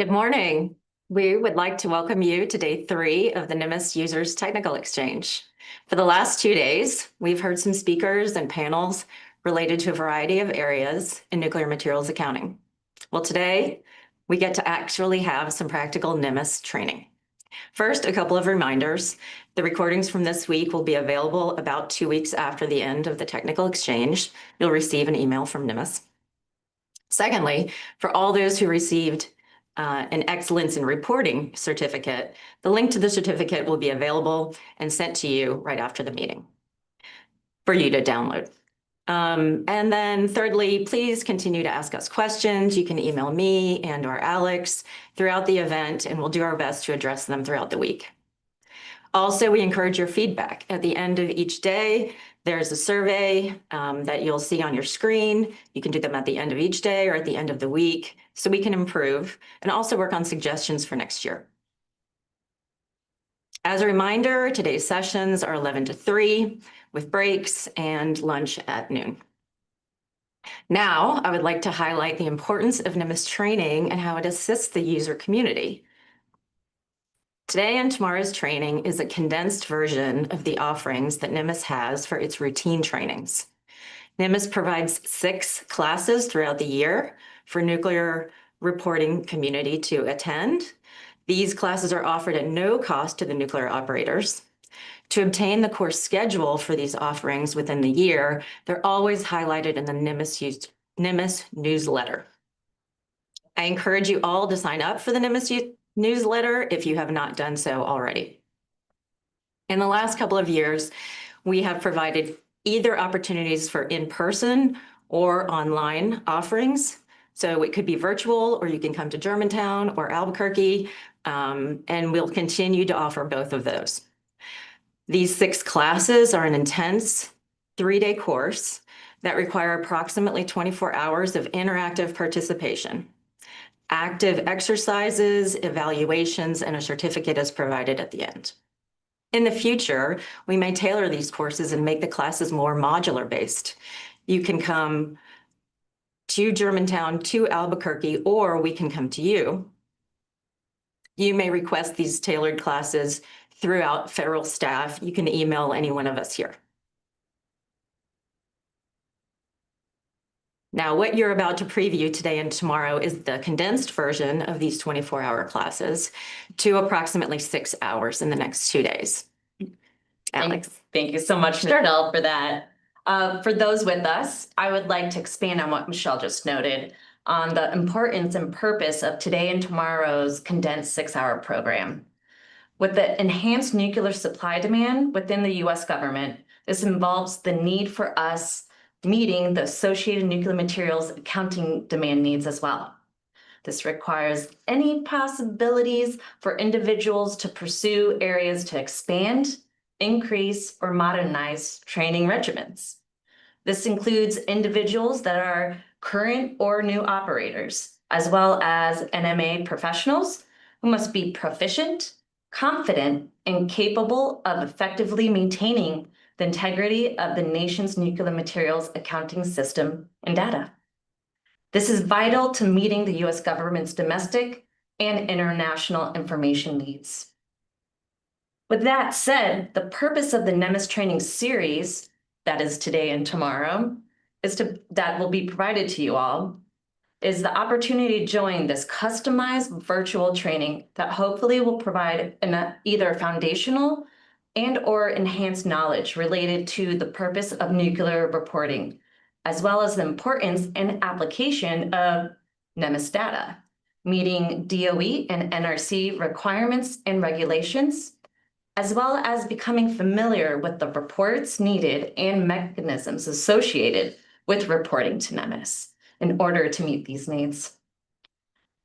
Good morning. We would like to welcome you to day 3 of the NMMSS Users Technical Exchange. For the last 2 days, we've heard some speakers and panels related to a variety of areas in nuclear materials accounting. Well, today we get to actually have some practical NMMSS training. First, a couple of reminders. The recordings from this week will be available about 2 weeks after the end of the technical exchange. You'll receive an email from NMMSS. Secondly, for all those who received an Excellence in Reporting certificate, the link to the certificate will be available and sent to you right after the meeting for you to download. And then thirdly, please continue to ask us questions. You can email me and or Alex throughout the event, and we'll do our best to address them throughout the week. Also, we encourage your feedback. At the end of each day, there's a survey that you'll see on your screen. You can do them at the end of each day or at the end of the week so we can improve and also work on suggestions for next year. As a reminder, today's sessions are 11 to 3 with breaks and lunch at noon. Now, I would like to highlight the importance of NMMSS training and how it assists the user community. Today and tomorrow's training is a condensed version of the offerings that NMMSS has for its routine trainings. NMMSS provides 6 classes throughout the year for nuclear reporting community to attend. These classes are offered at no cost to the nuclear operators. To obtain the course schedule for these offerings within the year, they're always highlighted in the NMMSS newsletter. I encourage you all to sign up for the NMMSS newsletter if you have not done so already. In the last couple of years, we have provided either opportunities for in-person or online offerings. So it could be virtual, or you can come to Germantown or Albuquerque, and we'll continue to offer both of those. These 6 classes are an intense 3-day course that require approximately 24 hours of interactive participation. Active exercises, evaluations, and a certificate is provided at the end. In the future, we may tailor these courses and make the classes more modular based. You can come to Germantown, to Albuquerque, or we can come to you. You may request these tailored classes throughout federal staff. You can email any one of us here. Now, what you're about to preview today and tomorrow is the condensed version of these 24-hour classes to approximately 6 hours in the next 2 days. Alex. Thank you so much, Michelle, for that. For those with us, I would like to expand on what Michelle just noted on the importance and purpose of today and tomorrow's condensed 6-hour program. With the enhanced nuclear supply demand within the U.S. government, this involves the need for us meeting the associated nuclear materials accounting demand needs as well. This requires any possibilities for individuals to pursue areas to expand, increase, or modernize training regimens. This includes individuals that are current or new operators, as well as NMA professionals who must be proficient, confident, and capable of effectively maintaining the integrity of the nation's nuclear materials accounting system and data. This is vital to meeting the U.S. government's domestic and international information needs. With that said, the purpose of the NMMSS training series, that is today and tomorrow, that will be provided to you all, is the opportunity to join this customized virtual training that hopefully will provide either foundational and or enhanced knowledge related to the purpose of nuclear reporting, as well as the importance and application of NMMSS data, meeting DOE and NRC requirements and regulations, as well as becoming familiar with the reports needed and mechanisms associated with reporting to NMMSS in order to meet these needs.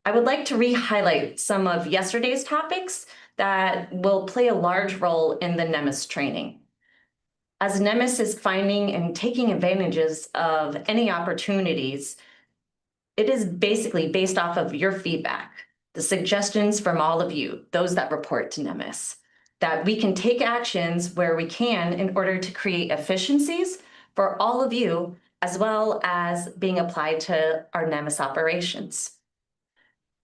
I would like to re-highlight some of yesterday's topics that will play a large role in the NMMSS training. As NMMSS is finding and taking advantages of any opportunities, it is basically based off of your feedback, the suggestions from all of you, those that report to NMMSS, that we can take actions where we can in order to create efficiencies for all of you, as well as being applied to our NMMSS operations.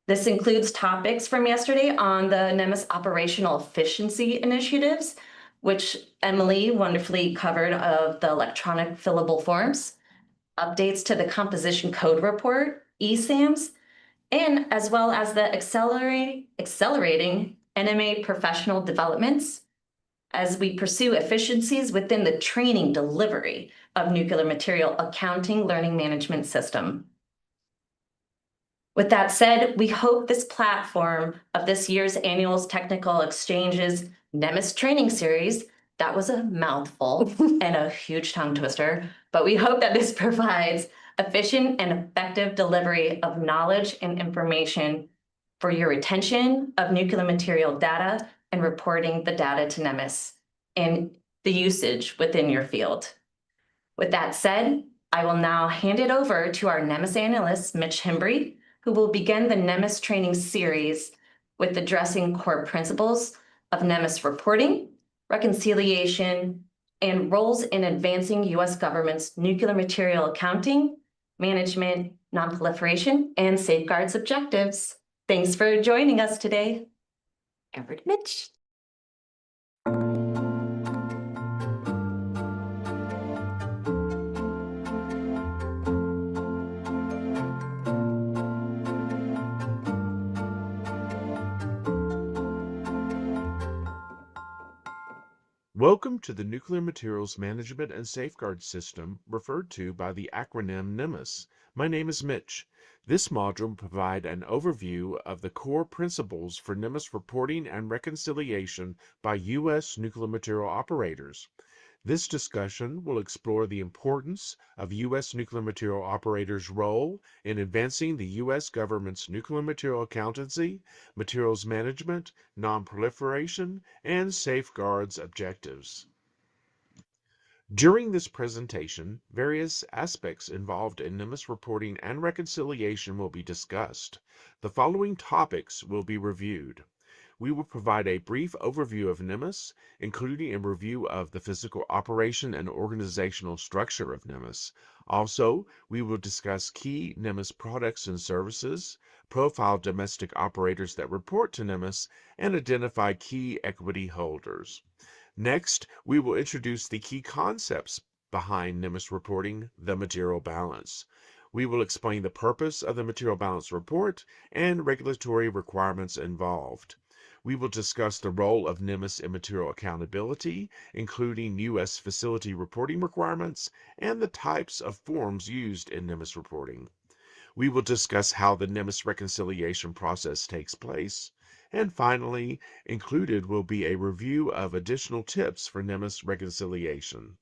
This includes topics from yesterday on the NMMS operational efficiency initiatives, which Emily wonderfully covered of the electronic fillable forms, updates to the composition code report, ESAMs, and as well as the accelerating NMA professional developments as we pursue efficiencies within the training delivery of nuclear material accounting learning management system. With that said, we hope this platform of this year's annual technical exchanges NMMS training series, that was a mouthful and a huge tongue twister, but we hope that this provides efficient and effective delivery of knowledge and information for your retention of nuclear material data and reporting the data to NMMS and the usage within your field. With that said, I will now hand it over to our NMMS analyst, Mitch Hembry, who will begin the NMMS training series with addressing core principles of NMMS reporting, reconciliation, and roles in advancing U.S. government's nuclear material accounting, management, nonproliferation, and safeguards objectives. Thanks for joining us today. Over to Mitch. Welcome to the Nuclear Materials Management and Safeguard System, referred to by the acronym NMMS. My name is Mitch. This module will provide an overview of the core principles for NMMS reporting and reconciliation by U.S. nuclear material operators. This discussion will explore the importance of U.S. nuclear material operators' role in advancing the U.S. government's nuclear material accountancy, materials management, nonproliferation, and safeguards objectives. During this presentation, various aspects involved in NMMS reporting and reconciliation will be discussed. The following topics will be reviewed. We will provide a brief overview of NMMS, including a review of the physical operation and organizational structure of NMMS. Also, we will discuss key NMMS products and services, profile domestic operators that report to NMMS, and identify key equity holders. Next, we will introduce the key concepts behind NMMS reporting, the material balance. We will explain the purpose of the material balance report and regulatory requirements involved. We will discuss the role of NMMS in material accountability, including U.S. facility reporting requirements and the types of forms used in NMMS reporting. We will discuss how the NMMS reconciliation process takes place. And finally, included will be a review of additional tips for NMMS reconciliation.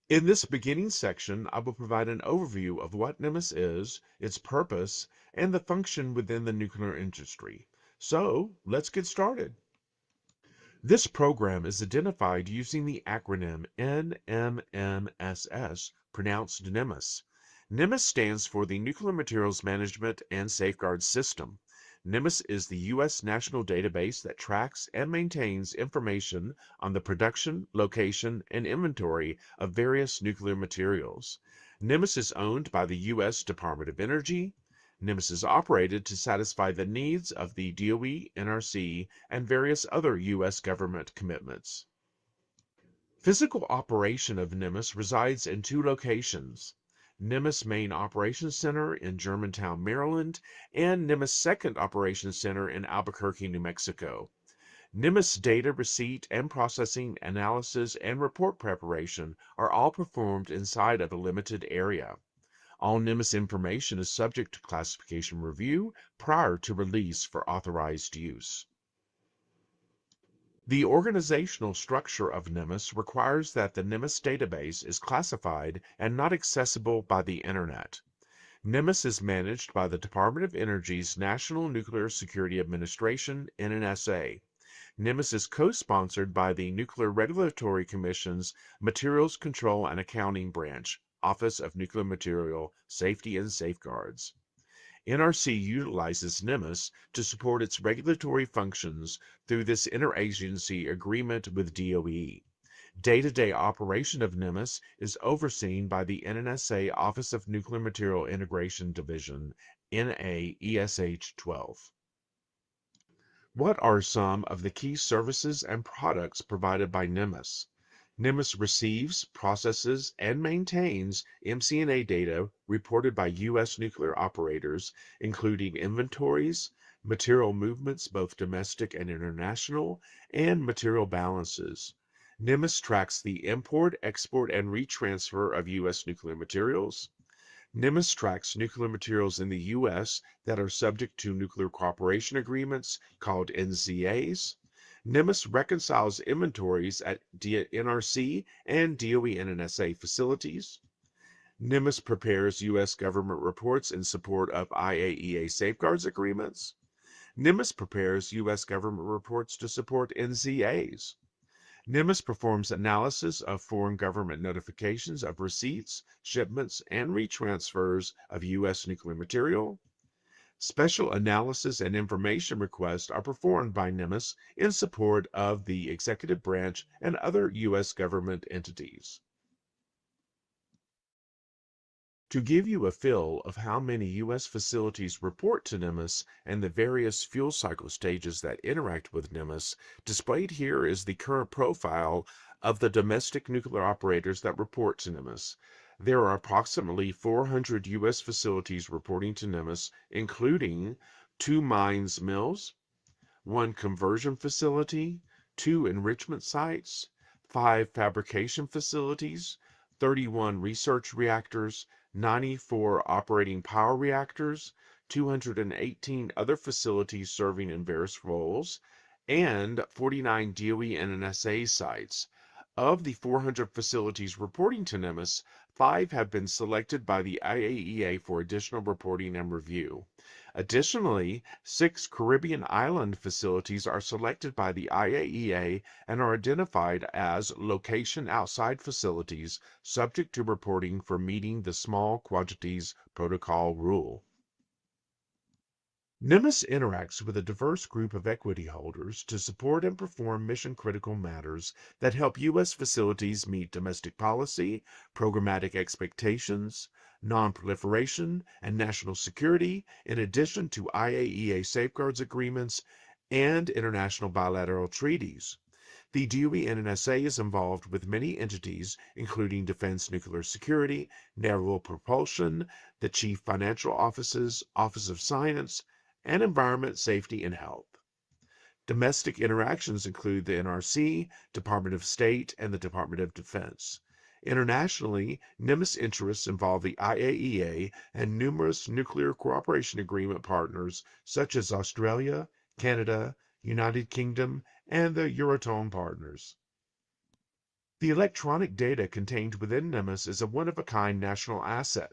In this beginning section, I will provide an overview of what NMMS is, its purpose, and the function within the nuclear industry. So, let's get started. This program is identified using the acronym NMMSS, pronounced NMMS. NMMS stands for the Nuclear Materials Management and Safeguard System. NMMS is the U.S. national database that tracks and maintains information on the production, location, and inventory of various nuclear materials. NMMS is owned by the U.S. Department of Energy. NMMS is operated to satisfy the needs of the DOE, NRC, and various other U.S. government commitments. Physical operation of NMMS resides in two locations: NMMS Main Operations Center in Germantown, Maryland, and NMMS Second Operations Center in Albuquerque, New Mexico. NMMS data receipt and processing, analysis, and report preparation are all performed inside of a limited area. All NMMS information is subject to classification review prior to release for authorized use. The organizational structure of NMMS requires that the NMMS database is classified and not accessible by the Internet. NMMS is managed by the Department of Energy's National Nuclear Security Administration, NNSA. NMMS is co-sponsored by the Nuclear Regulatory Commission's Materials Control and Accounting Branch, Office of Nuclear Material Safety and Safeguards. NRC utilizes NMMS to support its regulatory functions through this interagency agreement with DOE. Day-to-day operation of NMMS is overseen by the NNSA Office of Nuclear Material Integration Division, NAESH 12. What are some of the key services and products provided by NMMS? NMMS receives, processes, and maintains MCNA data reported by U.S. nuclear operators, including inventories, material movements, both domestic and international, and material balances. NMMS tracks the import, export, and retransfer of U.S. nuclear materials. NMMS tracks nuclear materials in the U.S. that are subject to nuclear cooperation agreements called NCAs. NMMS reconciles inventories at NRC and DOE NNSA facilities. NMMS prepares U.S. government reports in support of IAEA safeguards agreements. NMMS prepares U.S. government reports to support NCAs. NMMS performs analysis of foreign government notifications of receipts, shipments, and retransfers of U.S. nuclear material. Special analysis and information requests are performed by NMMS in support of the executive branch and other U.S. government entities. To give you a feel of how many U.S. facilities report to NMMS and the various fuel cycle stages that interact with NMMS, displayed here is the current profile of the domestic nuclear operators that report to NMMS. There are approximately 400 U.S. facilities reporting to NMMS, including 2 mines mills, 1 conversion facility, 2 enrichment sites, 5 fabrication facilities, 31 research reactors, 94 operating power reactors, 218 other facilities serving in various roles, and 49 DOE and NSA sites. Of the 400 facilities reporting to NMMS, 5 have been selected by the IAEA for additional reporting and review. Additionally, 6 Caribbean island facilities are selected by the IAEA and are identified as location outside facilities subject to reporting for meeting the small quantities protocol rule. NMMS interacts with a diverse group of equity holders to support and perform mission-critical matters that help U.S. facilities meet domestic policy, programmatic expectations, non-proliferation, and national security, in addition to IAEA safeguards agreements and international bilateral treaties. The DOE NNSA is involved with many entities, including Defense Nuclear Security, Naval Propulsion, the Chief Financial Offices, Office of Science, and Environment, Safety, and Health. Domestic interactions include the NRC, Department of State, and the Department of Defense. Internationally, NMMS interests involve the IAEA and numerous nuclear cooperation agreement partners such as Australia, Canada, United Kingdom, and the Euratom partners. The electronic data contained within NMMS is a one-of-a-kind national asset.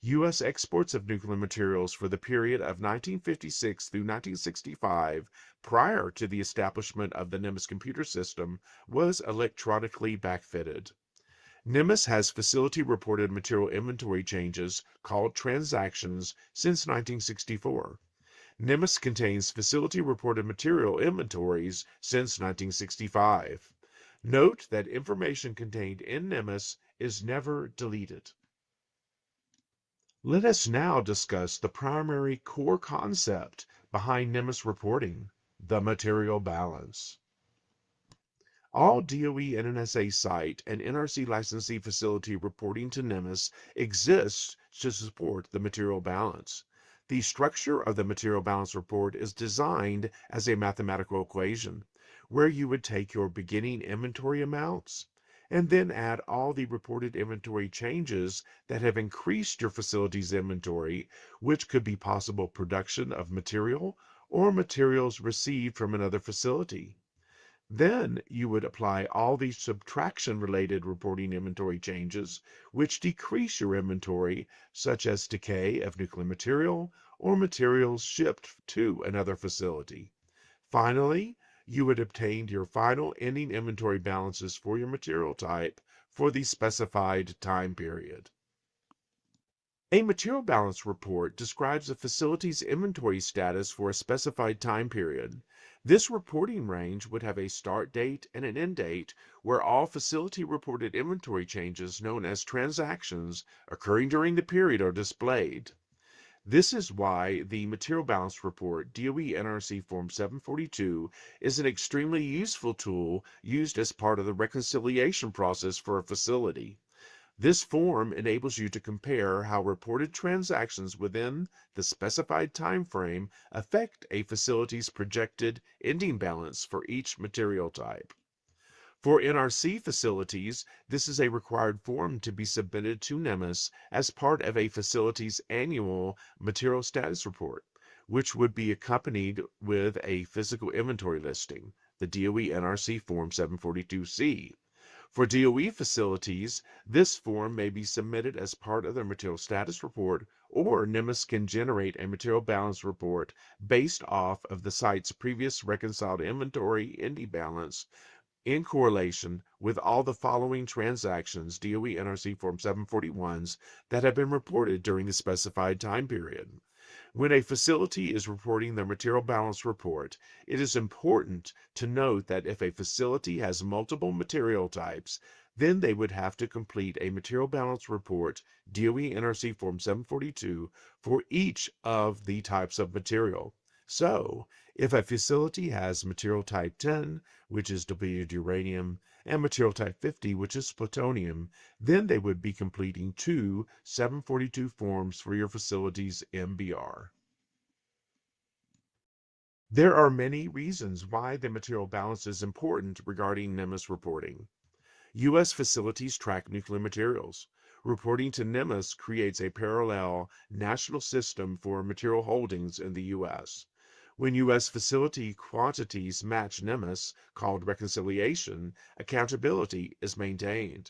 U.S. exports of nuclear materials for the period of 1956 through 1965, prior to the establishment of the NMMS computer system, was electronically backfitted. NMMS has facility-reported material inventory changes, called transactions, since 1964. NMMS contains facility-reported material inventories since 1965. Note that information contained in NMMS is never deleted. Let us now discuss the primary core concept behind NMMS reporting, the material balance. All DOE NNSA site and NRC licensee facility reporting to NMMS exists to support the material balance. The structure of the material balance report is designed as a mathematical equation, where you would take your beginning inventory amounts and then add all the reported inventory changes that have increased your facility's inventory, which could be possible production of material or materials received from another facility. Then you would apply all the subtraction-related reporting inventory changes, which decrease your inventory, such as decay of nuclear material or materials shipped to another facility. Finally, you would obtain your final ending inventory balances for your material type for the specified time period. A material balance report describes a facility's inventory status for a specified time period. This reporting range would have a start date and an end date where all facility-reported inventory changes known as transactions occurring during the period are displayed. This is why the Material Balance Report, DOE NRC Form 742, is an extremely useful tool used as part of the reconciliation process for a facility. This form enables you to compare how reported transactions within the specified time frame affect a facility's projected ending balance for each material type. For NRC facilities, this is a required form to be submitted to NMMS as part of a facility's annual material status report, which would be accompanied with a physical inventory listing, the DOE NRC Form 742C. For DOE facilities, this form may be submitted as part of their material status report, or NMMS can generate a material balance report based off of the site's previous reconciled inventory ending balance in correlation with all the following transactions, DOE NRC Form 741s, that have been reported during the specified time period. When a facility is reporting their material balance report, it is important to note that if a facility has multiple material types, then they would have to complete a material balance report, DOE NRC Form 742, for each of the types of material. So, if a facility has material type 10, which is depleted uranium, and material type 50, which is plutonium, then they would be completing two 742 forms for your facility's MBR. There are many reasons why the material balance is important regarding NMMS reporting. U.S. facilities track nuclear materials. Reporting to NMMS creates a parallel national system for material holdings in the U.S. When U.S. facility quantities match NMMS, called reconciliation, accountability is maintained.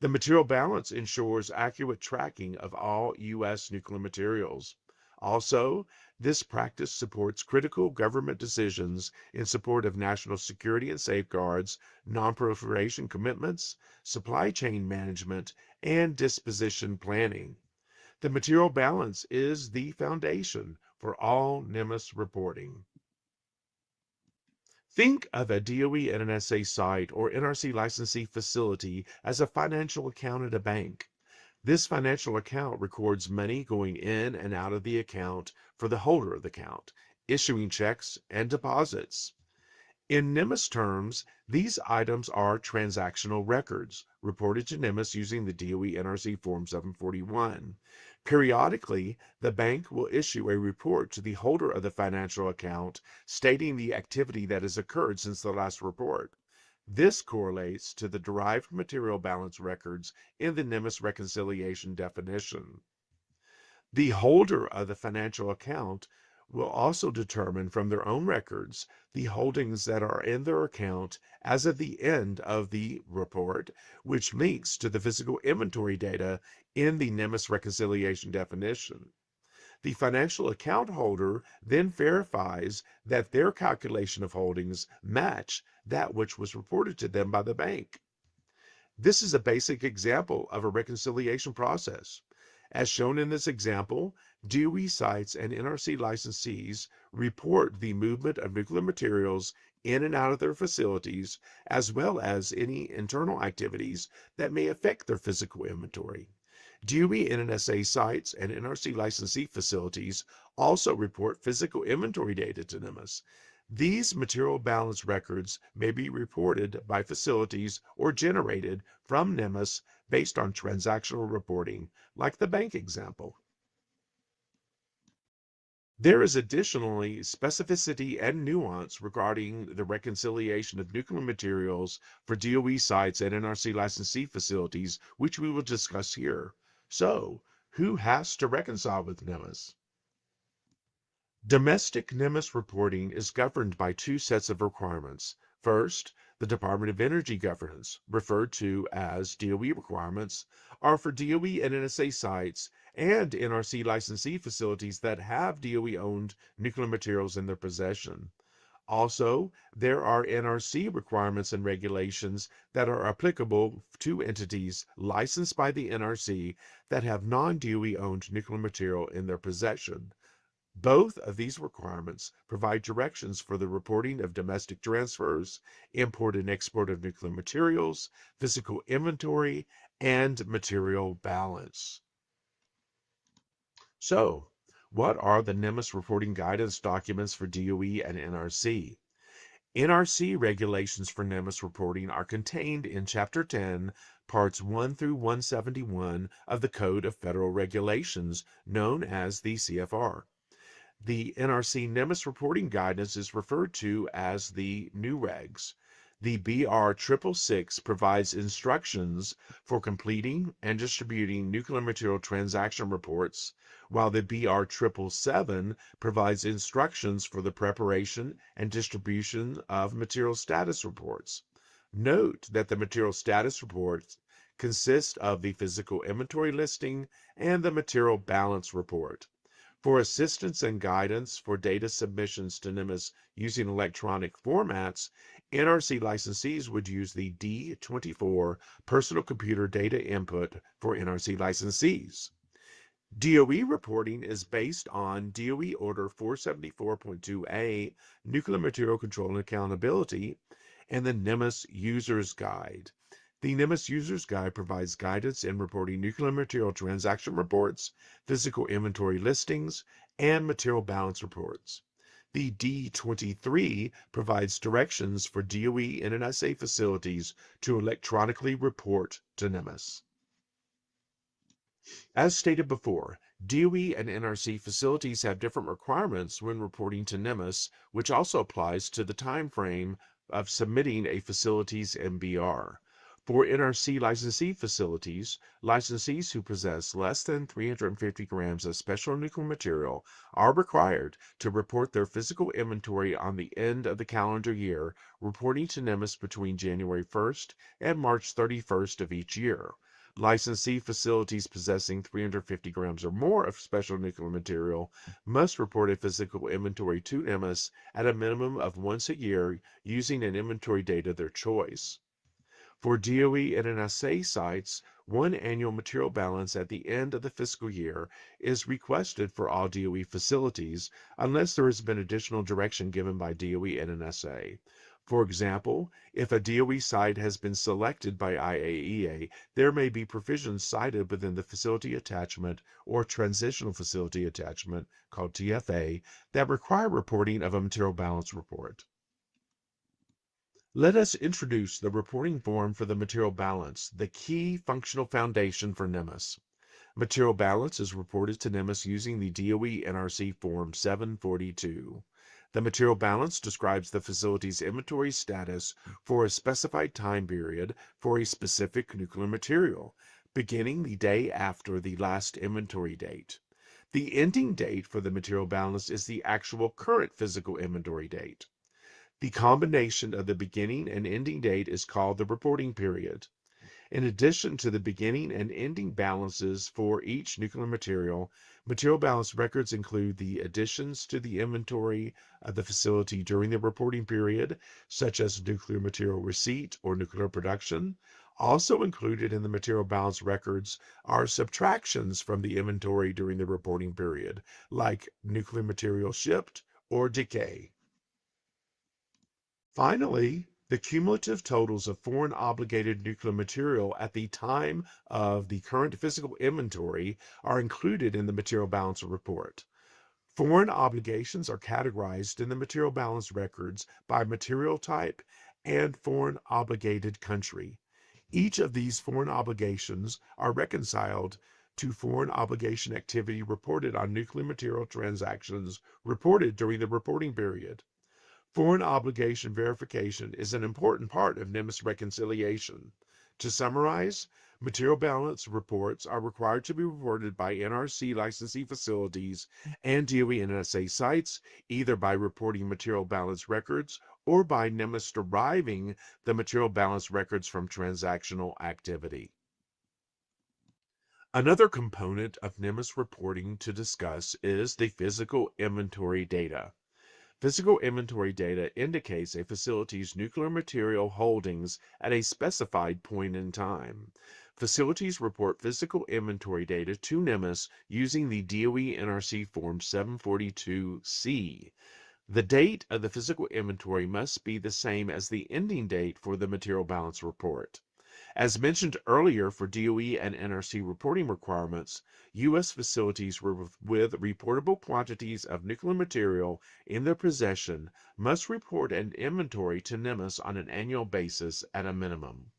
The material balance ensures accurate tracking of all U.S. nuclear materials. Also, this practice supports critical government decisions in support of national security and safeguards, nonproliferation commitments, supply chain management, and disposition planning. The material balance is the foundation for all NMMS reporting. Think of a DOE NNSA site or NRC licensee facility as a financial account at a bank. This financial account records money going in and out of the account for the holder of the account, issuing checks and deposits. In NMMS terms, these items are transactional records reported to NMMS using the DOE NRC Form 741. Periodically, the bank will issue a report to the holder of the financial account stating the activity that has occurred since the last report. This correlates to the derived material balance records in the NMMS reconciliation definition. The holder of the financial account will also determine from their own records the holdings that are in their account as of the end of the report, which links to the physical inventory data in the NMMS reconciliation definition. The financial account holder then verifies that their calculation of holdings match that which was reported to them by the bank. This is a basic example of a reconciliation process. As shown in this example, DOE sites and NRC licensees report the movement of nuclear materials in and out of their facilities, as well as any internal activities that may affect their physical inventory. DOE NNSA sites and NRC licensee facilities also report physical inventory data to NMMS. These material balance records may be reported by facilities or generated from NMMS based on transactional reporting, like the bank example. There is additionally specificity and nuance regarding the reconciliation of nuclear materials for DOE sites and NRC licensee facilities, which we will discuss here. So, who has to reconcile with NMMS? Domestic NMMS reporting is governed by two sets of requirements. First, the Department of Energy governance, referred to as DOE requirements, are for DOE and NSA sites and NRC licensee facilities that have DOE-owned nuclear materials in their possession. Also, there are NRC requirements and regulations that are applicable to entities licensed by the NRC that have non-DOE-owned nuclear material in their possession. Both of these requirements provide directions for the reporting of domestic transfers, import and export of nuclear materials, physical inventory, and material balance. So, What are the NMMS reporting guidance documents for DOE and NRC? NRC regulations for NMMS reporting are contained in Chapter 10, Parts 1 through 171 of the Code of Federal Regulations, known as the CFR. The NRC NMMS reporting guidance is referred to as the New Regs. The BR 666 provides instructions for completing and distributing nuclear material transaction reports, while the BR 777 provides instructions for the preparation and distribution of material status reports. Note that the material status reports consist of the physical inventory listing and the material balance report. For assistance and guidance for data submissions to NMMS using electronic formats, NRC licensees would use the D24 Personal Computer Data Input for NRC licensees. DOE reporting is based on DOE Order 474.2A, Nuclear Material Control and Accountability, and the NMMS User's Guide. The NMMS User's Guide provides guidance in reporting nuclear material transaction reports, physical inventory listings, and material balance reports. The D23 provides directions for DOE and NSA facilities to electronically report to NMMS. As stated before, DOE and NRC facilities have different requirements when reporting to NMMS, which also applies to the time frame of submitting a facility's MBR. For NRC licensee facilities, licensees who possess less than 350 grams of special nuclear material are required to report their physical inventory on the end of the calendar year, reporting to NMMS between January 1st and March 31st of each year. Licensee facilities possessing 350 grams or more of special nuclear material must report a physical inventory to NMMS at a minimum of once a year using an inventory date of their choice. For DOE and NSA sites, one annual material balance at the end of the fiscal year is requested for all DOE facilities unless there has been additional direction given by DOE and NSA. For example, if a DOE site has been selected by IAEA, there may be provisions cited within the facility attachment or transitional facility attachment, called TFA, that require reporting of a material balance report. Let us introduce the reporting form for the material balance, the key functional foundation for NMMS. Material balance is reported to NMMS using the DOE NRC Form 742. The material balance describes the facility's inventory status for a specified time period for a specific nuclear material, beginning the day after the last inventory date. The ending date for the material balance is the actual current physical inventory date. The combination of the beginning and ending date is called the reporting period. In addition to the beginning and ending balances for each nuclear material, material balance records include the additions to the inventory of the facility during the reporting period, such as nuclear material receipt or nuclear production. Also included in the material balance records are subtractions from the inventory during the reporting period, like nuclear material shipped or decay. Finally, the cumulative totals of foreign obligated nuclear material at the time of the current physical inventory are included in the material balance report. Foreign obligations are categorized in the material balance records by material type and foreign obligated country. Each of these foreign obligations are reconciled to foreign obligation activity reported on nuclear material transactions reported during the reporting period. Foreign obligation verification is an important part of NMMS reconciliation. To summarize, material balance reports are required to be reported by NRC licensee facilities and DOE and NSA sites, either by reporting material balance records or by NMMS deriving the material balance records from transactional activity. Another component of NMMS reporting to discuss is the physical inventory data. Physical inventory data indicates a facility's nuclear material holdings at a specified point in time. Facilities report physical inventory data to NMMS using the DOE NRC Form 742C. The date of the physical inventory must be the same as the ending date for the material balance report. As mentioned earlier for DOE and NRC reporting requirements, U.S. facilities with reportable quantities of nuclear material in their possession must report an inventory to NMMS on an annual basis at a minimum.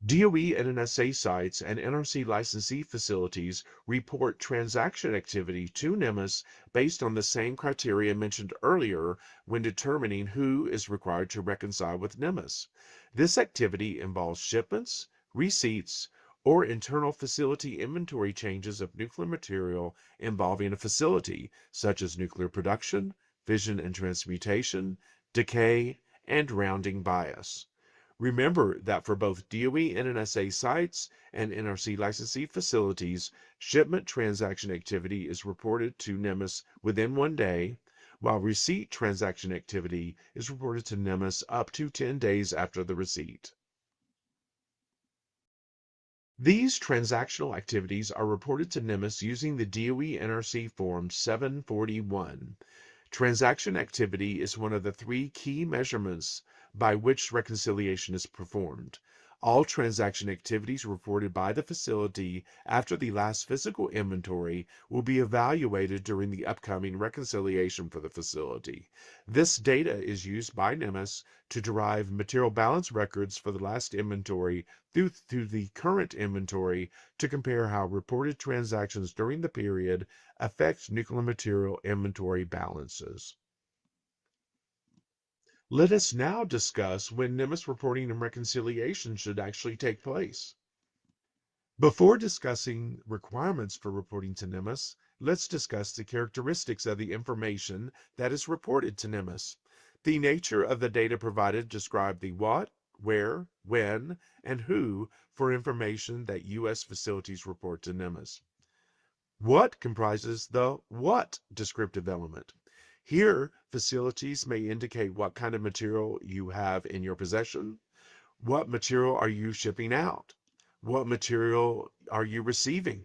DOE and NSA sites and NRC licensee facilities report transaction activity to NMMS based on the same criteria mentioned earlier when determining who is required to reconcile with NMMS. This activity involves shipments, receipts, or internal facility inventory changes of nuclear material involving a facility, such as nuclear production, fission and transmutation, decay, and rounding bias. Remember that for both DOE and NSA sites and NRC licensee facilities, shipment transaction activity is reported to NMMS within 1 day, while receipt transaction activity is reported to NMMS up to 10 days after the receipt. These transactional activities are reported to NMMS using the DOE NRC Form 741. Transaction activity is one of the 3 key measurements by which reconciliation is performed. All transaction activities reported by the facility after the last physical inventory will be evaluated during the upcoming reconciliation for the facility. This data is used by NMMS to derive material balance records for the last inventory through the current inventory to compare how reported transactions during the period affect nuclear material inventory balances. Let us now discuss when NMMS reporting and reconciliation should actually take place. Before discussing requirements for reporting to NMMS, let's discuss the characteristics of the information that is reported to NMMS. The nature of the data provided describe the what, where, when, and who for information that U.S. facilities report to NMMS. What comprises the what descriptive element. Here, facilities may indicate what kind of material you have in your possession. What material are you shipping out? What material are you receiving?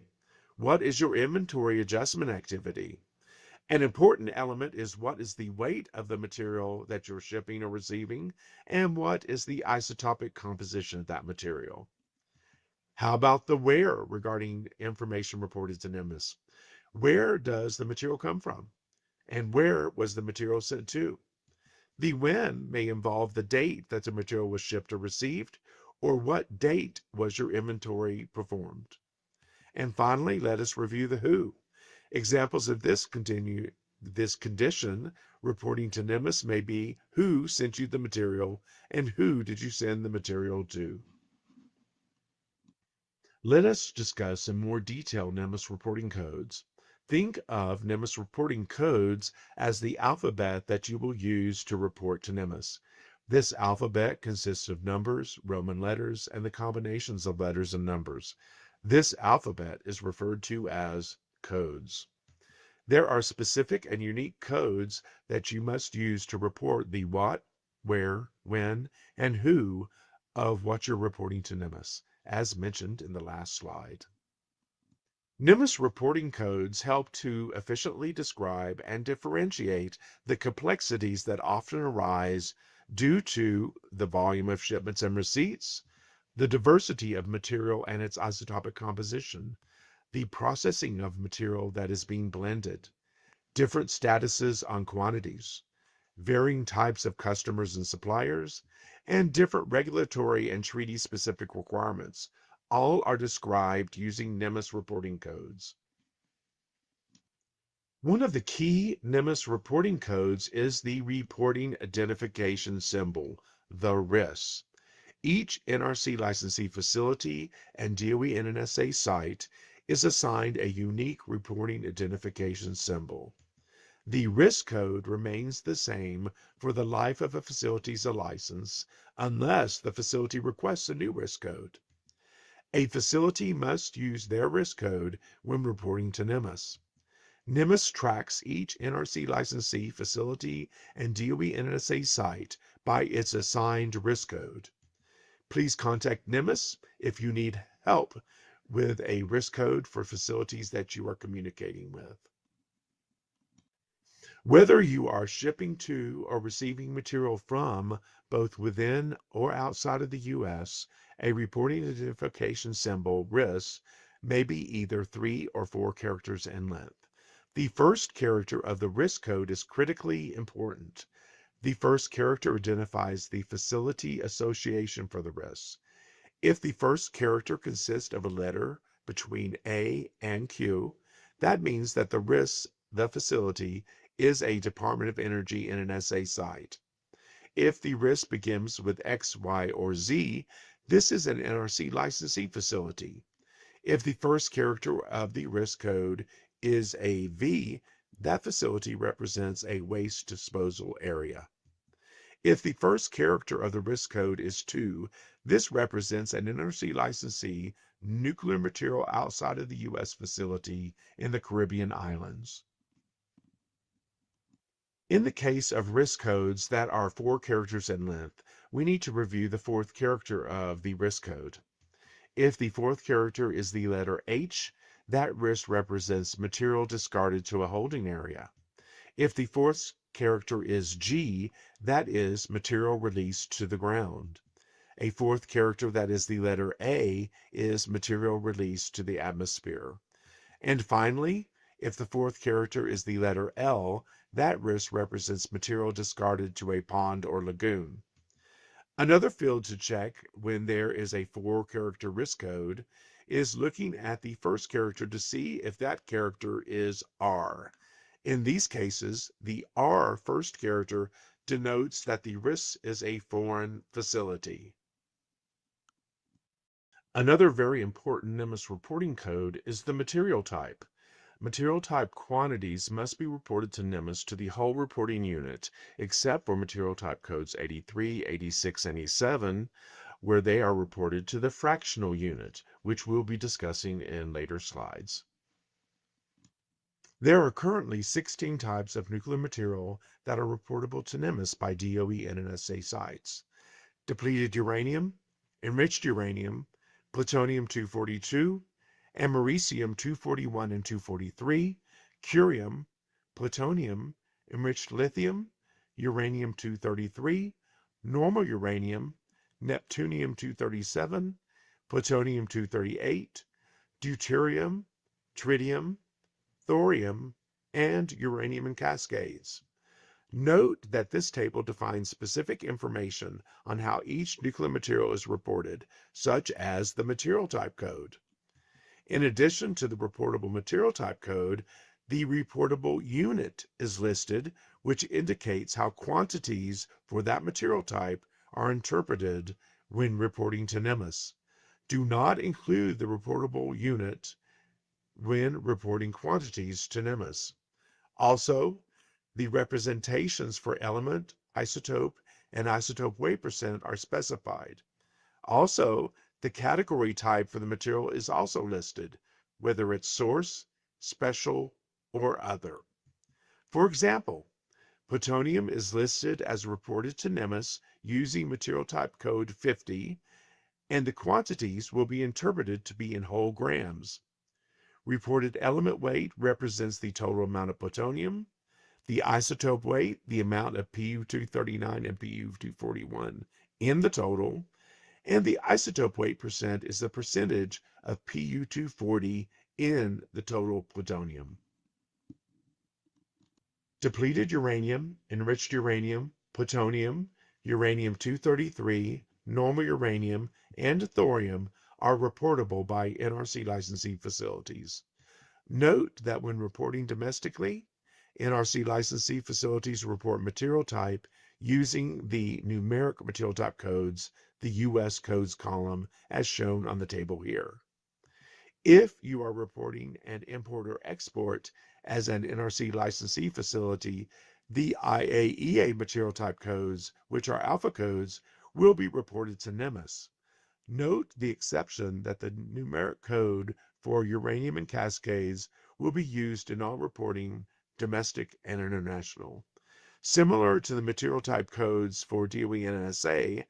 What is your inventory adjustment activity? An important element is what is the weight of the material that you're shipping or receiving, and what is the isotopic composition of that material. How about the where regarding information reported to NMMS? Where does the material come from? And where was the material sent to? The when may involve the date that the material was shipped or received, or what date was your inventory performed. And finally, let us review the who. Examples of this condition reporting to NMMS may be who sent you the material and who did you send the material to. Let us discuss in more detail NMMS reporting codes. Think of NMMS reporting codes as the alphabet that you will use to report to NMMS. This alphabet consists of numbers, Roman letters, and the combinations of letters and numbers. This alphabet is referred to as codes. There are specific and unique codes that you must use to report the what, where, when, and who of what you're reporting to NMMS, as mentioned in the last slide. NMMS reporting codes help to efficiently describe and differentiate the complexities that often arise due to the volume of shipments and receipts, the diversity of material and its isotopic composition, the processing of material that is being blended, different statuses on quantities, varying types of customers and suppliers, and different regulatory and treaty-specific requirements. All are described using NMMS reporting codes. One of the key NMMS reporting codes is the Reporting Identification Symbol, the RIS. Each NRC licensee facility and DOE and NSA site is assigned a unique reporting identification symbol. The RIS code remains the same for the life of a facility's license unless the facility requests a new RIS code. A facility must use their RIS code when reporting to NMMS. NMMS tracks each NRC licensee facility and DOE NSA site by its assigned RIS code. Please contact NMMS if you need help with a RIS code for facilities that you are communicating with. Whether you are shipping to or receiving material from both within or outside of the U.S., a reporting identification symbol, RIS, may be either 3 or 4 characters in length. The first character of the RIS code is critically important. The first character identifies the facility association for the RIS. If the first character consists of a letter between A and Q, that means that the RIS, the facility, is a Department of Energy NNSA site. If the RIS begins with X, Y, or Z, this is an NRC licensee facility. If the first character of the RIS code is a V, that facility represents a waste disposal area. If the first character of the RIS code is 2, this represents an NRC licensee nuclear material outside of the U.S. facility in the Caribbean islands. In the case of RIS codes that are 4 characters in length, we need to review the 4th character of the RIS code. If the 4th character is the letter H, that RIS represents material discarded to a holding area. If the 4th character is G, that is material released to the ground. A 4th character that is the letter A is material released to the atmosphere. And finally, if the 4th character is the letter L, that RIS represents material discarded to a pond or lagoon. Another field to check when there is a 4-character RIS code is looking at the first character to see if that character is R. In these cases, the R first character denotes that the RIS is a foreign facility. Another very important NMMS reporting code is the material type. Material type quantities must be reported to NMMS to the whole reporting unit, except for material type codes 83, 86, and 87, where they are reported to the fractional unit, which we'll be discussing in later slides. There are currently 16 types of nuclear material that are reportable to NMMS by DOE and NSA sites. Depleted uranium, enriched uranium, plutonium-242, americium-241 and 243, curium, plutonium, enriched lithium, uranium-233, normal uranium, neptunium-237, plutonium-238, deuterium, tritium, thorium, and uranium in cascades. Note that this table defines specific information on how each nuclear material is reported, such as the material type code. In addition to the reportable material type code, the reportable unit is listed, which indicates how quantities for that material type are interpreted when reporting to NMMS. Do not include the reportable unit when reporting quantities to NMMS. Also, the representations for element, isotope, and isotope weight percent are specified. Also, the category type for the material is also listed, whether it's source, special, or other. For example, plutonium is listed as reported to NMMS using material type code 50, and the quantities will be interpreted to be in whole grams. Reported element weight represents the total amount of plutonium. The isotope weight, the amount of Pu-239 and Pu-241 in the total. And the isotope weight percent is the percentage of Pu-240 in the total plutonium. Depleted uranium, enriched uranium, plutonium, uranium-233, normal uranium, and thorium are reportable by NRC licensee facilities. Note that when reporting domestically, NRC licensee facilities report material type using the numeric material type codes, the U.S. codes column, as shown on the table here. If you are reporting an import or export as an NRC licensee facility, the IAEA material type codes, which are alpha codes, will be reported to NMMS. Note the exception that the numeric code for uranium and cascades will be used in all reporting, domestic and international. Similar to the material type codes for DOE and NSA,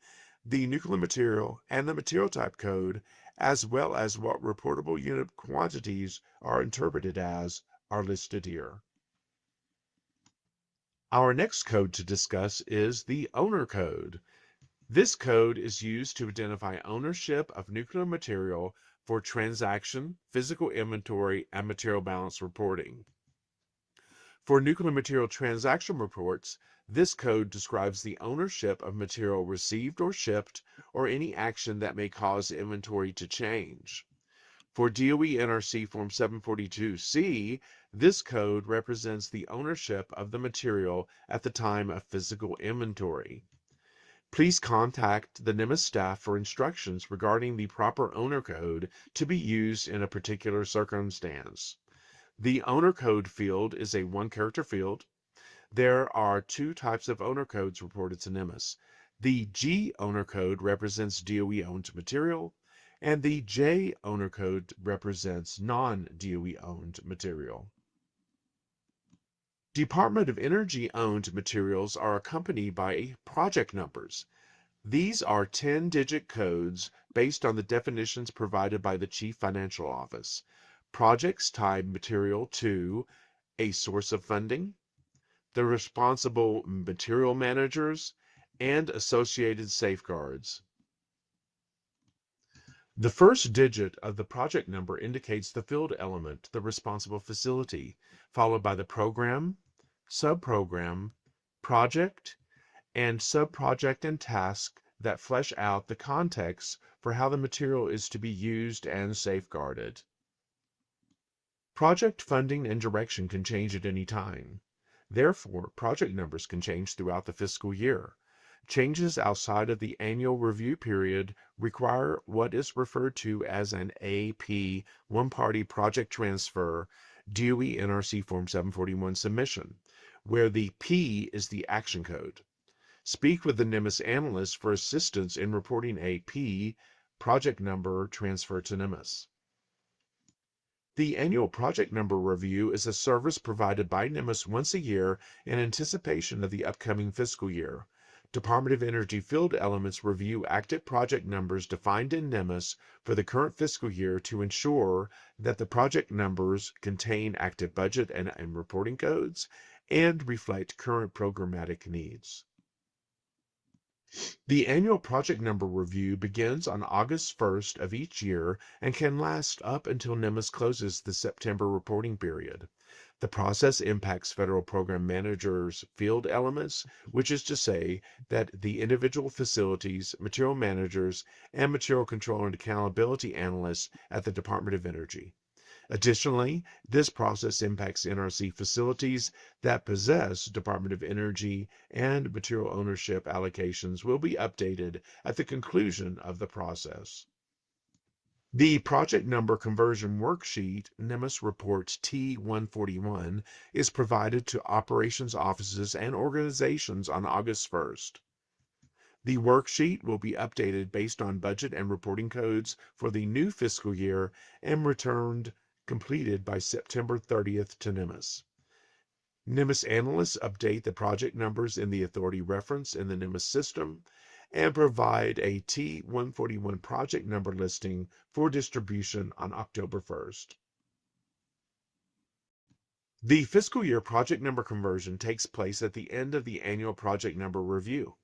the nuclear material and the material type code, as well as what reportable unit quantities are interpreted as, are listed here. Our next code to discuss is the owner code. This code is used to identify ownership of nuclear material for transaction, physical inventory, and material balance reporting. For nuclear material transaction reports, this code describes the ownership of material received or shipped, or any action that may cause inventory to change. For DOE NRC Form 742C, this code represents the ownership of the material at the time of physical inventory. Please contact the NMMSS staff for instructions regarding the proper owner code to be used in a particular circumstance. The owner code field is a one-character field. There are two types of owner codes reported to NMMSS. The G owner code represents DOE-owned material, and the J owner code represents non-DOE-owned material. Department of Energy-owned materials are accompanied by project numbers. These are 10-digit codes based on the definitions provided by the Chief Financial Office. Projects tie material to a source of funding, the responsible material managers, and associated safeguards. The first digit of the project number indicates the field element, the responsible facility, followed by the program, subprogram, project, and subproject and task that flesh out the context for how the material is to be used and safeguarded. Project funding and direction can change at any time. Therefore, project numbers can change throughout the fiscal year. Changes outside of the annual review period require what is referred to as an AP, one-party project transfer, DOE NRC Form 741 submission, where the P is the action code. Speak with the NMMSS analyst for assistance in reporting a P, project number transfer to NMMSS. The annual project number review is a service provided by NMMSS once a year in anticipation of the upcoming fiscal year. Department of Energy field elements review active project numbers defined in NMMSS for the current fiscal year to ensure that the project numbers contain active budget and reporting codes and reflect current programmatic needs. The annual project number review begins on August 1st of each year and can last up until NMMSS closes the September reporting period. The process impacts federal program managers' field elements, which is to say that the individual facilities, material managers, and material control and accountability analysts at the Department of Energy. Additionally, this process impacts NRC facilities that possess Department of Energy and material ownership allocations will be updated at the conclusion of the process. The project number conversion worksheet, NMMSS Report T141, is provided to operations offices and organizations on August 1st. The worksheet will be updated based on budget and reporting codes for the new fiscal year and returned completed by September 30th to NMMSS. NMMSS analysts update the project numbers in the authority reference in the NMMSS system and provide a T141 project number listing for distribution on October 1st. The fiscal year project number conversion takes place at the end of the annual project number review.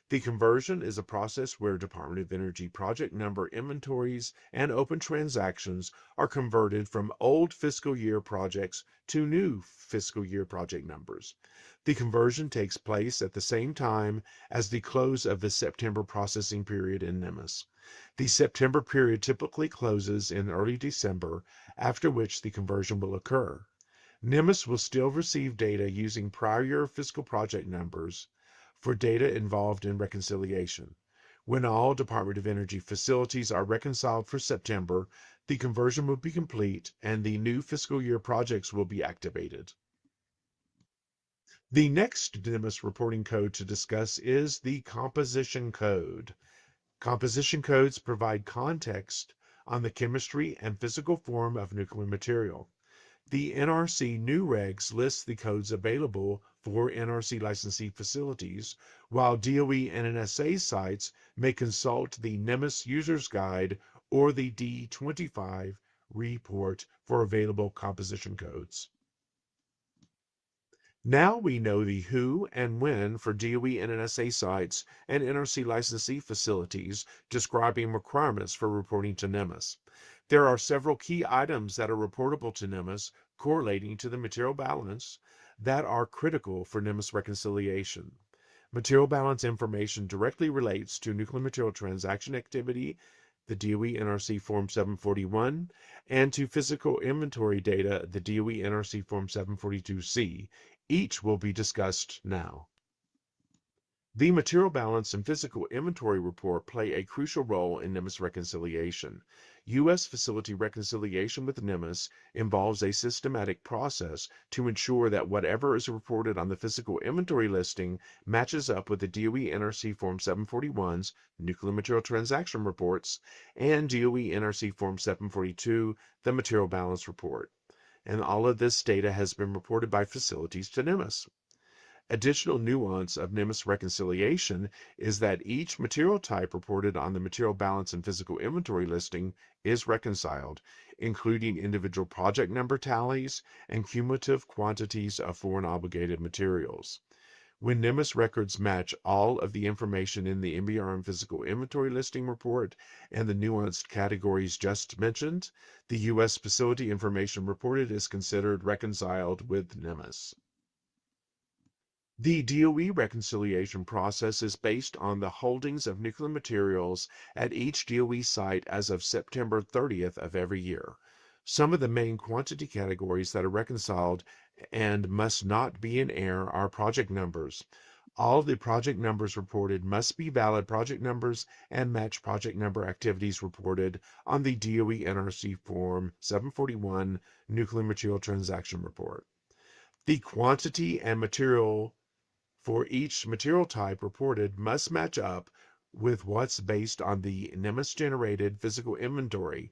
The conversion is a process where Department of Energy project number inventories and open transactions are converted from old fiscal year projects to new fiscal year project numbers. The conversion takes place at the same time as the close of the September processing period in NMMSS. The September period typically closes in early December, after which the conversion will occur. NMMSS will still receive data using prior year fiscal project numbers for data involved in reconciliation. When all Department of Energy facilities are reconciled for September, the conversion will be complete and the new fiscal year projects will be activated. The next NMMSS reporting code to discuss is the composition code. Composition codes provide context on the chemistry and physical form of nuclear material. The NRC new regs list the codes available for NRC licensee facilities, while DOE and NSA sites may consult the NMMSS User's Guide or the D25 report for available composition codes. Now we know the who and when for DOE and NSA sites and NRC licensee facilities describing requirements for reporting to NMMS. There are several key items that are reportable to NMMS correlating to the material balance that are critical for NMMS reconciliation. Material balance information directly relates to nuclear material transaction activity, the DOE NRC Form 741, and to physical inventory data, the DOE NRC Form 742C. Each will be discussed now. The material balance and physical inventory report play a crucial role in NMMS reconciliation. U.S. facility reconciliation with NMMS involves a systematic process to ensure that whatever is reported on the physical inventory listing matches up with the DOE NRC Form 741's nuclear material transaction reports and DOE NRC Form 742, the material balance report. And all of this data has been reported by facilities to NMMS. Additional nuance of NMMS reconciliation is that each material type reported on the material balance and physical inventory listing is reconciled, including individual project number tallies and cumulative quantities of foreign obligated materials. When NMMS records match all of the information in the MBRM physical inventory listing report and the nuanced categories just mentioned, the U.S. facility information reported is considered reconciled with NMMS. The DOE reconciliation process is based on the holdings of nuclear materials at each DOE site as of September 30th of every year. Some of the main quantity categories that are reconciled and must not be in error are project numbers. All the project numbers reported must be valid project numbers and match project number activities reported on the DOE NRC Form 741 Nuclear Material Transaction Report. The quantity and material for each material type reported must match up with what's based on the NMMS generated physical inventory.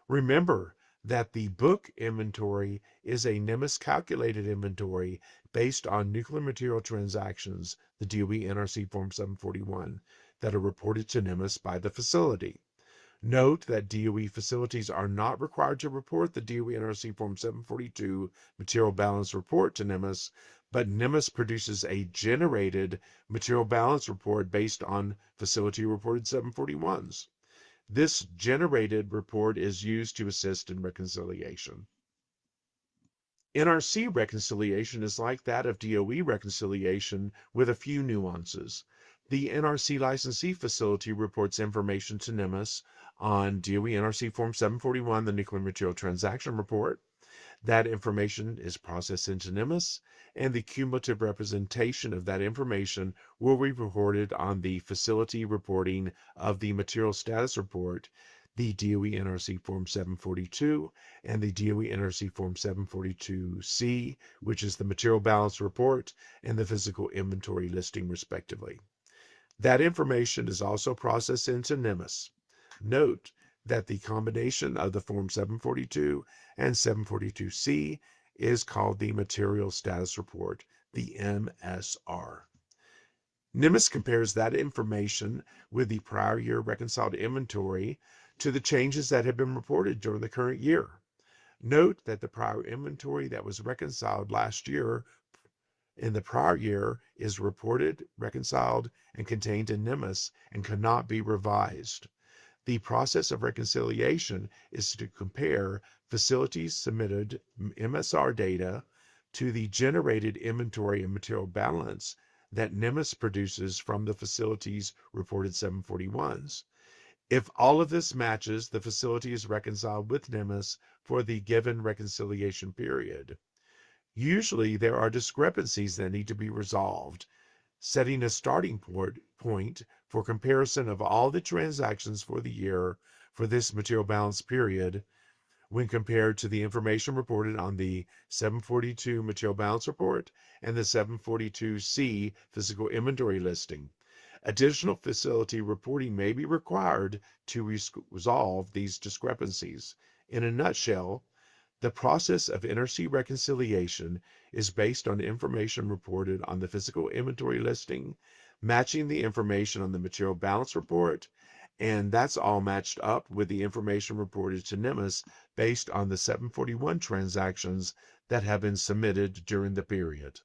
Remember that the book inventory is a NMMS calculated inventory based on nuclear material transactions, the DOE NRC Form 741, that are reported to NMMS by the facility. Note that DOE facilities are not required to report the DOE NRC Form 742 material balance report to NMMS, but NMMS produces a generated material balance report based on facility reported 741s. This generated report is used to assist in reconciliation. NRC reconciliation is like that of DOE reconciliation with a few nuances. The NRC licensee facility reports information to NMMS on DOE NRC Form 741, the Nuclear Material Transaction Report. That information is processed into NMMS, and the cumulative representation of that information will be reported on the facility reporting of the Material Status Report, the DOE NRC Form 742, and the DOE NRC Form 742C, which is the Material Balance Report and the Physical Inventory Listing, respectively. That information is also processed into NMMS. Note that the combination of the Form 742 and 742C is called the Material Status Report, the MSR. NMMS compares that information with the prior year reconciled inventory to the changes that have been reported during the current year. Note that the prior inventory that was reconciled last year in the prior year is reported, reconciled, and contained in NMMS and cannot be revised. The process of reconciliation is to compare facilities submitted MSR data to the generated inventory and material balance that NMMS produces from the facility's reported 741s. If all of this matches, the facility is reconciled with NMMS for the given reconciliation period. Usually there are discrepancies that need to be resolved, setting a starting point for comparison of all the transactions for the year for this material balance period when compared to the information reported on the 742 material balance report and the 742C physical inventory listing. Additional facility reporting may be required to resolve these discrepancies. In a nutshell, the process of NRC reconciliation is based on information reported on the physical inventory listing, matching the information on the material balance report, and that's all matched up with the information reported to NMMS based on the 741 transactions that have been submitted during the period.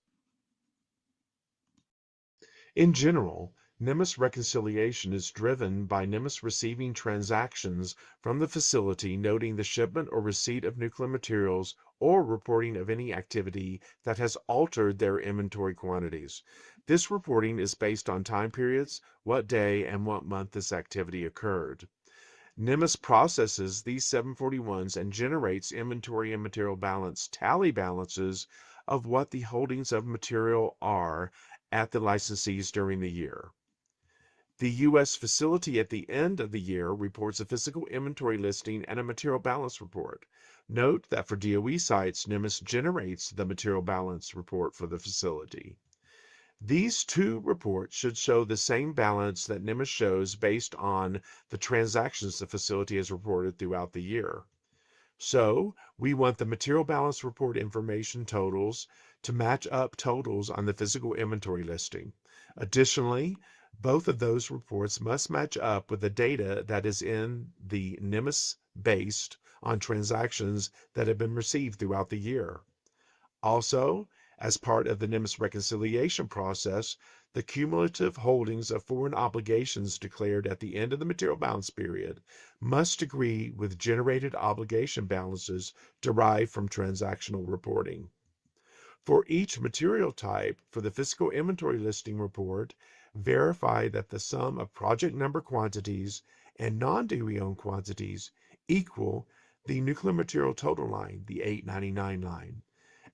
In general, NMMS reconciliation is driven by NMMS receiving transactions from the facility noting the shipment or receipt of nuclear materials or reporting of any activity that has altered their inventory quantities. This reporting is based on time periods, what day and what month this activity occurred. NMMS processes these 741s and generates inventory and material balance tally balances of what the holdings of material are at the licensees during the year. The U.S. facility at the end of the year reports a physical inventory listing and a material balance report. Note that for DOE sites, NMMS generates the material balance report for the facility. These two reports should show the same balance that NMMS shows based on the transactions the facility has reported throughout the year. So we want the material balance report information totals to match up totals on the physical inventory listing. Additionally, both of those reports must match up with the data that is in the NMMS based on transactions that have been received throughout the year. Also, as part of the NMMS reconciliation process, the cumulative holdings of foreign obligations declared at the end of the material balance period must agree with generated obligation balances derived from transactional reporting. For each material type for the physical inventory listing report, verify that the sum of project number quantities and non-DOE owned quantities equal the nuclear material total line, the 899 line.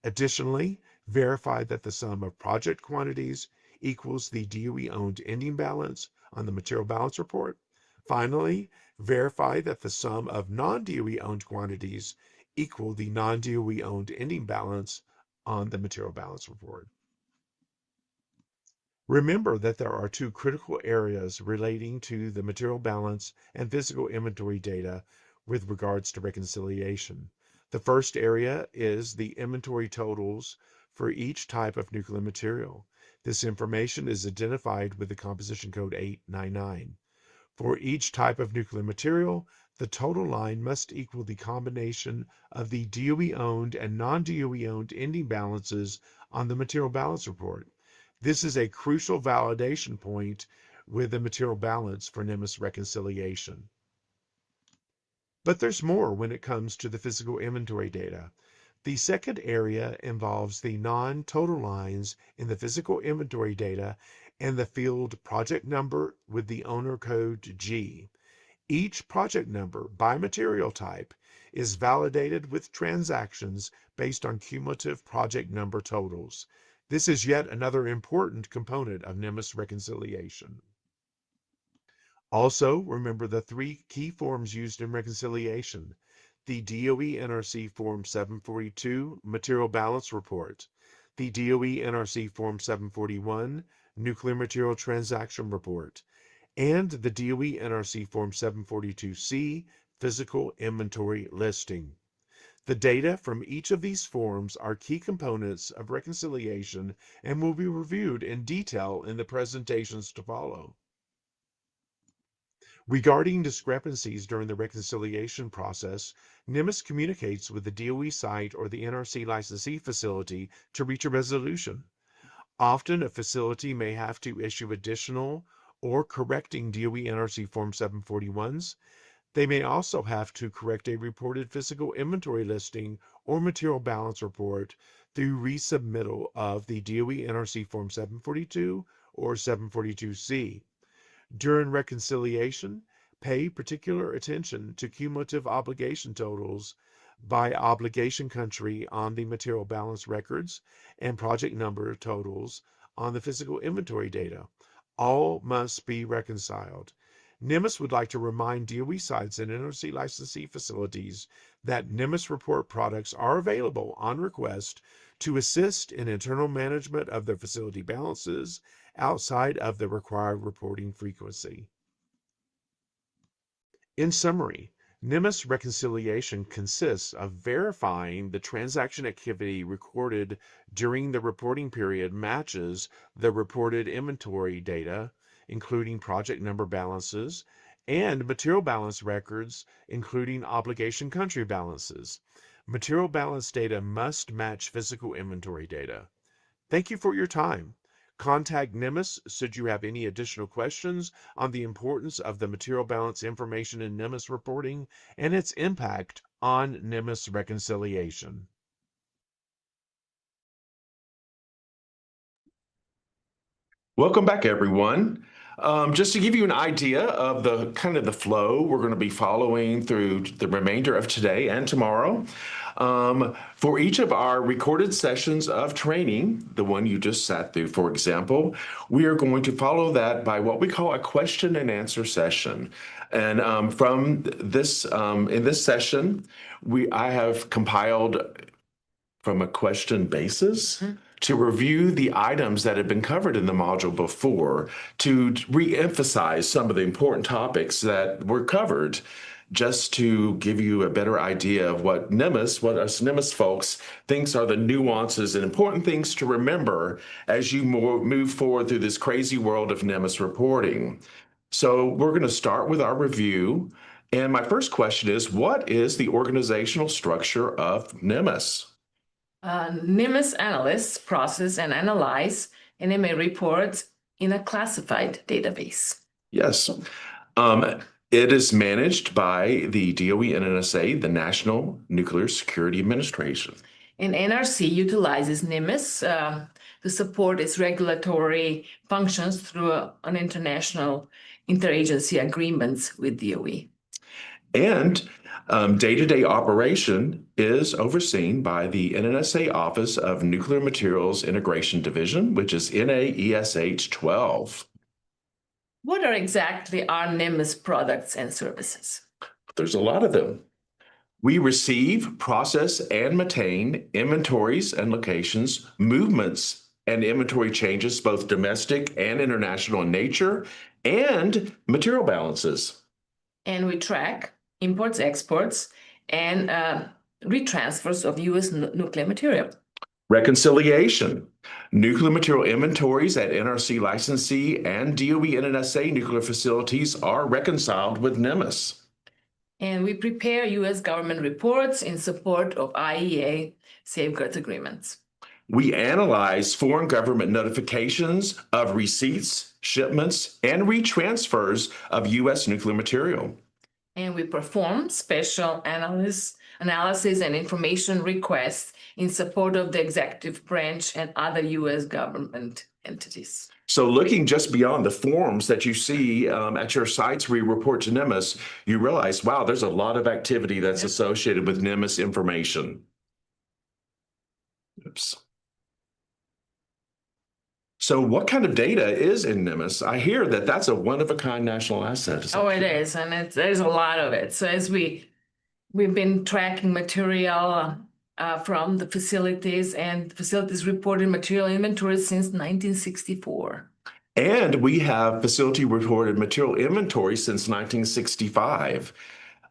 Additionally, verify that the sum of project quantities equals the DOE-owned ending balance on the material balance report. Finally, verify that the sum of non-DOE-owned quantities equal the non-DOE-owned ending balance on the material balance report. Remember that there are two critical areas relating to the material balance and physical inventory data with regards to reconciliation. The first area is the inventory totals for each type of nuclear material. This information is identified with the composition code 899. For each type of nuclear material, the total line must equal the combination of the DOE-owned and non-DOE-owned ending balances on the material balance report. This is a crucial validation point with the material balance for NMMS reconciliation. But there's more when it comes to the physical inventory data. The second area involves the non-total lines in the physical inventory data and the field project number with the owner code G. Each project number by material type is validated with transactions based on cumulative project number totals. This is yet another important component of NMMS reconciliation. Also, remember the three key forms used in reconciliation: the DOE NRC Form 742 Material Balance Report, the DOE NRC Form 741 Nuclear Material Transaction Report, and the DOE NRC Form 742C Physical Inventory Listing. The data from each of these forms are key components of reconciliation and will be reviewed in detail in the presentations to follow. Regarding discrepancies during the reconciliation process, NMMS communicates with the DOE site or the NRC licensee facility to reach a resolution. Often, a facility may have to issue additional or correcting DOE NRC Form 741s. They may also have to correct a reported physical inventory listing or material balance report through resubmittal of the DOE NRC Form 742 or 742C. During reconciliation, pay particular attention to cumulative obligation totals by obligation country on the material balance records and project number totals on the physical inventory data. All must be reconciled. NMMS would like to remind DOE sites and NRC licensee facilities that NMMS report products are available on request to assist in internal management of their facility balances outside of the required reporting frequency. In summary, NMMS reconciliation consists of verifying the transaction activity recorded during the reporting period matches the reported inventory data, including project number balances, and material balance records, including obligation country balances. Material balance data must match physical inventory data. Thank you for your time. Contact NMMS should you have any additional questions on the importance of the material balance information in NMMS reporting and its impact on NMMS reconciliation. Welcome back, everyone. Just to give you an idea of the kind of the flow we're going to be following through the remainder of today and tomorrow. For each of our recorded sessions of training, the one you just sat through, for example, we are going to follow that by what we call a question and answer session. And from this, in this session, I have compiled from a question basis to review the items that have been covered in the module before, to re-emphasize some of the important topics that were covered, just to give you a better idea of what us NMMS folks thinks are the nuances and important things to remember as you move forward through this crazy world of NMMS reporting. So we're going to start with our review. And my first question is, what is the organizational structure of NMMS? NMMS analysts process and analyze NMA reports in a classified database. Yes. It is managed by the DOE NNSA, the National Nuclear Security Administration. And NRC utilizes NMMS to support its regulatory functions through an international interagency agreements with DOE. And day-to-day operation is overseen by the NNSA Office of Nuclear Materials Integration Division, which is NAESH 12. What are exactly our NMMS products and services? There's a lot of them. We receive, process, and maintain inventories and locations, movements and inventory changes, both domestic and international in nature, and material balances. And we track imports, exports, and retransfers of U.S. nuclear material. Reconciliation. Nuclear material inventories at NRC licensee and DOE NNSA nuclear facilities are reconciled with NMMS. And we prepare U.S. government reports in support of IEA safeguards agreements. We analyze foreign government notifications of receipts, shipments, and retransfers of U.S. nuclear material. And we perform special analysis and information requests in support of the executive branch and other U.S. government entities. So looking just beyond the forms that you see at your sites where you report to NMMS, you realize, wow, there's a lot of activity that's associated with NMMS information. Oops. So what kind of data is in NMMS? I hear that that's a one-of-a-kind national asset. Oh, it is, and there's a lot of it. So as we've been tracking material from the facilities, and the facilities reported material inventory since 1964. And we have facility reported material inventory since 1965.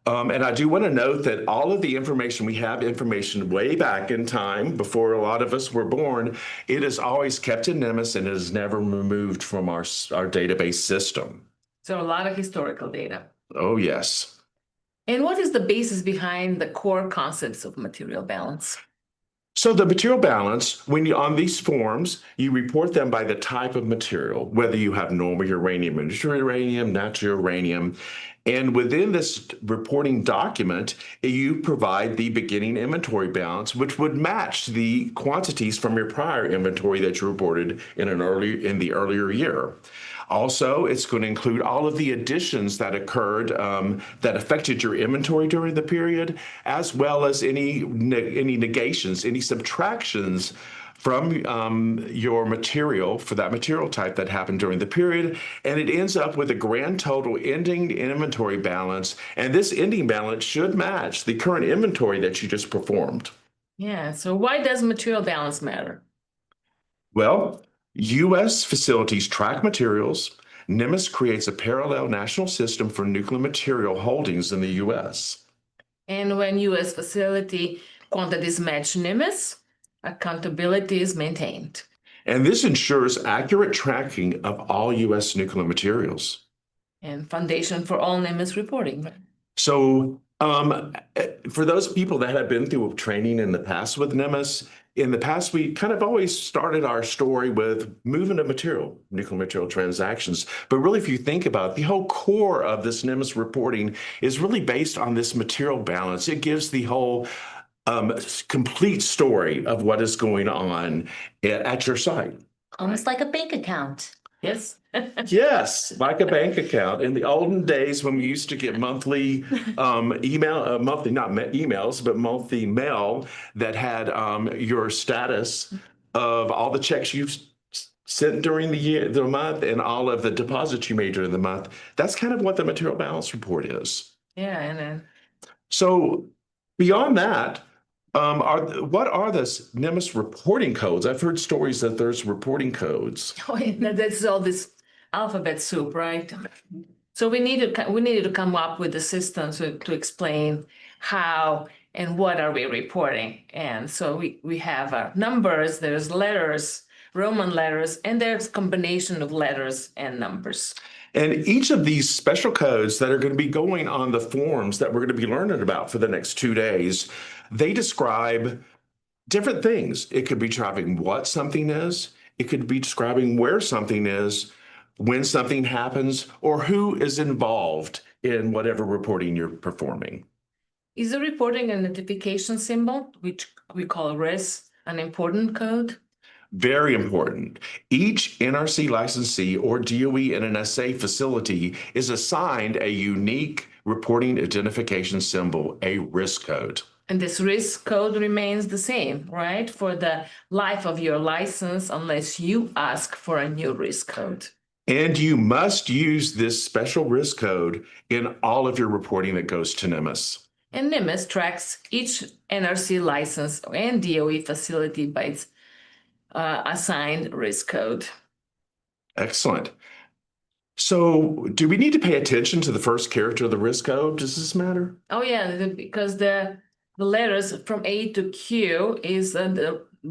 And I do want to note that all of the information, we have information way back in time before a lot of us were born. It is always kept in NMMS and it is never removed from our database system. So a lot of historical data. Oh, yes. And what is the basis behind the core concepts of material balance? So the material balance, when you on these forms, you report them by the type of material, whether you have normal uranium, enriched uranium, natural uranium. And within this reporting document, you provide the beginning inventory balance, which would match the quantities from your prior inventory that you reported in the earlier year. Also, it's going to include all of the additions that occurred that affected your inventory during the period, as well as any negations, any subtractions from your material for that material type that happened during the period. And it ends up with a grand total ending inventory balance. And this ending balance should match the current inventory that you just performed. Yeah, so why does material balance matter? Well, U.S. facilities track materials. NMMS creates a parallel national system for nuclear material holdings in the U.S. And when U.S. facility quantities match NMMS, accountability is maintained. And this ensures accurate tracking of all U.S. nuclear materials. And foundation for all NMMS reporting. So for those people that have been through training in the past with NMMS, in the past, we kind of always started our story with movement of material, nuclear material transactions. But really, if you think about it, the whole core of this NMMS reporting is really based on this material balance. It gives the whole complete story of what is going on at your site. Almost like a bank account. Yes. Yes, like a bank account. In the olden days when we used to get monthly monthly, not emails, but monthly mail that had your status of all the checks you've sent during the month and all of the deposits you made during the month. That's kind of what the material balance report is. Yeah, and then So beyond that, what are the NMMS reporting codes? I've heard stories that there's reporting codes. oh, yeah, that's all this alphabet soup, right? So we needed to come up with a system to explain how and what are we reporting. And so we have numbers, there's letters, Roman letters, and there's combination of letters and numbers. And each of these special codes that are going to be going on the forms that we're going to be learning about for the next 2 days, they describe different things. It could be describing what something is, it could be describing where something is, when something happens, or who is involved in whatever reporting you're performing. Is the reporting a notification symbol, which we call RIS, an important code? Very important. Each NRC licensee or DOE NNSA facility is assigned a unique reporting identification symbol, a RIS code. And this risk code remains the same, right? For the life of your license, unless you ask for a new risk code. And you must use this special RIS code in all of your reporting that goes to NMMS. And NMMS tracks each NRC license and DOE facility by its assigned risk code. Excellent. So do we need to pay attention to the first character of the RIS code? Does this matter? Oh yeah, because the letters from A to Q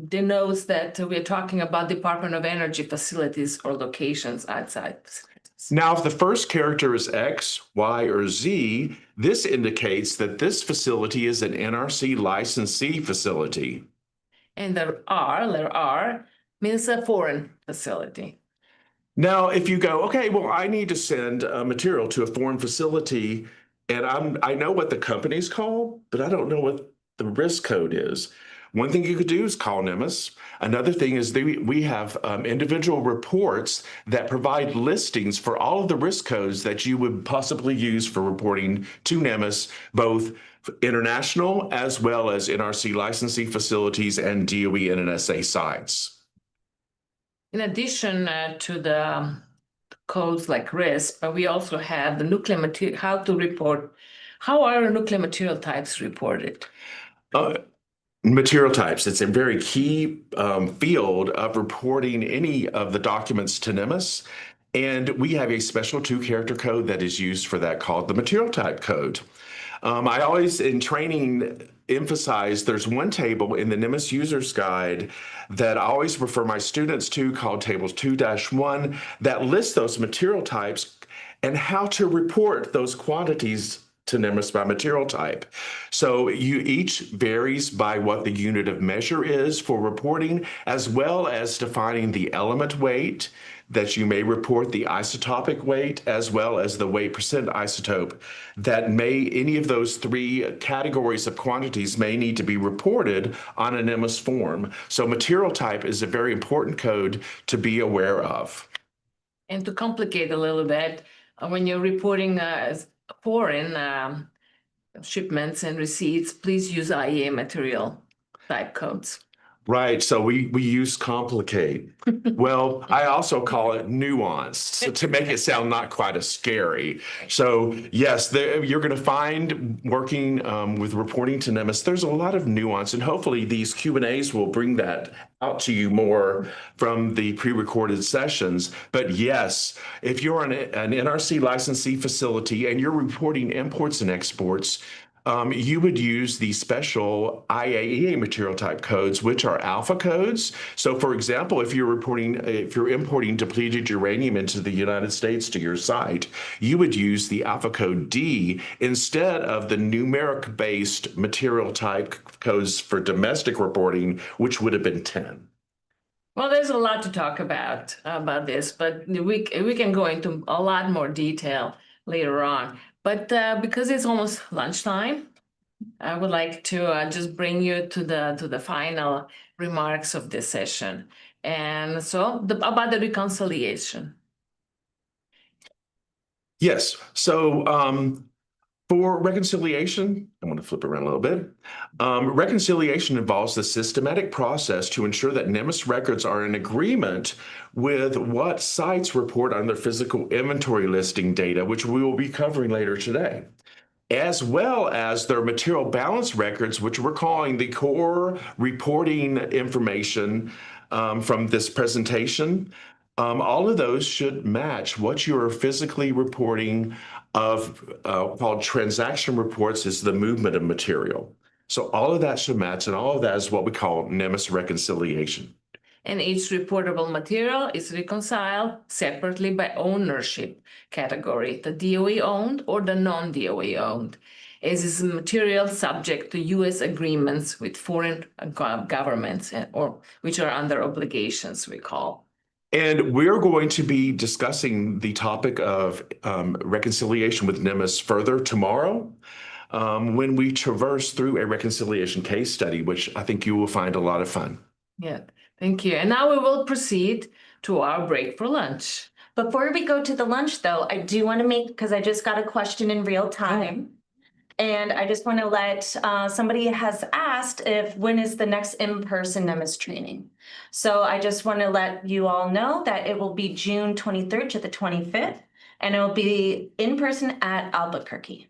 denotes that we're talking about Department of Energy facilities or locations outside facilities. Now, if the first character is X, Y, or Z, this indicates that this facility is an NRC licensee facility. And the R, letter R, means a foreign facility. Now, if you go, okay, well, I need to send material to a foreign facility, and I know what the company's called, but I don't know what the RIS code is. One thing you could do is call NMMS. Another thing is we have individual reports that provide listings for all of the RIS codes that you would possibly use for reporting to NMMS, both international as well as NRC licensee facilities and DOE and NNSA sites. In addition to the codes like RIS, but we also have the nuclear material, how to report, how are nuclear material types reported? Material types, it's a very key field of reporting any of the documents to NMMS. And we have a special 2-character code that is used for that called the material type code. I always, in training, emphasize there's one table in the NMMS User's Guide that I always refer my students to called Table 2-1 that lists those material types and how to report those quantities to NMMS by material type. So each varies by what the unit of measure is for reporting, as well as defining the element weight that you may report, the isotopic weight, as well as the weight percent isotope that any of those 3 categories of quantities may need to be reported on an NMMS form. So material type is a very important code to be aware of. And to complicate a little bit, when you're reporting foreign shipments and receipts, please use IEA material type codes. Right, so we use complicate. Well, I also call it nuanced to make it sound not quite as scary. So yes, you're going to find working with reporting to NMMS, there's a lot of nuance, and hopefully these Q&As will bring that out to you more from the pre-recorded sessions. But yes, if you're an NRC licensee facility and you're reporting imports and exports, You would use the special IAEA material type codes, which are alpha codes. So, for example, if you're importing depleted uranium into the United States to your site, you would use the alpha code D instead of the numeric-based material type codes for domestic reporting, which would have been 10. Well, there's a lot to talk about this, but we can go into a lot more detail later on. But because it's almost lunchtime, I would like to just bring you to the final remarks of this session. And so about the reconciliation. Yes. So, for reconciliation, I'm going to flip around a little bit. Reconciliation involves the systematic process to ensure that NMMS records are in agreement with what sites report on their physical inventory listing data, which we will be covering later today, as well as their material balance records, which we're calling the core reporting information from this presentation. All of those should match what you're physically reporting of called transaction reports is the movement of material. So all of that should match, and all of that is what we call NMMS reconciliation. And each reportable material is reconciled separately by ownership category, the DOE owned or the non-DOE owned, as is material subject to U.S. agreements with foreign governments or which are under obligations, we call. And we're going to be discussing the topic of reconciliation with NMMS further tomorrow when we traverse through a reconciliation case study, which I think you will find a lot of fun. Yeah, thank you. And now we will proceed to our break for lunch. Before we go to the lunch, though, I do want to because I just got a question in real time. And I just want to let somebody has asked when is the next in-person NMMS training. So I just want to let you all know that it will be June 23rd to the 25th, and it will be in person at Albuquerque.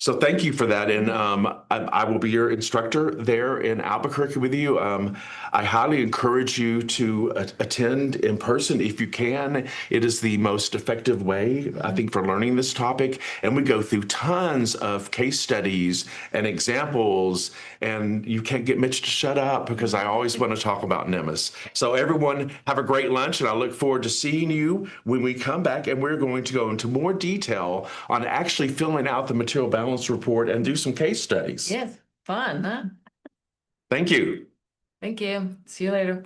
So thank you for that. And I will be your instructor there in Albuquerque with you. I highly encourage you to attend in person if you can. It is the most effective way, I think, for learning this topic. And we go through tons of case studies and examples. And you can't get Mitch to shut up because I always want to talk about NMMS. So everyone have a great lunch, and I look forward to seeing you when we come back. And we're going to go into more detail on actually filling out the material balance report and do some case studies. Yes, fun, huh? Thank you. Thank you. See you later.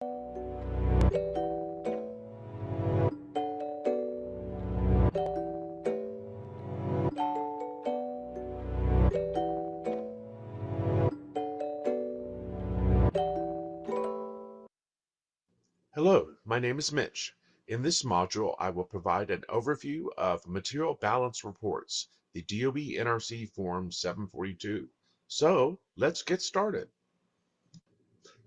Hello, my name is Mitch. In this module, I will provide an overview of Material Balance Reports, the DOE NRC Form 742. So, let's get started.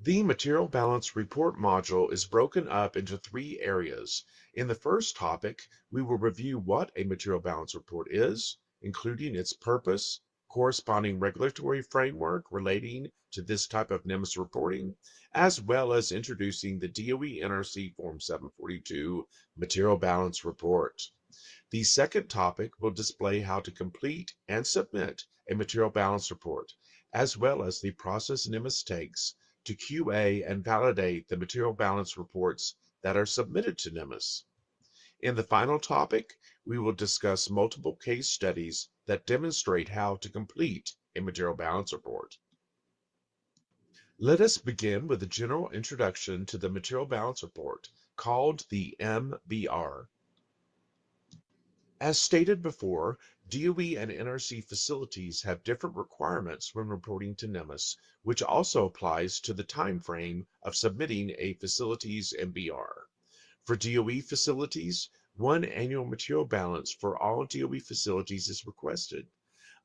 The Material Balance Report module is broken up into 3 areas. In the first topic, we will review what a Material Balance Report is, including its purpose, corresponding regulatory framework relating to this type of NMMS reporting, as well as introducing the DOE NRC Form 742 Material Balance Report. The second topic will display how to complete and submit a Material Balance Report, as well as the process NMMS takes to QA and validate the material balance reports that are submitted to NMMS. In the final topic, we will discuss multiple case studies that demonstrate how to complete a material balance report. Let us begin with a general introduction to the material balance report, called the MBR. As stated before, DOE and NRC facilities have different requirements when reporting to NMMS, which also applies to the time frame of submitting a facility's MBR. For DOE facilities, one annual material balance for all DOE facilities is requested,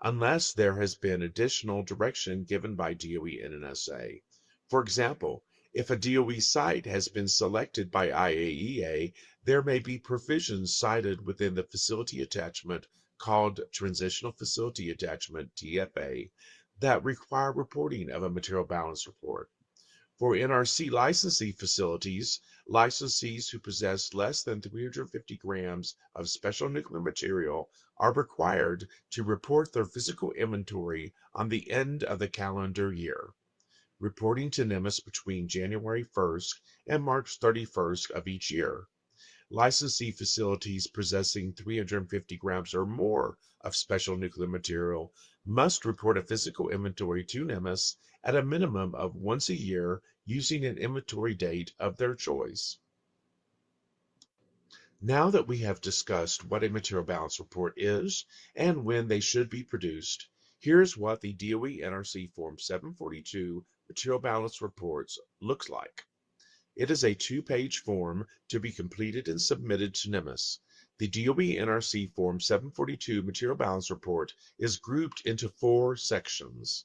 unless there has been additional direction given by DOE and NSA. For example, if a DOE site has been selected by IAEA, there may be provisions cited within the facility attachment called Transitional Facility Attachment, TFA, that require reporting of a material balance report. For NRC licensee facilities, licensees who possess less than 350 grams of special nuclear material are required to report their physical inventory on the end of the calendar year, reporting to NMMS between January 1st and March 31st of each year. Licensee facilities possessing 350 grams or more of special nuclear material must report a physical inventory to NMMS at a minimum of once a year using an inventory date of their choice. Now that we have discussed what a material balance report is and when they should be produced, here's what the DOE NRC Form 742 Material Balance Reports looks like. It is a 2-page form to be completed and submitted to NMMS. The DOE NRC Form 742 Material Balance Report is grouped into 4 sections.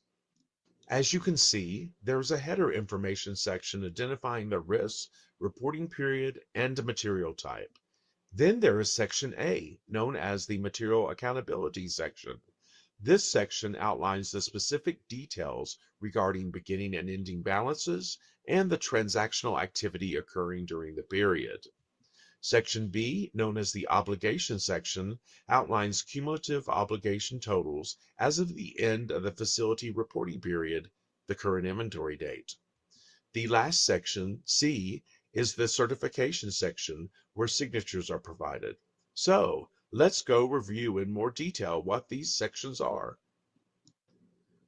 As you can see, there is a header information section identifying the risks, reporting period, and material type. Then there is Section A, known as the Material Accountability section. This section outlines the specific details regarding beginning and ending balances and the transactional activity occurring during the period. Section B, known as the Obligation section, outlines cumulative obligation totals as of the end of the facility reporting period, the current inventory date. The last section, C, is the Certification section where signatures are provided. So, let's go review in more detail what these sections are.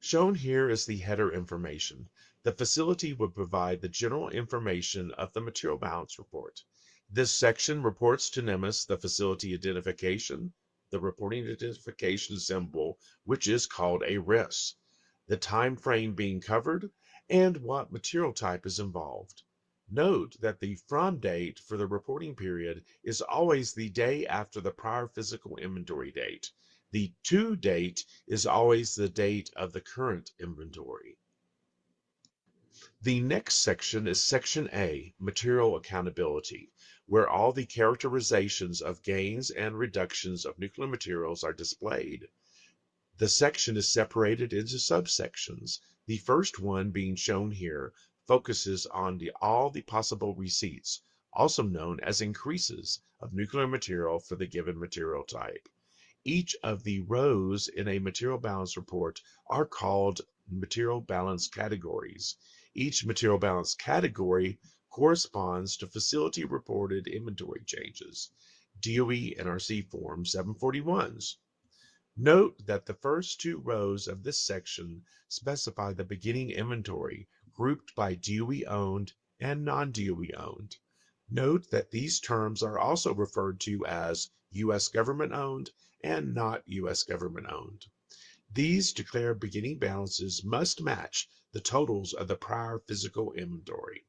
Shown here is the header information. The facility would provide the general information of the material balance report. This section reports to NMMS the facility identification, the reporting identification symbol, which is called a RIS, the time frame being covered, and what material type is involved. Note that the from date for the reporting period is always the day after the prior physical inventory date. The to date is always the date of the current inventory. The next section is Section A, Material Accountability, where all the characterizations of gains and reductions of nuclear materials are displayed. The section is separated into subsections. The first one, being shown here, focuses on all the possible receipts, also known as increases, of nuclear material for the given material type. Each of the rows in a material balance report are called material balance categories. Each material balance category corresponds to facility reported inventory changes, DOE NRC Form 741s. Note that the first 2 rows of this section specify the beginning inventory grouped by DOE owned and non-DOE owned. Note that these terms are also referred to as U.S. government owned and not U.S. government owned. These declared beginning balances must match the totals of the prior physical inventory.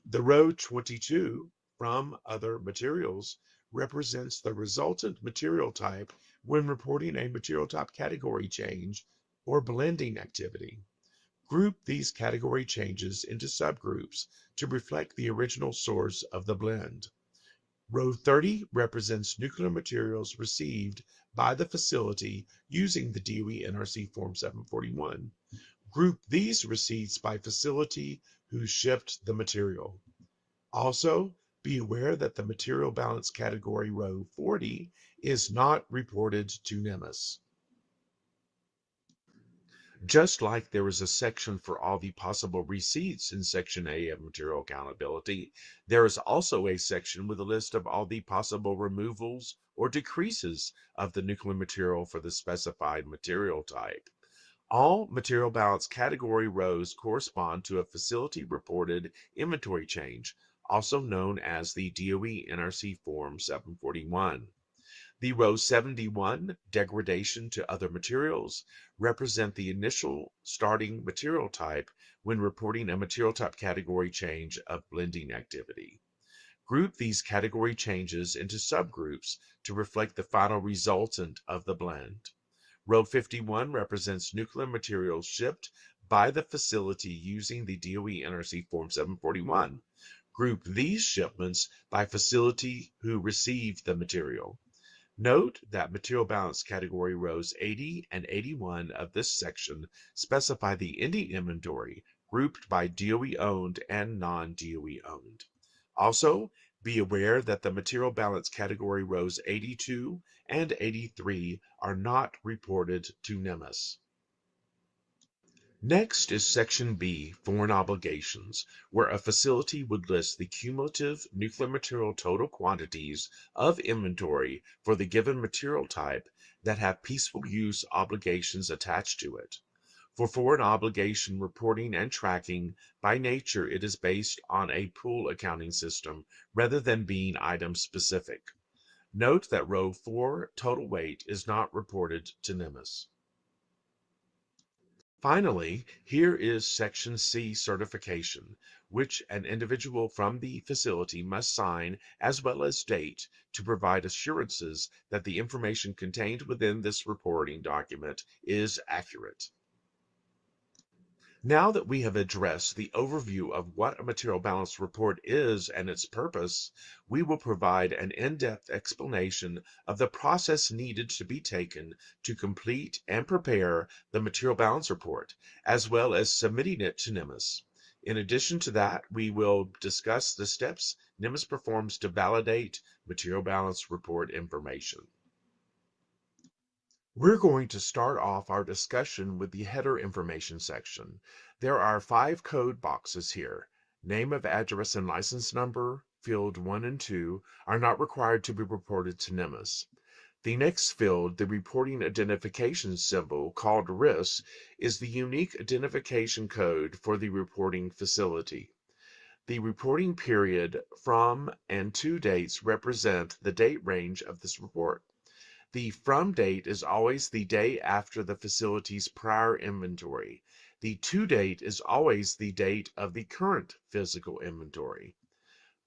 The row 22 from other materials represents the resultant material type when reporting a material type category change or blending activity. Group these category changes into subgroups to reflect the original source of the blend. Row 30 represents nuclear materials received by the facility using the DOE NRC Form 741. Group these receipts by facility who shipped the material. Also, be aware that the material balance category row 40 is not reported to NMMS. Just like there is a section for all the possible receipts in Section A of Material Accountability, there is also a section with a list of all the possible removals or decreases of the nuclear material for the specified material type. All material balance category rows correspond to a facility-reported inventory change, also known as the DOE NRC Form 741. The row 71, degradation to other materials, represent the initial starting material type when reporting a material type category change of blending activity. Group these category changes into subgroups to reflect the final resultant of the blend. Row 51 represents nuclear materials shipped by the facility using the DOE NRC Form 741. Group these shipments by facility who received the material. Note that material balance category rows 80 and 81 of this section specify the ending inventory grouped by DOE owned and non-DOE owned. Also, be aware that the material balance category rows 82 and 83 are not reported to NMMS. Next is Section B, Foreign Obligations, where a facility would list the cumulative nuclear material total quantities of inventory for the given material type that have peaceful use obligations attached to it. For foreign obligation reporting and tracking, by nature it is based on a pool accounting system rather than being item specific. Note that row 4, total weight, is not reported to NMMS. Finally, here is Section C, certification, which an individual from the facility must sign as well as date to provide assurances that the information contained within this reporting document is accurate. Now that we have addressed the overview of what a material balance report is and its purpose, we will provide an in-depth explanation of the process needed to be taken to complete and prepare the material balance report, as well as submitting it to NMMS. In addition to that, we will discuss the steps NMMS performs to validate material balance report information. We're going to start off our discussion with the header information section. There are 5 code boxes here. Name of address and license number, field 1 and 2, are not required to be reported to NMMS. The next field, the reporting identification symbol called RIS, is the unique identification code for the reporting facility. The reporting period from and to dates represent the date range of this report. The from date is always the day after the facility's prior inventory. The to date is always the date of the current physical inventory.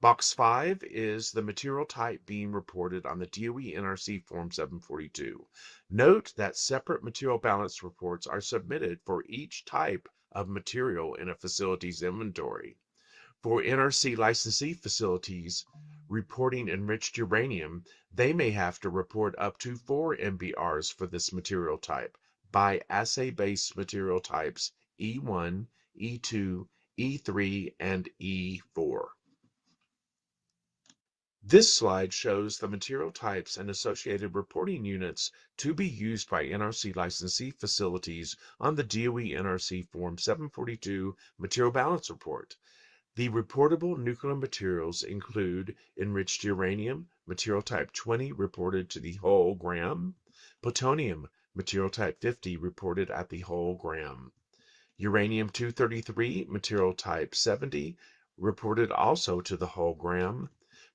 Box 5 is the material type being reported on the DOE NRC Form 742. Note that separate material balance reports are submitted for each type of material in a facility's inventory. For NRC licensee facilities reporting enriched uranium, they may have to report up to 4 MBRs for this material type by assay-based material types E1, E2, E3, and E4. This slide shows the material types and associated reporting units to be used by NRC licensee facilities on the DOE NRC Form 742 Material Balance Report. The reportable nuclear materials include enriched uranium, material type 20 reported to the whole gram, plutonium, material type 50 reported at the whole gram, uranium-233, material type 70 reported also to the whole gram.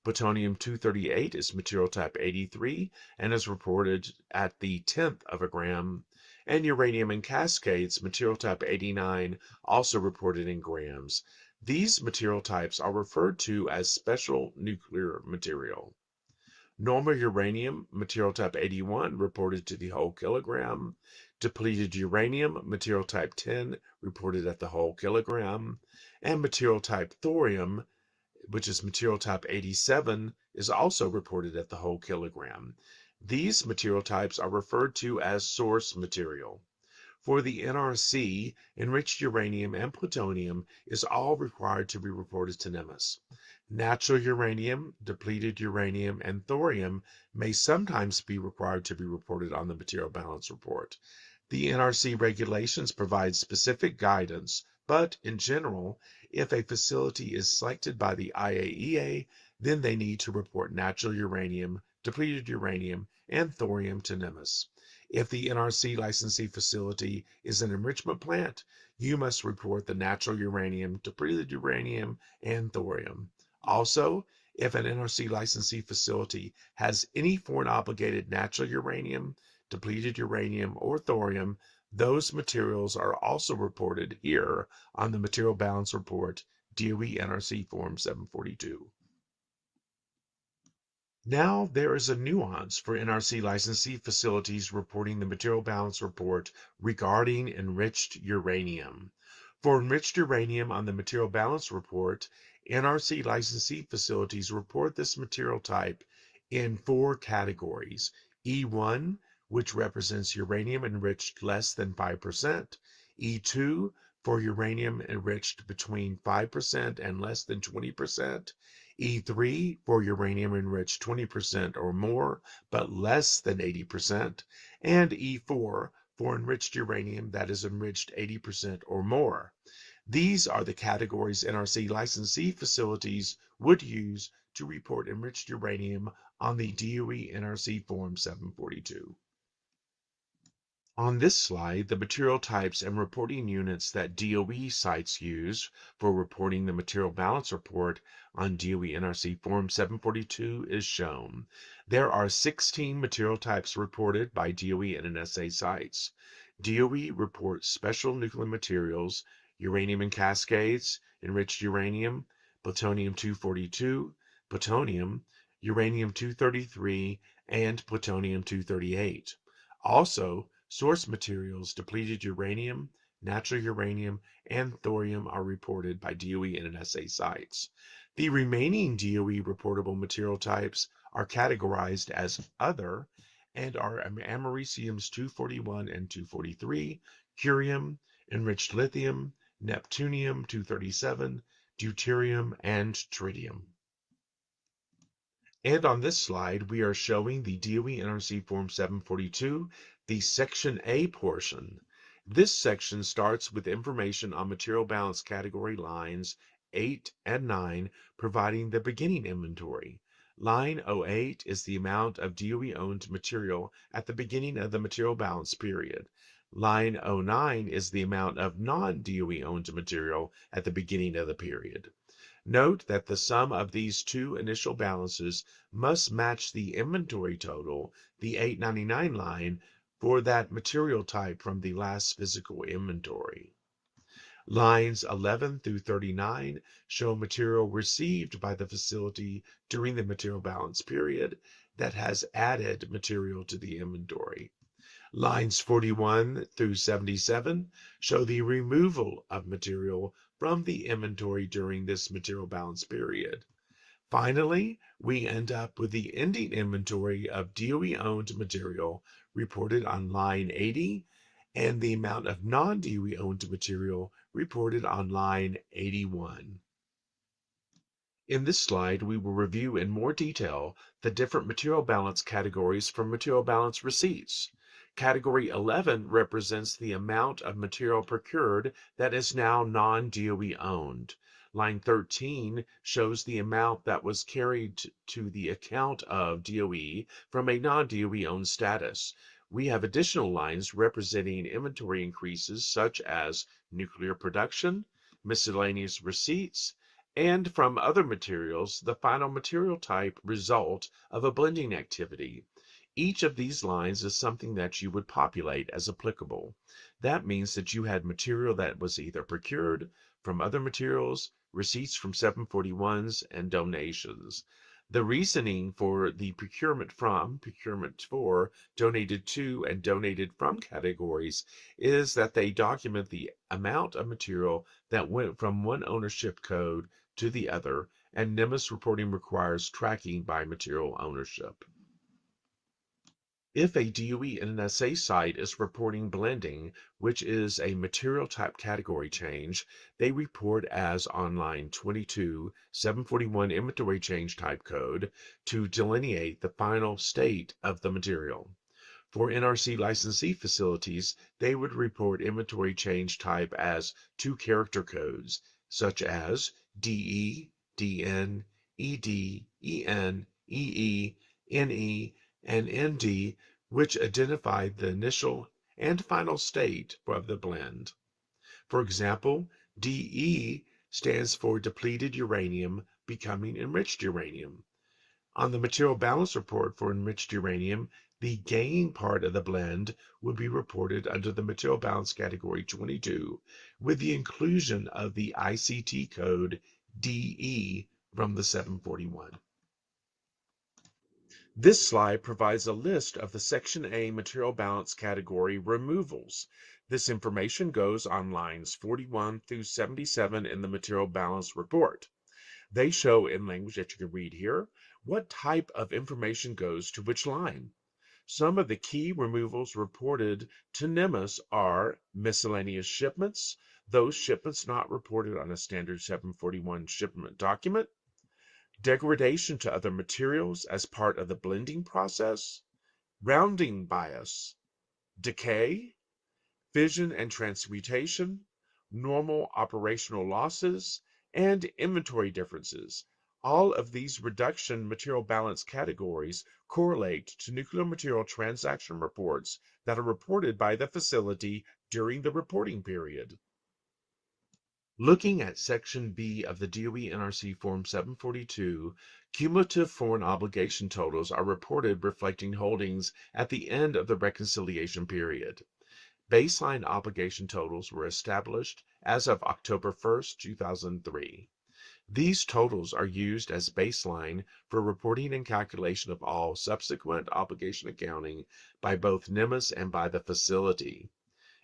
Plutonium-238 is material type 83 and is reported at the 10th of a gram. And uranium in cascades, material type 89, also reported in grams. These material types are referred to as special nuclear material. Normal uranium, material type 81, reported to the whole kilogram. Depleted uranium, material type 10, reported at the whole kilogram. And material type thorium, which is material type 87, is also reported at the whole kilogram. These material types are referred to as source material. For the NRC, enriched uranium and plutonium is all required to be reported to NMMS. Natural uranium, depleted uranium, and thorium may sometimes be required to be reported on the material balance report. The NRC regulations provide specific guidance, but in general, if a facility is selected by the IAEA, then they need to report natural uranium, depleted uranium, and thorium to NMMS. If the NRC licensee facility is an enrichment plant, you must report the natural uranium, depleted uranium, and thorium. Also, if an NRC licensee facility has any foreign obligated natural uranium, depleted uranium, or thorium, those materials are also reported here on the Material Balance Report, DOE NRC Form 742. Now, there is a nuance for NRC licensee facilities reporting the Material Balance Report regarding enriched uranium. For enriched uranium on the Material Balance Report, NRC licensee facilities report this material type in 4 categories. E1, which represents uranium enriched less than 5%. E2, for uranium enriched between 5% and less than 20%. E3 for uranium enriched 20% or more, but less than 80%, and E4 for enriched uranium that is enriched 80% or more. These are the categories NRC licensee facilities would use to report enriched uranium on the DOE NRC Form 742. On this slide, the material types and reporting units that DOE sites use for reporting the Material Balance Report on DOE NRC Form 742 is shown. There are 16 material types reported by DOE and NSA sites. DOE reports special nuclear materials, uranium in cascades, enriched uranium, plutonium-242, plutonium, uranium-233, and plutonium-238. Also, source materials, depleted uranium, natural uranium, and thorium are reported by DOE and NSA sites. The remaining DOE reportable material types are categorized as other and are americiums 241 and 243, curium, enriched lithium, neptunium 237, deuterium, and tritium. And on this slide, we are showing the DOE NRC Form 742, the Section A portion. This section starts with information on material balance category lines 8 and 9, providing the beginning inventory. Line 08 is the amount of DOE-owned material at the beginning of the material balance period. Line 09 is the amount of non-DOE-owned material at the beginning of the period. Note that the sum of these two initial balances must match the inventory total, the 899 line, for that material type from the last physical inventory. Lines 11 through 39 show material received by the facility during the material balance period that has added material to the inventory. Lines 41 through 77 show the removal of material from the inventory during this material balance period. Finally, we end up with the ending inventory of DOE-owned material reported on line 80 and the amount of non-DOE-owned material reported on line 81. In this slide, we will review in more detail the different material balance categories for material balance receipts. Category 11 represents the amount of material procured that is now non-DOE owned. Line 13 shows the amount that was carried to the account of DOE from a non-DOE owned status. We have additional lines representing inventory increases such as nuclear production, miscellaneous receipts, and from other materials, the final material type result of a blending activity. Each of these lines is something that you would populate as applicable. That means that you had material that was either procured from other materials, receipts from 741s, and donations. The reasoning for the procurement from, procurement for, donated to, and donated from categories is that they document the amount of material that went from one ownership code to the other, and NMMS reporting requires tracking by material ownership. If a DOE NNSA site is reporting blending, which is a material type category change, they report as on line 22, 741 inventory change type code to delineate the final state of the material. For NRC licensee facilities, they would report inventory change type as 2 character codes, such as DE, DN, ED, EN, EE, NE, and ND, which identify the initial and final state of the blend. For example, DE stands for depleted uranium becoming enriched uranium. On the material balance report for enriched uranium, the gain part of the blend would be reported under the material balance category 22 with the inclusion of the ICT code DE from the 741. This slide provides a list of the Section A material balance category removals. This information goes on lines 41 through 77 in the material balance report. They show in language that you can read here what type of information goes to which line. Some of the key removals reported to NMMS are miscellaneous shipments, those shipments not reported on a standard 741 shipment document, degradation to other materials as part of the blending process, rounding bias, decay, fission and transmutation, normal operational losses, and inventory differences. All of these reduction material balance categories correlate to nuclear material transaction reports that are reported by the facility during the reporting period. Looking at Section B of the DOE NRC Form 742, cumulative foreign obligation totals are reported reflecting holdings at the end of the reconciliation period. Baseline obligation totals were established as of October 1, 2003. These totals are used as baseline for reporting and calculation of all subsequent obligation accounting by both NMMS and by the facility.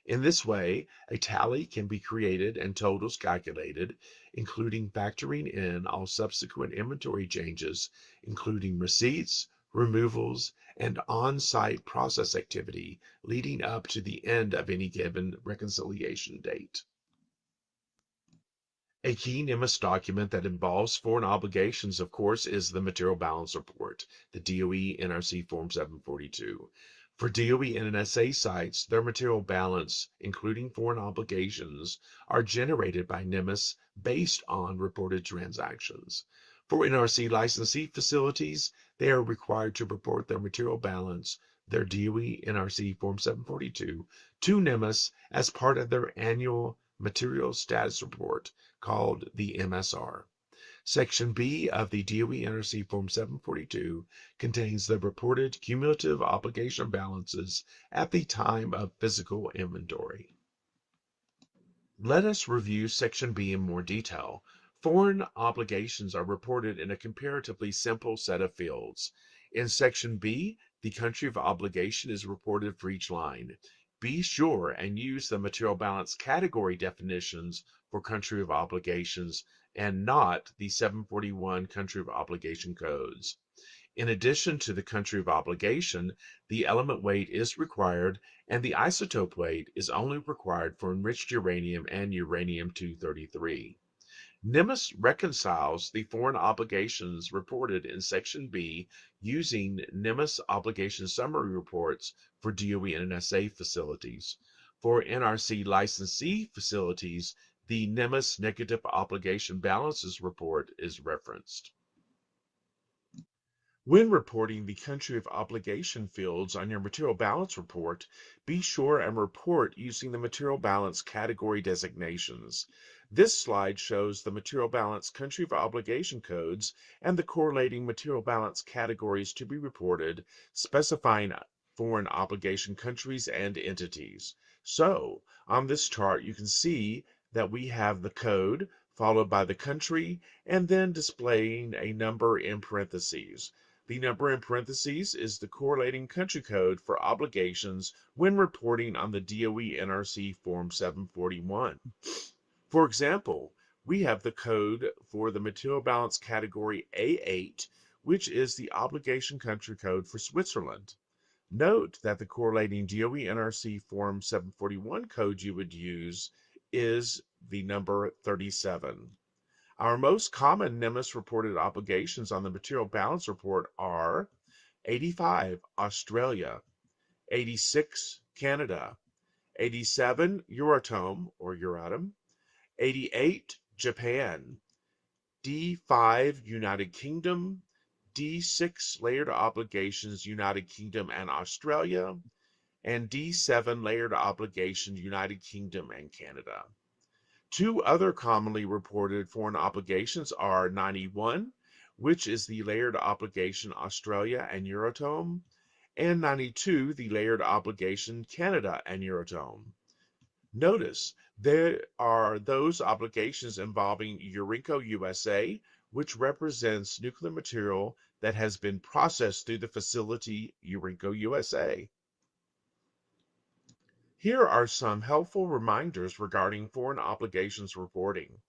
In this way, a tally can be created and totals calculated, including factoring in all subsequent inventory changes, including receipts, removals, and on-site process activity leading up to the end of any given reconciliation date. A key NMMS document that involves foreign obligations, of course, is the Material Balance Report, the DOE NRC Form 742. For DOE NNSA sites, their material balance, including foreign obligations, are generated by NMMS based on reported transactions. For NRC licensee facilities, they are required to report their material balance, their DOE NRC Form 742, to NMMS as part of their annual Material Status Report, called the MSR. Section B of the DOE NRC Form 742 contains the reported cumulative obligation balances at the time of physical inventory. Let us review Section B in more detail. Foreign obligations are reported in a comparatively simple set of fields. In Section B, the country of obligation is reported for each line. Be sure and use the material balance category definitions for country of obligations and not the 741 country of obligation codes. In addition to the country of obligation, the element weight is required and the isotope weight is only required for enriched uranium and uranium-233. NMMS reconciles the foreign obligations reported in Section B using NMMS obligation summary reports for DOE and NSA facilities. For NRC licensee facilities, the NMMS negative obligation balances report is referenced. When reporting the country of obligation fields on your material balance report, be sure and report using the material balance category designations. This slide shows the material balance country of obligation codes and the correlating material balance categories to be reported, specifying foreign obligation countries and entities. So, on this chart, you can see that we have the code followed by the country and then displaying a number in parentheses. The number in parentheses is the correlating country code for obligations when reporting on the DOE NRC Form 741. For example, we have the code for the material balance category A8, which is the obligation country code for Switzerland. Note that the correlating DOE NRC Form 741 code you would use is the number 37. Our most common NMMS reported obligations on the material balance report are 85, Australia, 86, Canada, 87, Euratom or Euratom, 88, Japan, D5, United Kingdom, D6, layered obligations, United Kingdom and Australia, and D7, layered obligations, United Kingdom and Canada. Two other commonly reported foreign obligations are 91, which is the layered obligation Australia and Euratom, and 92, the layered obligation Canada and Euratom. Notice there are those obligations involving Urenco USA, which represents nuclear material that has been processed through the facility Urenco USA. Here are some helpful reminders regarding foreign obligations reporting.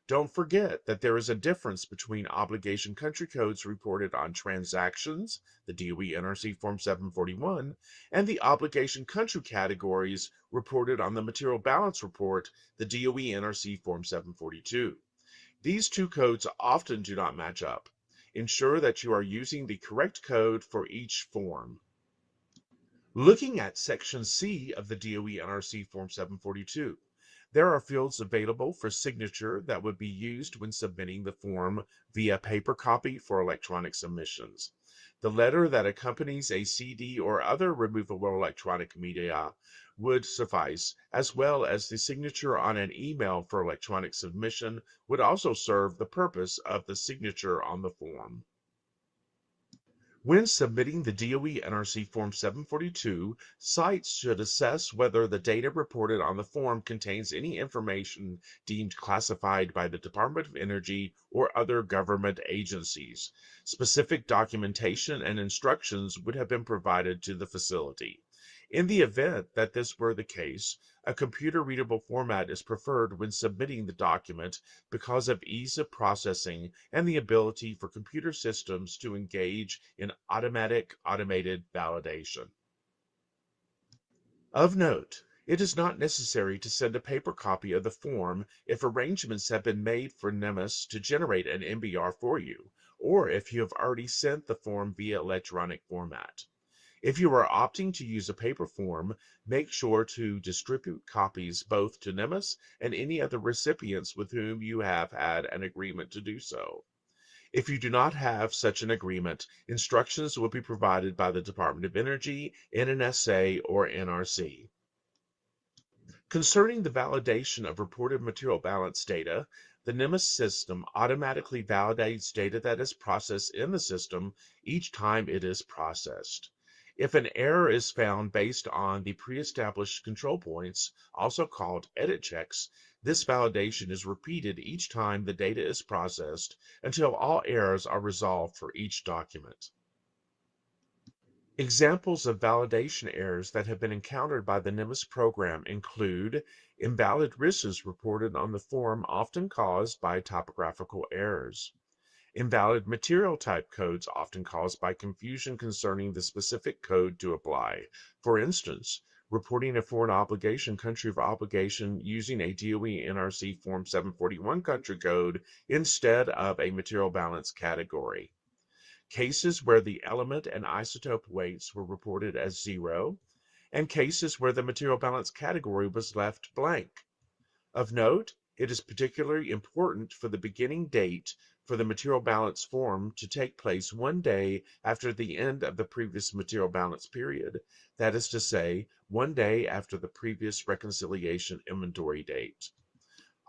Don't forget that there is a difference between obligation country codes reported on transactions, the DOE NRC Form 741, and the obligation country categories reported on the material balance report, the DOE NRC Form 742. These two codes often do not match up. Ensure that you are using the correct code for each form. Looking at Section C of the DOE NRC Form 742, there are fields available for signature that would be used when submitting the form via paper copy for electronic submissions. The letter that accompanies a CD or other removable electronic media would suffice, as well as the signature on an email for electronic submission would also serve the purpose of the signature on the form. When submitting the DOE NRC Form 742, sites should assess whether the data reported on the form contains any information deemed classified by the Department of Energy or other government agencies. Specific documentation and instructions would have been provided to the facility. In the event that this were the case, a computer-readable format is preferred when submitting the document because of ease of processing and the ability for computer systems to engage in automated validation. Of note, it is not necessary to send a paper copy of the form if arrangements have been made for NMMS to generate an MBR for you, or if you have already sent the form via electronic format. If you are opting to use a paper form, make sure to distribute copies both to NMMS and any other recipients with whom you have had an agreement to do so. If you do not have such an agreement, instructions will be provided by the Department of Energy, NNSA, or NRC. Concerning the validation of reported material balance data, the NMMS system automatically validates data that is processed in the system each time it is processed. If an error is found based on the pre-established control points, also called edit checks, this validation is repeated each time the data is processed until all errors are resolved for each document. Examples of validation errors that have been encountered by the NMMS program include invalid risks reported on the form, often caused by typographical errors. Invalid material type codes, often caused by confusion concerning the specific code to apply. For instance, reporting a foreign obligation country of obligation using a DOE NRC Form 741 country code instead of a material balance category. Cases where the element and isotope weights were reported as 0, and cases where the material balance category was left blank. Of note, it is particularly important for the beginning date for the material balance form to take place 1 day after the end of the previous material balance period, that is to say, 1 day after the previous reconciliation inventory date.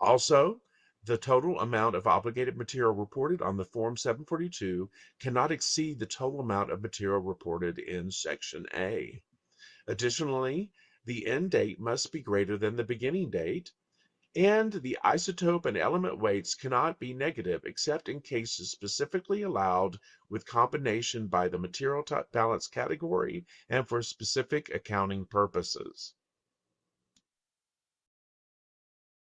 Also, the total amount of obligated material reported on the Form 742 cannot exceed the total amount of material reported in Section A. Additionally, the end date must be greater than the beginning date, and the isotope and element weights cannot be negative except in cases specifically allowed with combination by the material balance category and for specific accounting purposes.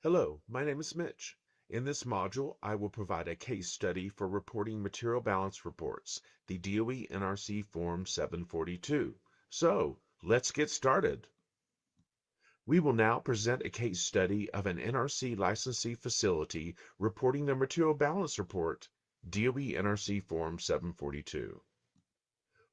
Hello, my name is Mitch. In this module, I will provide a case study for reporting material balance reports, the DOE NRC Form 742. So, let's get started. We will now present a case study of an NRC licensee facility reporting their material balance report, DOE NRC Form 742.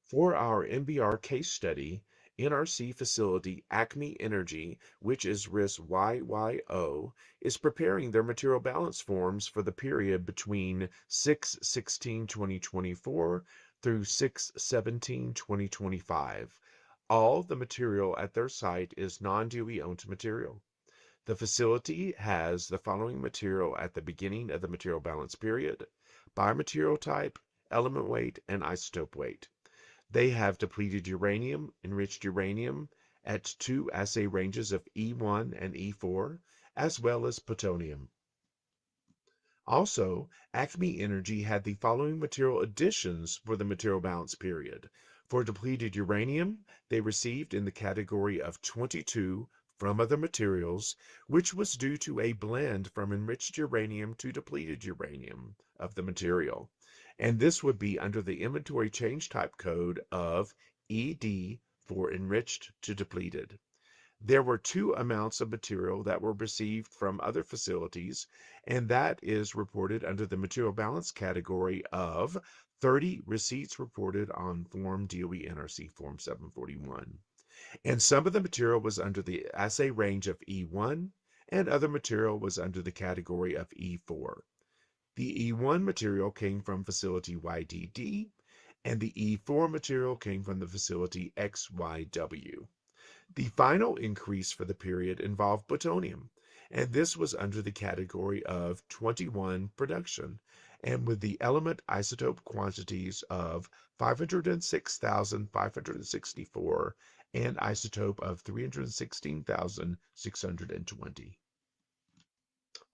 For our MBR case study, NRC facility Acme Energy, which is risk YYO, is preparing their material balance forms for the period between 6/16/2024 through 6/17/2025. All the material at their site is non-DOE owned material. The facility has the following material at the beginning of the material balance period: by material type, element weight, and isotope weight. They have depleted uranium, enriched uranium at 2 assay ranges of E1 and E4, as well as plutonium. Also, Acme Energy had the following material additions for the material balance period. For depleted uranium, they received in the category of 22 from other materials, which was due to a blend from enriched uranium to depleted uranium of the material. And this would be under the inventory change type code of ED for enriched to depleted. There were 2 amounts of material that were received from other facilities, and that is reported under the material balance category of 30 receipts reported on Form DOE NRC Form 741. And some of the material was under the assay range of E1, and other material was under the category of E4. The E1 material came from facility YDD, and the E4 material came from the facility XYW. The final increase for the period involved plutonium, and this was under the category of 21 production, and with the element isotope quantities of 506,564 and isotope of 316,620.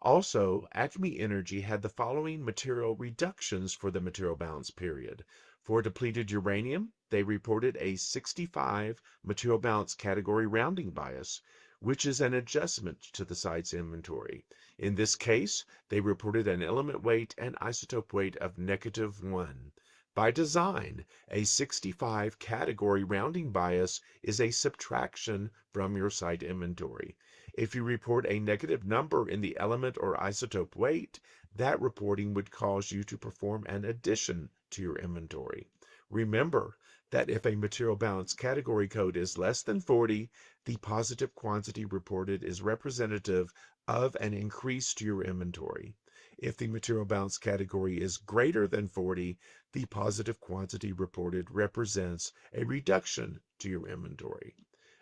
Also, Acme Energy had the following material reductions for the material balance period. For depleted uranium, they reported a 65 material balance category rounding bias, which is an adjustment to the site's inventory. In this case, they reported an element weight and isotope weight of -1. By design, a 65 category rounding bias is a subtraction from your site inventory. If you report a negative number in the element or isotope weight, that reporting would cause you to perform an addition to your inventory. Remember that if a material balance category code is less than 40, the positive quantity reported is representative of an increase to your inventory. If the material balance category is greater than 40, the positive quantity reported represents a reduction to your inventory.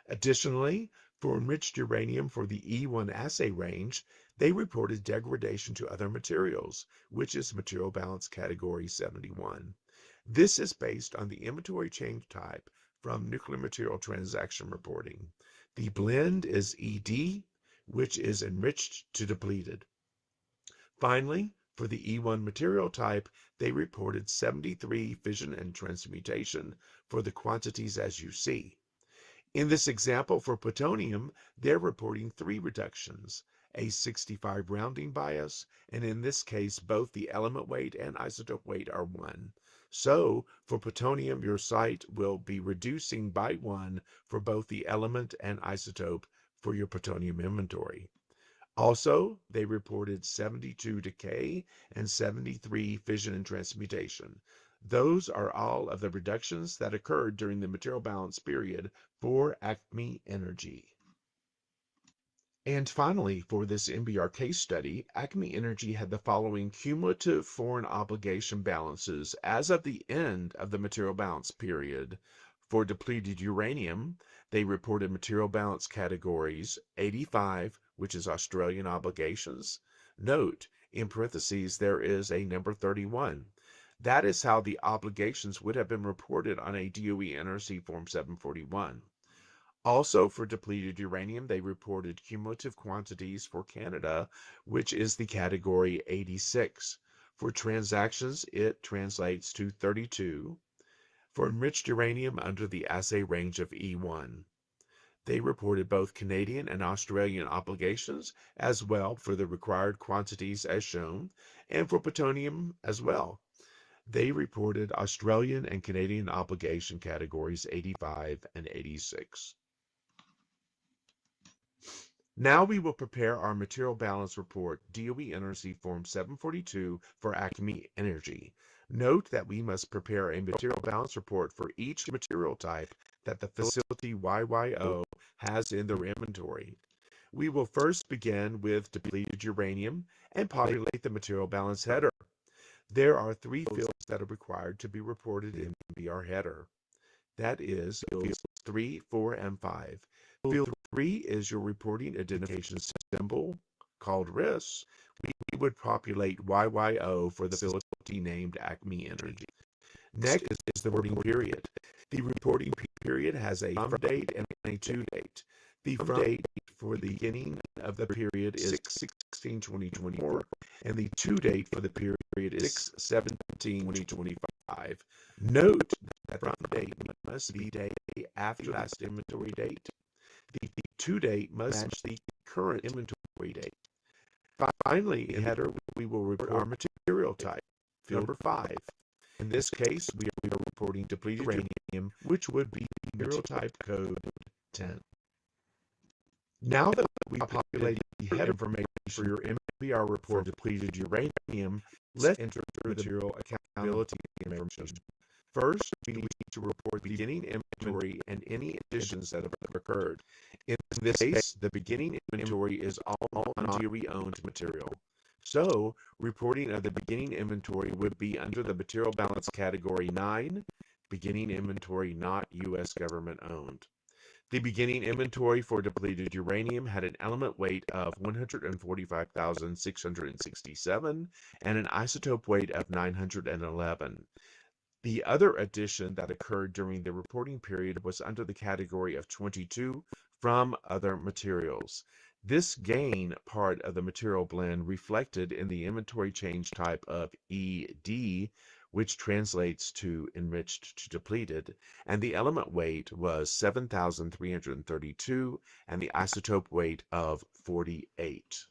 Additionally, for enriched uranium for the E1 assay range, they reported degradation to other materials, which is material balance category 71. This is based on the inventory change type from nuclear material transaction reporting. The blend is ED, which is enriched to depleted. Finally, for the E1 material type, they reported 73 fission and transmutation for the quantities as you see. In this example for plutonium, they're reporting 3 reductions, a 65 rounding bias, and in this case, both the element weight and isotope weight are 1. So, for plutonium, your site will be reducing by 1 for both the element and isotope for your plutonium inventory. Also, they reported 72 decay and 73 fission and transmutation. Those are all of the reductions that occurred during the material balance period for Acme Energy. And finally, for this MBR case study, Acme Energy had the following cumulative foreign obligation balances as of the end of the material balance period. For depleted uranium, they reported material balance categories 85, which is Australian obligations, Note, in parentheses, there is a number 31. That is how the obligations would have been reported on a DOE NRC Form 741. Also, for depleted uranium, they reported cumulative quantities for Canada, which is the category 86. For transactions, it translates to 32. For enriched uranium under the assay range of E1. They reported both Canadian and Australian obligations as well for the required quantities as shown, and for plutonium as well. They reported Australian and Canadian obligation categories 85 and 86. Now we will prepare our material balance report, DOE NRC Form 742 for Acme Energy. Note that we must prepare a material balance report for each material type that the facility YYO has in their inventory. We will first begin with depleted uranium and populate the material balance header. There are 3 fields that are required to be reported in the MBR header. That is fields 3, 4, and 5. Field 3 is your reporting identification symbol called RIS. We would populate YYO for the facility named Acme Energy. Next is the reporting period. The reporting period has a from date and a to date. The from date for the beginning of the period is 6/16/2024, and the to date for the period is 6/17/2025. Note that from date must be the day after last inventory date. The to date must match the current inventory date. Finally, in header, we will report our material type, field number 5. In this case, we are reporting depleted uranium, which would be material type code 10. Now that we populated the header information for your MBR report depleted uranium, let's enter the material accountability information. First, we need to report the beginning inventory and any additions that have occurred. In this case, the beginning inventory is all non-DOE-owned material. So, reporting of the beginning inventory would be under the material balance category 9, beginning inventory not U.S. government owned. The beginning inventory for depleted uranium had an element weight of 145,667 and an isotope weight of 911. The other addition that occurred during the reporting period was under the category of 22 from other materials. This gain part of the material blend reflected in the inventory change type of ED, which translates to enriched to depleted, and the element weight was 7,332 and the isotope weight of 48.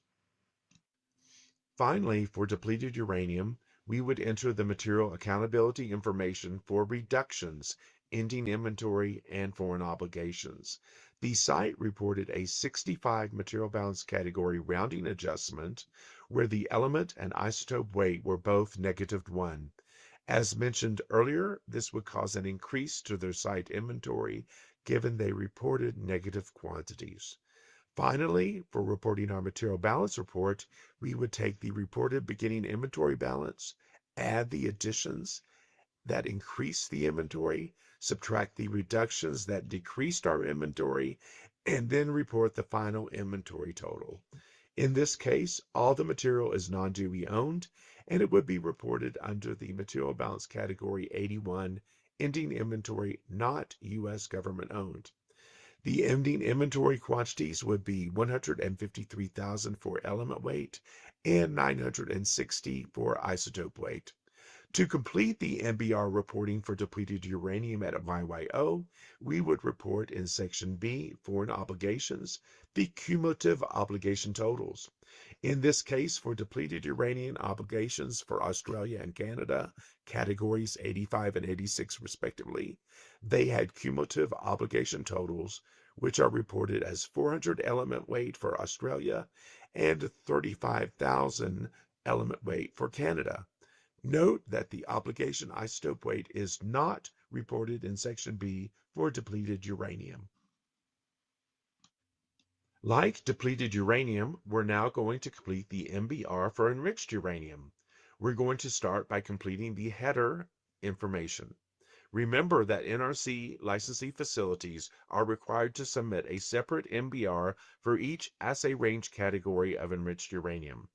Finally, for depleted uranium, we would enter the material accountability information for reductions, ending inventory, and foreign obligations. The site reported a 65 material balance category rounding adjustment where the element and isotope weight were both -1. As mentioned earlier, this would cause an increase to their site inventory given they reported negative quantities. Finally, for reporting our material balance report, we would take the reported beginning inventory balance, add the additions that increased the inventory, subtract the reductions that decreased our inventory, and then report the final inventory total. In this case, all the material is non-DOE owned, and it would be reported under the material balance category 81, ending inventory not U.S. government owned. The ending inventory quantities would be 153,000 for element weight and 960 for isotope weight. To complete the MBR reporting for depleted uranium at YYO, we would report in Section B, Foreign Obligations, the cumulative obligation totals. In this case, for depleted uranium obligations for Australia and Canada, categories 85 and 86 respectively, they had cumulative obligation totals, which are reported as 400 element weight for Australia and 35,000 element weight for Canada. Note that the obligation isotope weight is not reported in Section B for depleted uranium. Like depleted uranium, we're now going to complete the MBR for enriched uranium. We're going to start by completing the header information. Remember that NRC licensee facilities are required to submit a separate MBR for each assay range category of enriched uranium.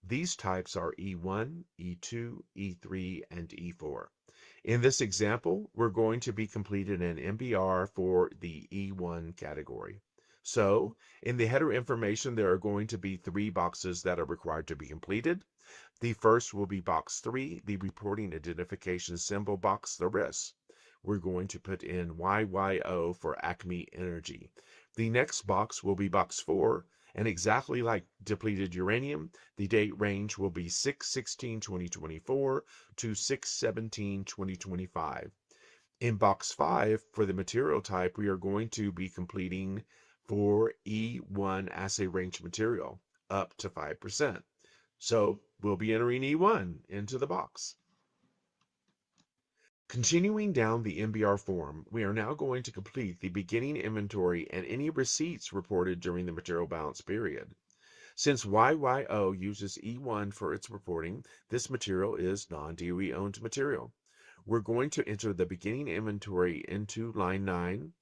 These types are E1, E2, E3, and E4. In this example, we're going to be completing an MBR for the E1 category. So, in the header information, there are going to be 3 boxes that are required to be completed. The first will be box 3, the reporting identification symbol box, the RIS. We're going to put in YYO for Acme Energy. The next box will be box 4, and exactly like depleted uranium, the date range will be 6/16/2024 to 6/17/2025. In box 5, for the material type, we are going to be completing for E1 assay range material up to 5%. So we'll be entering E1 into the box. Continuing down the MBR form, we are now going to complete the beginning inventory and any receipts reported during the material balance period. Since YYO uses E1 for its reporting, this material is non-DOE owned material. We're going to enter the beginning inventory into line 9.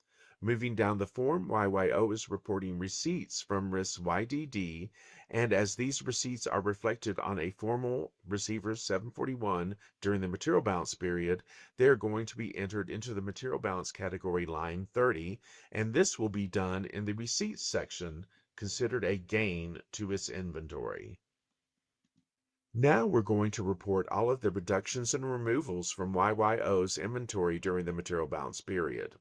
Moving down the form, YYO is reporting receipts from RIS YDD, and as these receipts are reflected on a formal receiver's 741 during the material balance period, they are going to be entered into the material balance category line 30, and this will be done in the receipts section, considered a gain to its inventory. Now we're going to report all of the reductions and removals from YYO's inventory during the material balance period.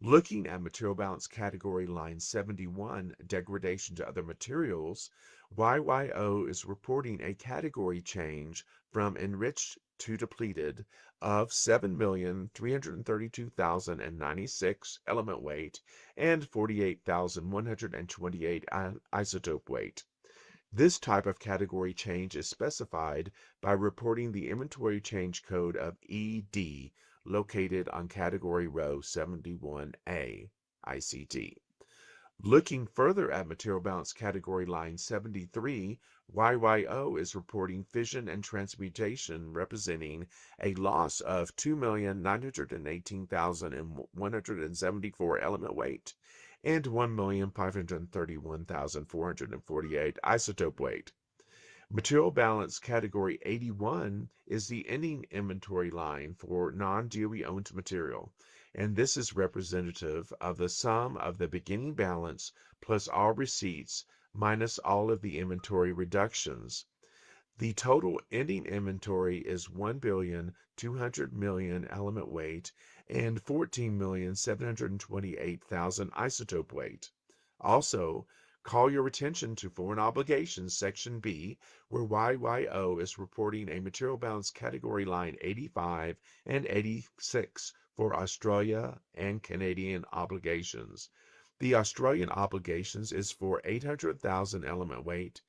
Looking at material balance category line 71, degradation to other materials, YYO is reporting a category change from enriched to depleted of 7,332,096 element weight and 48,128 isotope weight. This type of category change is specified by reporting the inventory change code of ED located on category row 71A, ICT. Looking further at material balance category line 73, YYO is reporting fission and transmutation representing a loss of 2,918,174 element weight and 1,531,448 isotope weight. Material balance category 81 is the ending inventory line for non-DOE owned material, and this is representative of the sum of the beginning balance plus all receipts minus all of the inventory reductions. The total ending inventory is 1,200,000,000 element weight and 14,728,000 isotope weight. Also, call your attention to Foreign Obligations Section B, where YYO is reporting a material balance category line 85 and 86 for Australia and Canadian obligations. The Australian obligations is for 800,000 element weight,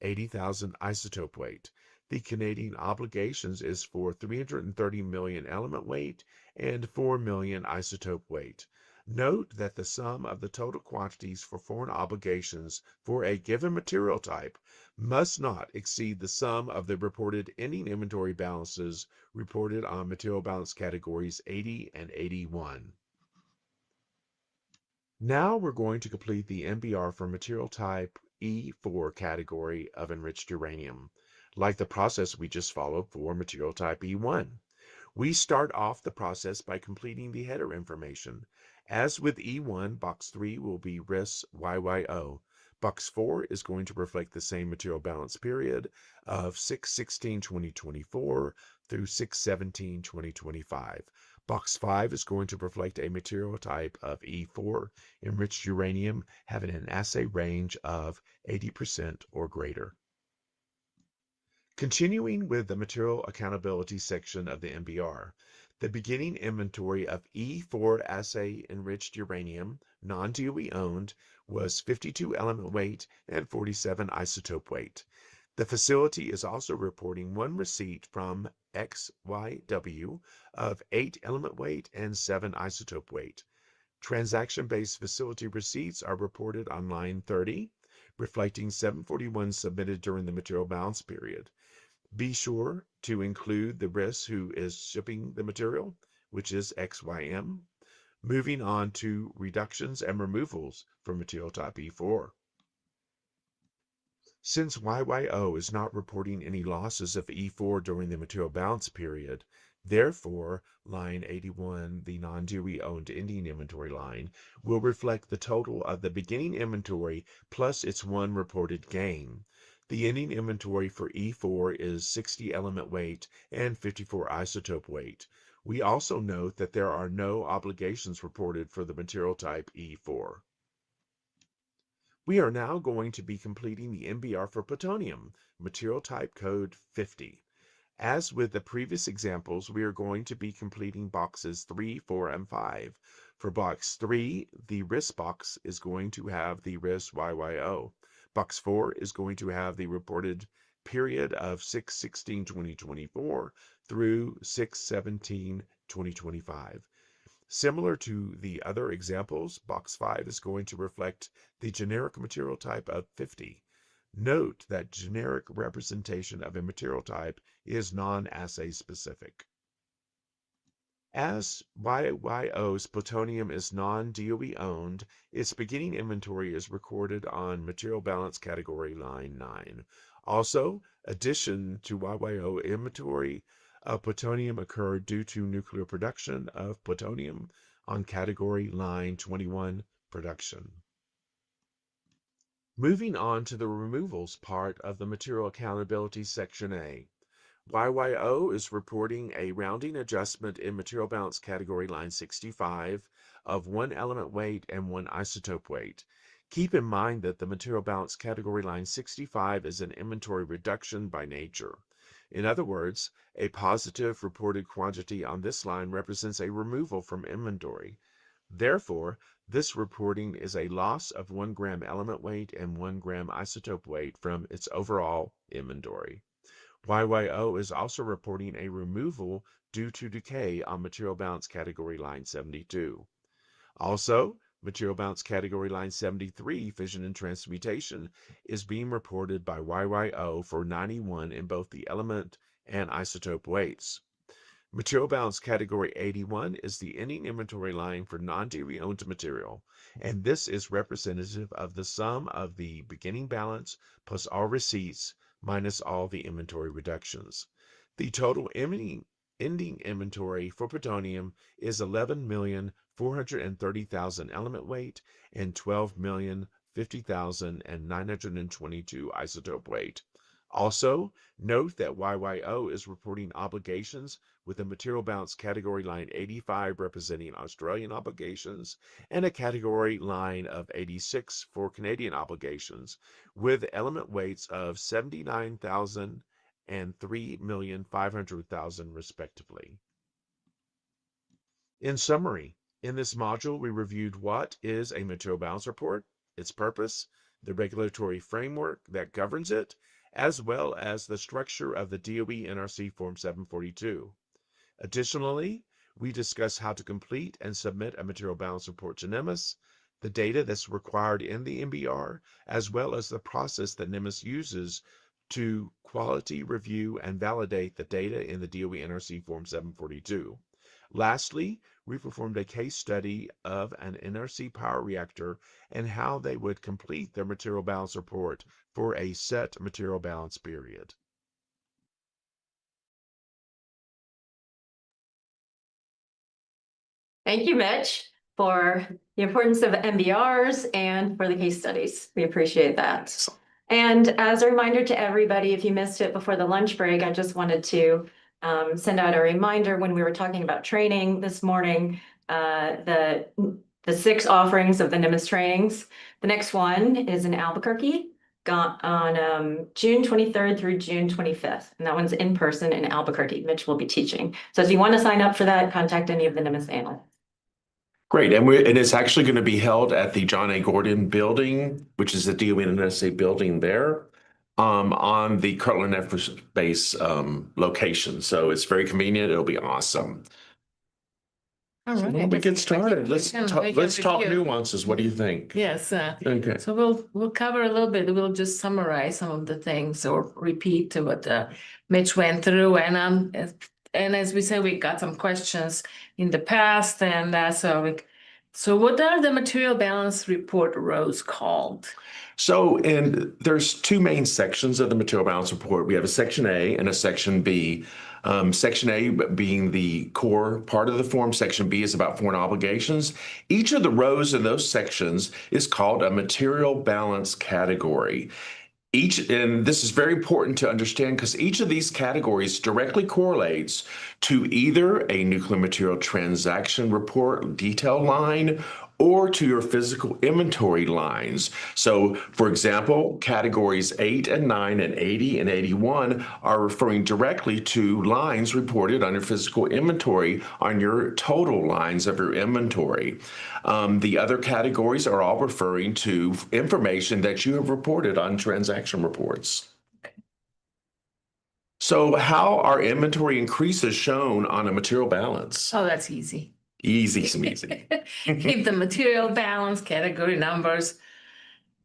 80,000 isotope weight. The Canadian obligations is for 330 million element weight and 4 million isotope weight. Note that the sum of the total quantities for foreign obligations for a given material type must not exceed the sum of the reported ending inventory balances reported on material balance categories 80 and 81. Now we're going to complete the MBR for material type E4 category of enriched uranium, like the process we just followed for material type E1. We start off the process by completing the header information. As with E1, box 3 will be RIS YYO. Box 4 is going to reflect the same material balance period of 6/16/2024 through 6/17/2025. Box 5 is going to reflect a material type of E4, enriched uranium having an assay range of 80% or greater. Continuing with the material accountability section of the MBR, the beginning inventory of E4 assay enriched uranium, non-DOE owned, was 52 element weight and 47 isotope weight. The facility is also reporting one receipt from XYW of 8 element weight and 7 isotope weight. Transaction-based facility receipts are reported on line 30, reflecting 741 submitted during the material balance period. Be sure to include the RIS who is shipping the material, which is XYM. Moving on to reductions and removals for material type E4. Since YYO is not reporting any losses of E4 during the material balance period, therefore, line 81, the non-DOE owned ending inventory line, will reflect the total of the beginning inventory plus its one reported gain. The ending inventory for E4 is 60 element weight and 54 isotope weight. We also note that there are no obligations reported for the material type E4. We are now going to be completing the MBR for plutonium, material type code 50. As with the previous examples, we are going to be completing boxes 3, 4, and 5. For box 3, the risk box is going to have the risk YYO. Box 4 is going to have the reported period of 6/16/2024 through 6/17/2025. Similar to the other examples, box 5 is going to reflect the generic material type of 50. Note that generic representation of a material type is non-assay specific. As YYO's plutonium is non-DOE owned, its beginning inventory is recorded on material balance category line 9. Also, addition to YYO inventory of plutonium occurred due to nuclear production of plutonium on category line 21 production. Moving on to the removals part of the material accountability section A. YYO is reporting a rounding adjustment in material balance category line 65 of 1 element weight and 1 isotope weight. Keep in mind that the material balance category line 65 is an inventory reduction by nature. In other words, a positive reported quantity on this line represents a removal from inventory. Therefore, this reporting is a loss of 1 gram element weight and 1 gram isotope weight from its overall inventory. YYO is also reporting a removal due to decay on material balance category line 72. Also, material balance category line 73, fission and transmutation, is being reported by YYO for 91 in both the element and isotope weights. Material balance category 81 is the ending inventory line for non-DOE owned material, and this is representative of the sum of the beginning balance plus all receipts minus all the inventory reductions. The total ending inventory for plutonium is 11,430,000 element weight and 12,050,922 isotope weight. Also, note that YYO is reporting obligations with a material balance category line 85 representing Australian obligations and a category line of 86 for Canadian obligations, with element weights of 79,000 and 3,500,000 respectively. In summary, in this module, we reviewed what is a material balance report, its purpose, the regulatory framework that governs it, as well as the structure of the DOE NRC Form 742. Additionally, we discussed how to complete and submit a material balance report to NMMS, the data that's required in the MBR, as well as the process that NMMS uses to quality review and validate the data in the DOE NRC Form 742. Lastly, we performed a case study of an NRC power reactor and how they would complete their material balance report for a set material balance period. Thank you, Mitch, for the importance of MBRs and for the case studies. We appreciate that. And as a reminder to everybody, if you missed it before the lunch break, I just wanted to send out a reminder when we were talking about training this morning, the 6 offerings of the NMMS trainings. The next one is in Albuquerque on June 23rd through June 25th. And that one's in person in Albuquerque. Mitch will be teaching. So if you want to sign up for that, contact any of the NMMS analysts. Great, and it's actually going to be held at the John A. Gordon building, which is the DOE and NSA building there, on the Kirtland Air Force Base location. So it's very convenient. It'll be awesome. All So right. when we get started, let's talk review. nuances. What do you think? Yes. Okay. So we'll cover a little bit. We'll just summarize some of the things or repeat what Mitch went through. And as we said, we got some questions in the past, and so So what are the material balance report rows called? So, and there's two main sections of the material balance report. We have a section A and a section B. Section A being the core part of the form. Section B is about foreign obligations. Each of the rows in those sections is called a material balance category. And this is very important to understand because each of these categories directly correlates to either a nuclear material transaction report detail line or to your physical inventory lines. So, for example, categories 8 and 9 and 80 and 81 are referring directly to lines reported on your physical inventory on your total lines of your inventory. The other categories are all referring to information that you have reported on transaction reports. So how are inventory increases shown on a material balance? Oh, that's easy. Easy, smeezy. If the material balance category numbers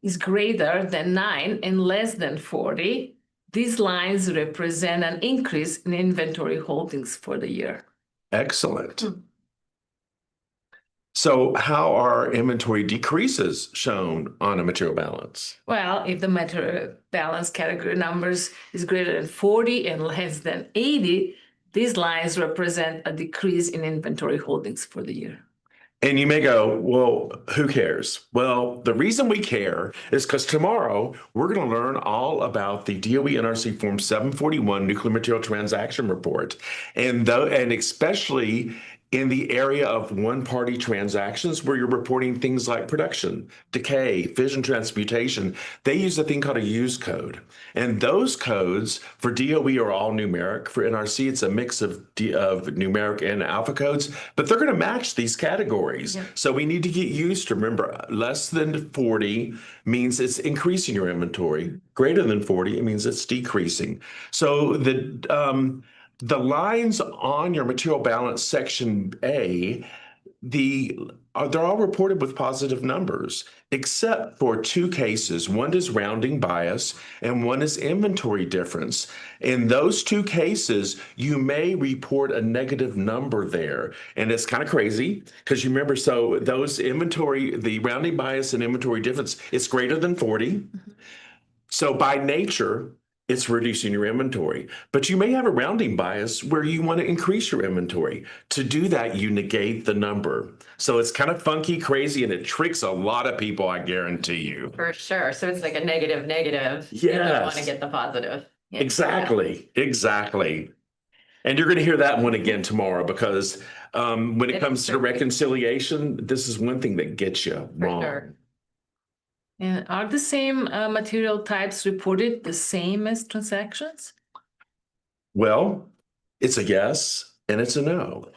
is greater than 9 and less than 40, these lines represent an increase in inventory holdings for the year. Excellent. So how are inventory decreases shown on a material balance? Well, if the material balance category numbers is greater than 40 and less than 80, these lines represent a decrease in inventory holdings for the year. And you may go, well, who cares? Well, the reason we care is because tomorrow we're going to learn all about the DOE NRC Form 741 Nuclear Material Transaction Report. And especially in the area of one-party transactions where you're reporting things like production, decay, fission transmutation, they use a thing called a use code. And those codes for DOE are all numeric. For NRC, it's a mix of numeric and alpha codes, but they're going to match these categories. Yeah. So we need to get used to, remember, less than 40 means it's increasing your inventory. Greater than 40, it means it's decreasing. So the lines on your material balance section A, they're all reported with positive numbers, except for two cases. One is rounding bias and one is inventory difference. In those two cases, you may report a negative number there. And it's kind of crazy because you remember, so those inventory, the rounding bias and inventory difference, it's greater than 40. So by nature, it's reducing your inventory. But you may have a rounding bias where you want to increase your inventory. To do that, you negate the number. So it's kind of funky, crazy, and it tricks a lot of people, I guarantee you. For sure. So it's like a negative, negative. You don't want to Yes. get the positive. Yeah. Exactly. And you're going to hear that one again tomorrow because when it comes to the reconciliation, this is one thing that gets you For wrong. sure. And are the same material types reported the same as transactions? Well, it's a yes and it's a no.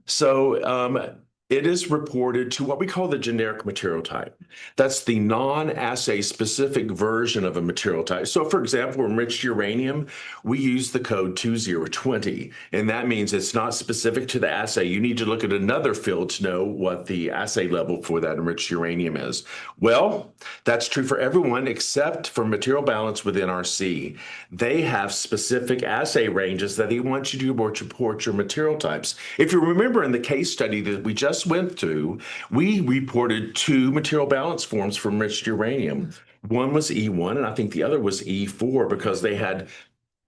So it is reported to what we call the generic material type. That's the non-assay specific version of a material type. So for example, enriched uranium, we use the code 2020, and that means it's not specific to the assay. You need to look at another field to know what the assay level for that enriched uranium is. Well, that's true for everyone except for material balance within NRC. They have specific assay ranges that they want you to report your material types. If you remember in the case study that we just went through, we reported two material balance forms for enriched uranium. One was E1, and I think the other was E4 because they had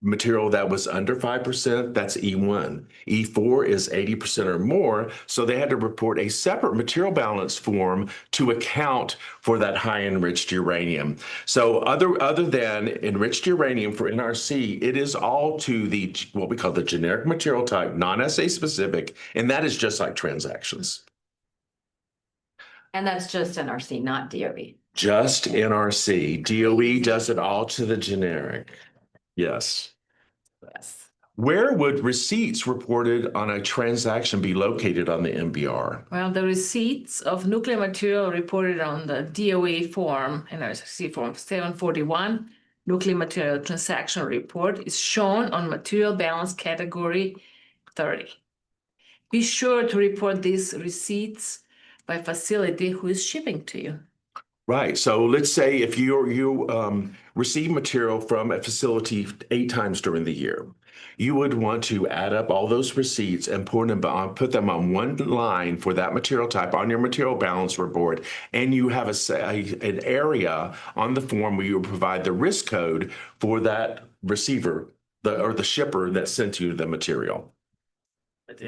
material that was under 5%, that's E1. E4 is 80% or more, so they had to report a separate material balance form to account for that high enriched uranium. So other than enriched uranium for NRC, it is all to the what we call the generic material type, non-assay specific, and that is just like transactions. And that's just NRC, not DOE. Just NRC. DOE does it all to the generic. Yes. Yes. Where would receipts reported on a transaction be located on the MBR? Well, the receipts of nuclear material reported on the DOE form, NRC form 741, nuclear material transaction report, is shown on material balance category 30. Be sure to report these receipts by facility who is shipping to you. Right. So let's say if you receive material from a facility 8 times during the year, you would want to add up all those receipts and put them on one line for that material type on your material balance report. And you have an area on the form where you provide the risk code for that receiver or the shipper that sent you the material. But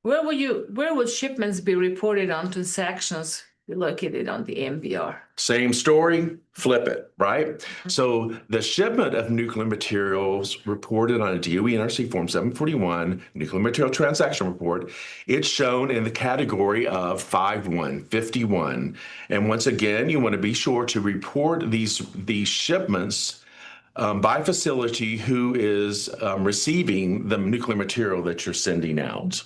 where would shipments be reported on transactions located on the MBR? Same story, flip it, right? So the shipment of nuclear materials reported on a DOE NRC Form 741, Nuclear Material Transaction Report, it's shown in the category of 5151. And once again, you want to be sure to report these shipments by facility who is receiving the nuclear material that you're sending out.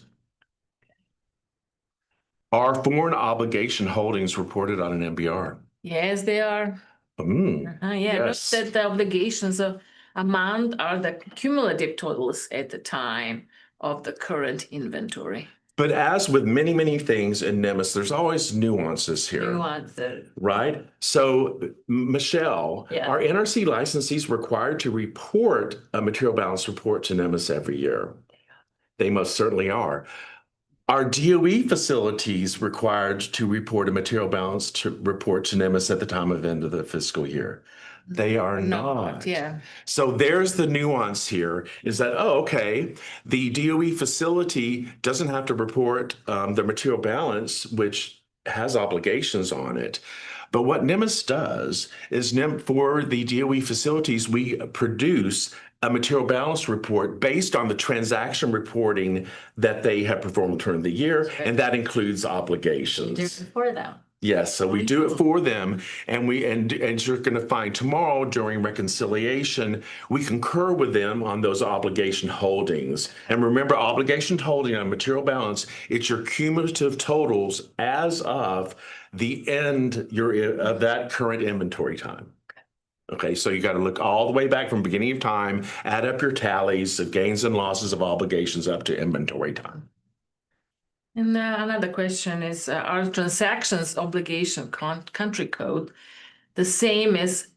Are foreign obligation holdings reported on an MBR? Yes, they are. Yeah, yes. note that the obligations of amount are the cumulative totals at the time of the current inventory. But as with many, many things in NMMS, there's always nuances here. Nuances. Right? So, Michelle, Yes. are NRC licensees required to report a material balance report to NMMS every year? They most certainly are. Are DOE facilities required to report a material balance report to NMMS at the time of end of the fiscal year? They are not. Yeah. So there's the nuance here is that, oh, okay, the DOE facility doesn't have to report the material balance, which has obligations on it. But what NMMS does is for the DOE facilities, we produce a material balance report based on the transaction reporting that they have performed during the year, and that includes obligations. Do it for them. Yes, so we do it for them, and you're going to find tomorrow during reconciliation, we concur with them on those obligation holdings. And remember, obligation holding on material balance, it's your cumulative totals as of the end of that current inventory time. Okay, so you got to look all the way back from beginning of time, add up your tallies of gains and losses of obligations up to inventory time. And another question is, are transactions obligation country code the same as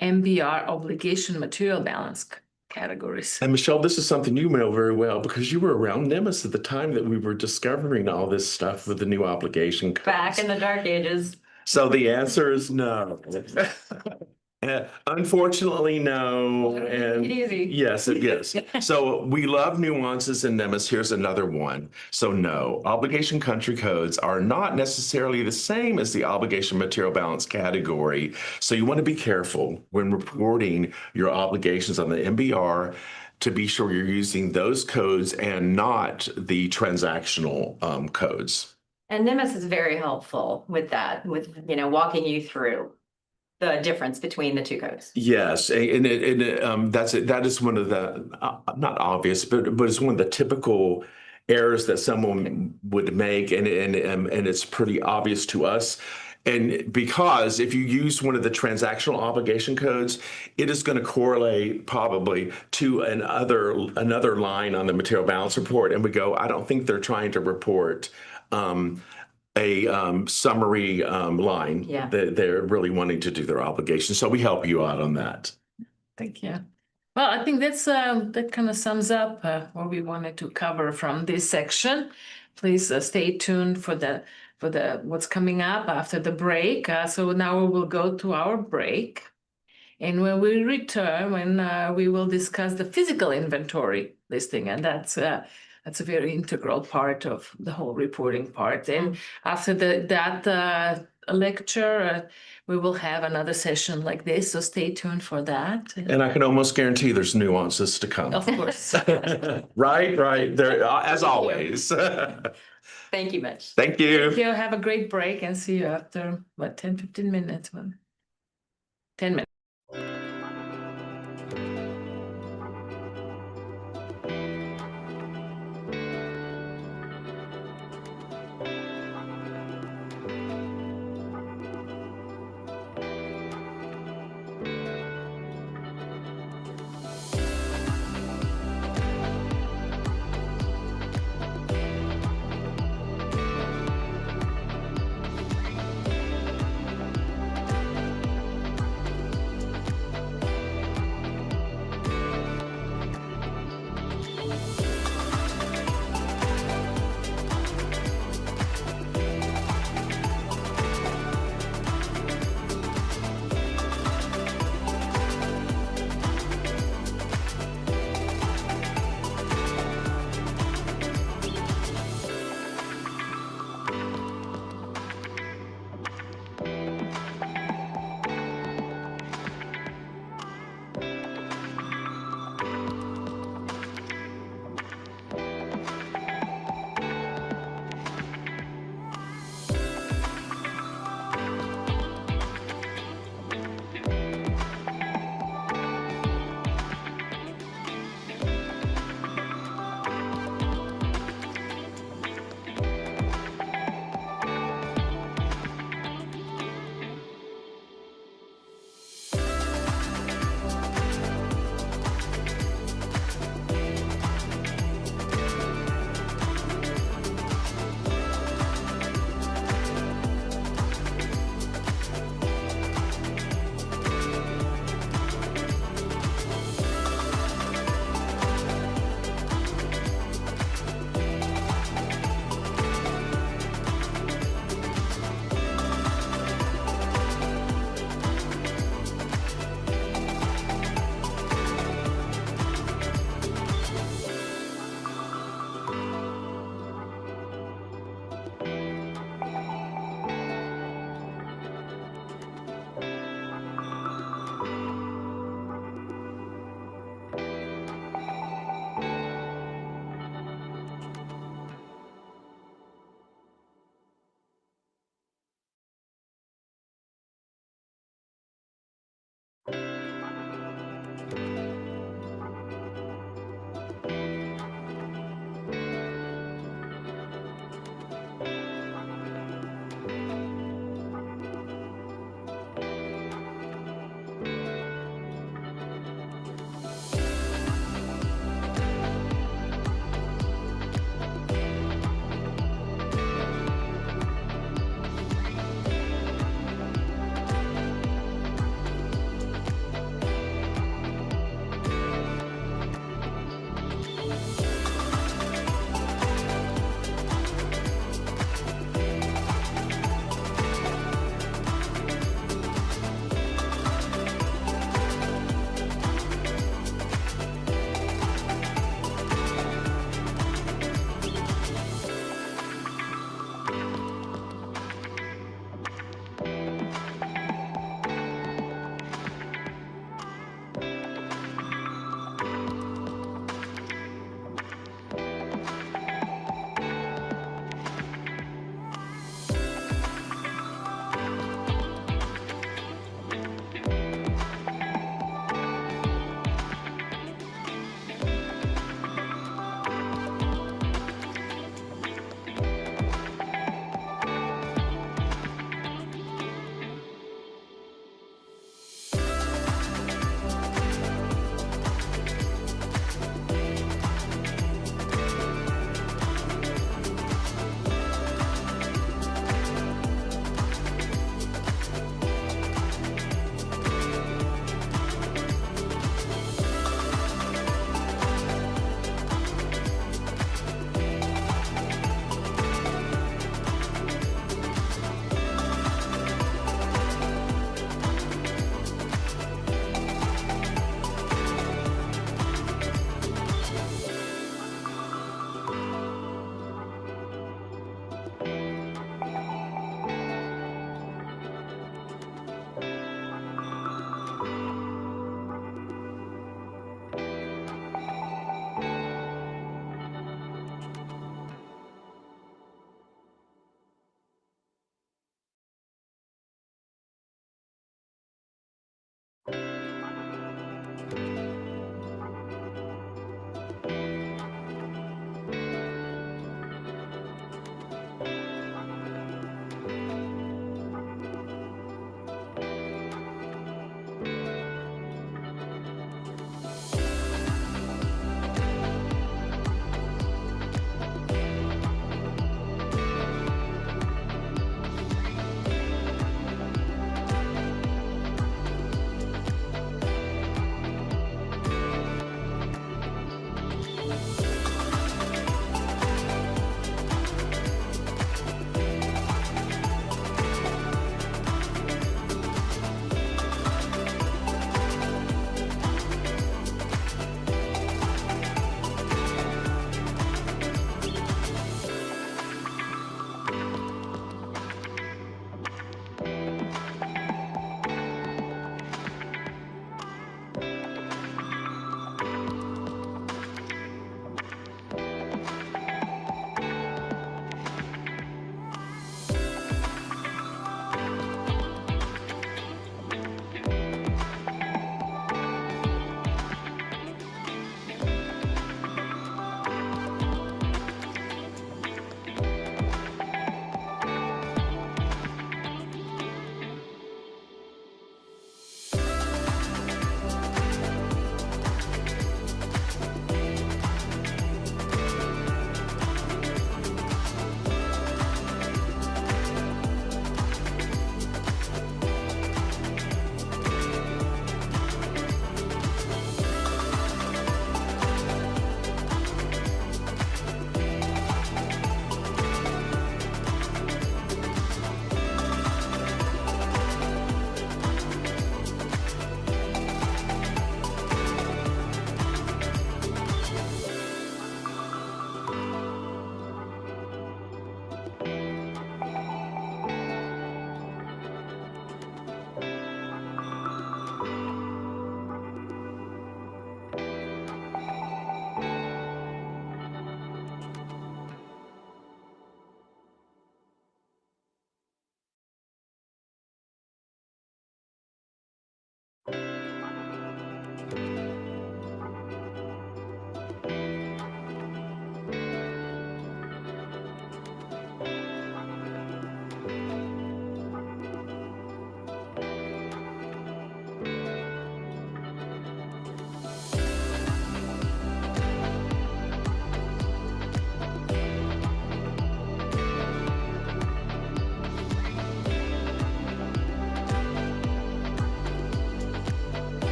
MBR obligation material balance categories? And Michelle, this is something you know very well because you were around NMMS at the time that we were discovering all this stuff with the new obligation codes. Back in the dark ages. So the answer is no. Unfortunately, no. And Easy. yes, it is. So we love nuances in NMMS. Here's another one. So no, obligation country codes are not necessarily the same as the obligation material balance category. So you want to be careful when reporting your obligations on the MBR to be sure you're using those codes and not the transactional codes. And NMMS is very helpful with that, with, walking you through the difference between the two codes. Yes, and that is one of the not obvious, but it's one of the typical errors that someone would make, and it's pretty obvious to us. And because if you use one of the transactional obligation codes, it is going to correlate probably to another line on the material balance report, and we go, I don't think they're trying to report a summary line. Yeah. That they're really wanting to do their obligation. So we help you out on that. Thank you. Well, I think that kind of sums up what we wanted to cover from this section. Please stay tuned for the what's coming up after the break. So now we will go to our break. And when we return, we will discuss the physical inventory listing, and that's a very integral part of the whole reporting part. And after that lecture, we will have another session like this, so stay tuned for that. And I can almost guarantee there's nuances to come. Of course. Right. There, as always. Thank you, Mitch. Thank you. Thank you. Have a great break and see you after, 10-15 minutes? 10 minutes.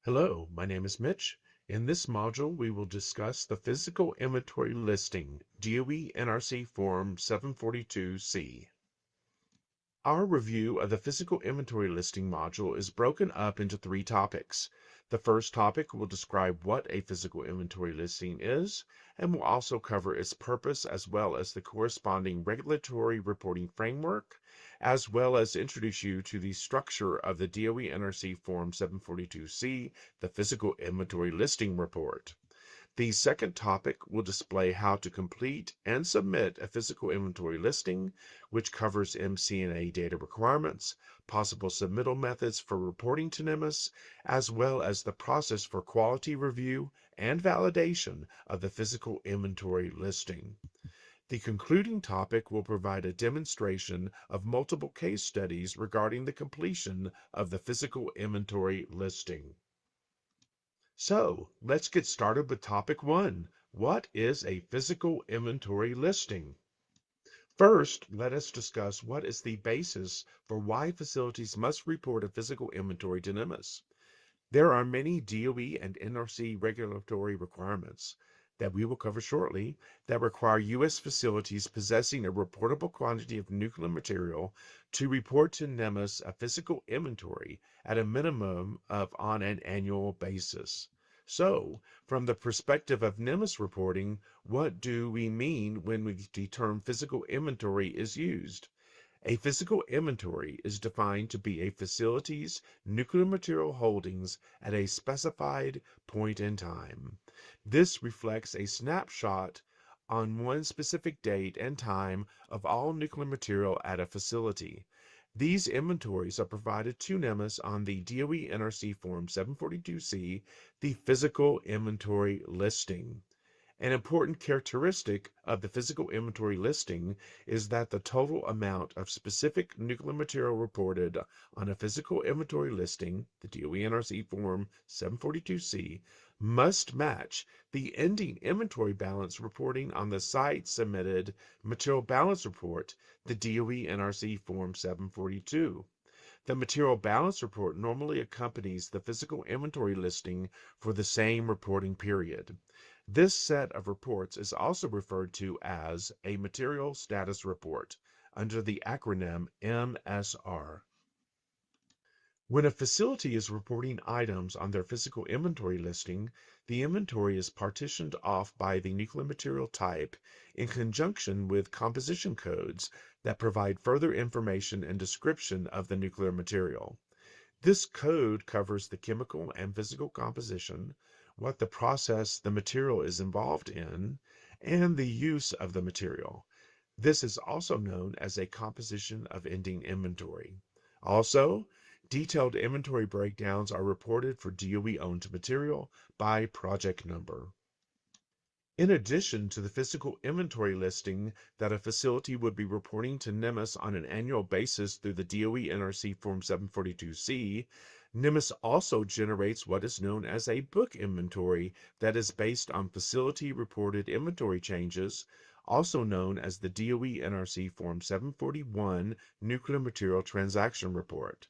Hello, my name is Mitch. In this module, we will discuss the Physical Inventory Listing, DOE NRC Form 742C. Our review of the Physical Inventory Listing module is broken up into 3 topics. The first topic will describe what a physical inventory listing is, and will also cover its purpose as well as the corresponding regulatory reporting framework, as well as introduce you to the structure of the DOE NRC Form 742C, the Physical Inventory Listing Report. The second topic will display how to complete and submit a physical inventory listing, which covers MC&A data requirements, possible submittal methods for reporting to NMMS, as well as the process for quality review and validation of the physical inventory listing. The concluding topic will provide a demonstration of multiple case studies regarding the completion of the physical inventory listing. So let's get started with topic 1. What is a physical inventory listing? First, let us discuss what is the basis for why facilities must report a physical inventory to NMMS. There are many DOE and NRC regulatory requirements that we will cover shortly that require U.S. facilities possessing a reportable quantity of nuclear material to report to NMMS a physical inventory at a minimum of on an annual basis. So, from the perspective of NMMS reporting, what do we mean when the term physical inventory is used? A physical inventory is defined to be a facility's nuclear material holdings at a specified point in time. This reflects a snapshot on one specific date and time of all nuclear material at a facility. These inventories are provided to NMMS on the DOE NRC Form 742C, the Physical Inventory Listing. An important characteristic of the physical inventory listing is that the total amount of specific nuclear material reported on a physical inventory listing, the DOE NRC Form 742C, must match the ending inventory balance reporting on the site-submitted Material Balance Report, the DOE NRC Form 742. The Material Balance Report normally accompanies the physical inventory listing for the same reporting period. This set of reports is also referred to as a Material Status Report under the acronym MSR. When a facility is reporting items on their physical inventory listing, the inventory is partitioned off by the nuclear material type in conjunction with composition codes that provide further information and description of the nuclear material. This code covers the chemical and physical composition, what the process the material is involved in, and the use of the material. This is also known as a composition of ending inventory. Also, detailed inventory breakdowns are reported for DOE-owned material by project number. In addition to the physical inventory listing that a facility would be reporting to NMMS on an annual basis through the DOE NRC Form 742C, NMMS also generates what is known as a book inventory that is based on facility-reported inventory changes, also known as the DOE NRC Form 741 Nuclear Material Transaction Report.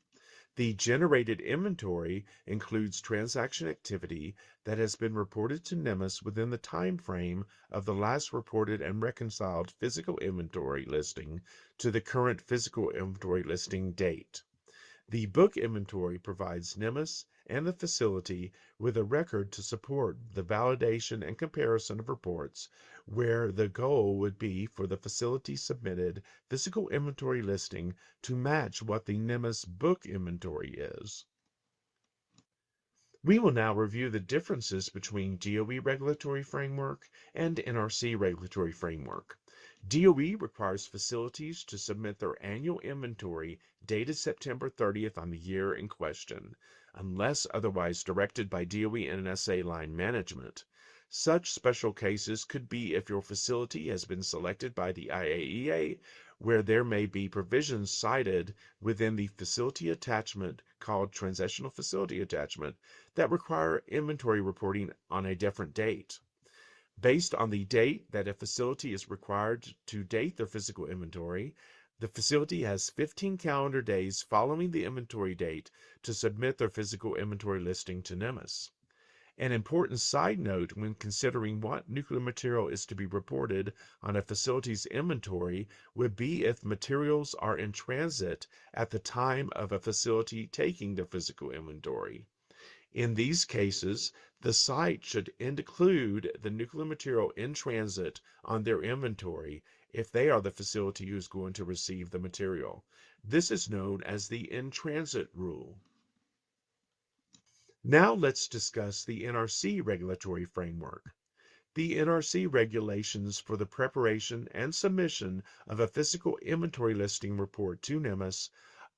The generated inventory includes transaction activity that has been reported to NMMS within the time frame of the last reported and reconciled physical inventory listing to the current physical inventory listing date. The book inventory provides NMMS and the facility with a record to support the validation and comparison of reports, where the goal would be for the facility submitted physical inventory listing to match what the NMMS book inventory is. We will now review the differences between DOE regulatory framework and NRC regulatory framework. DOE requires facilities to submit their annual inventory dated September 30th on the year in question, unless otherwise directed by DOE NNSA line management. Such special cases could be if your facility has been selected by the IAEA, where there may be provisions cited within the facility attachment called Transitional Facility Attachment that require inventory reporting on a different date. Based on the date that a facility is required to date their physical inventory, The facility has 15 calendar days following the inventory date to submit their physical inventory listing to NMMS. An important side note when considering what nuclear material is to be reported on a facility's inventory would be if materials are in transit at the time of a facility taking the physical inventory. In these cases, the site should include the nuclear material in transit on their inventory if they are the facility who is going to receive the material. This is known as the in-transit rule. Now let's discuss the NRC regulatory framework. The NRC regulations for the preparation and submission of a physical inventory listing report to NMMS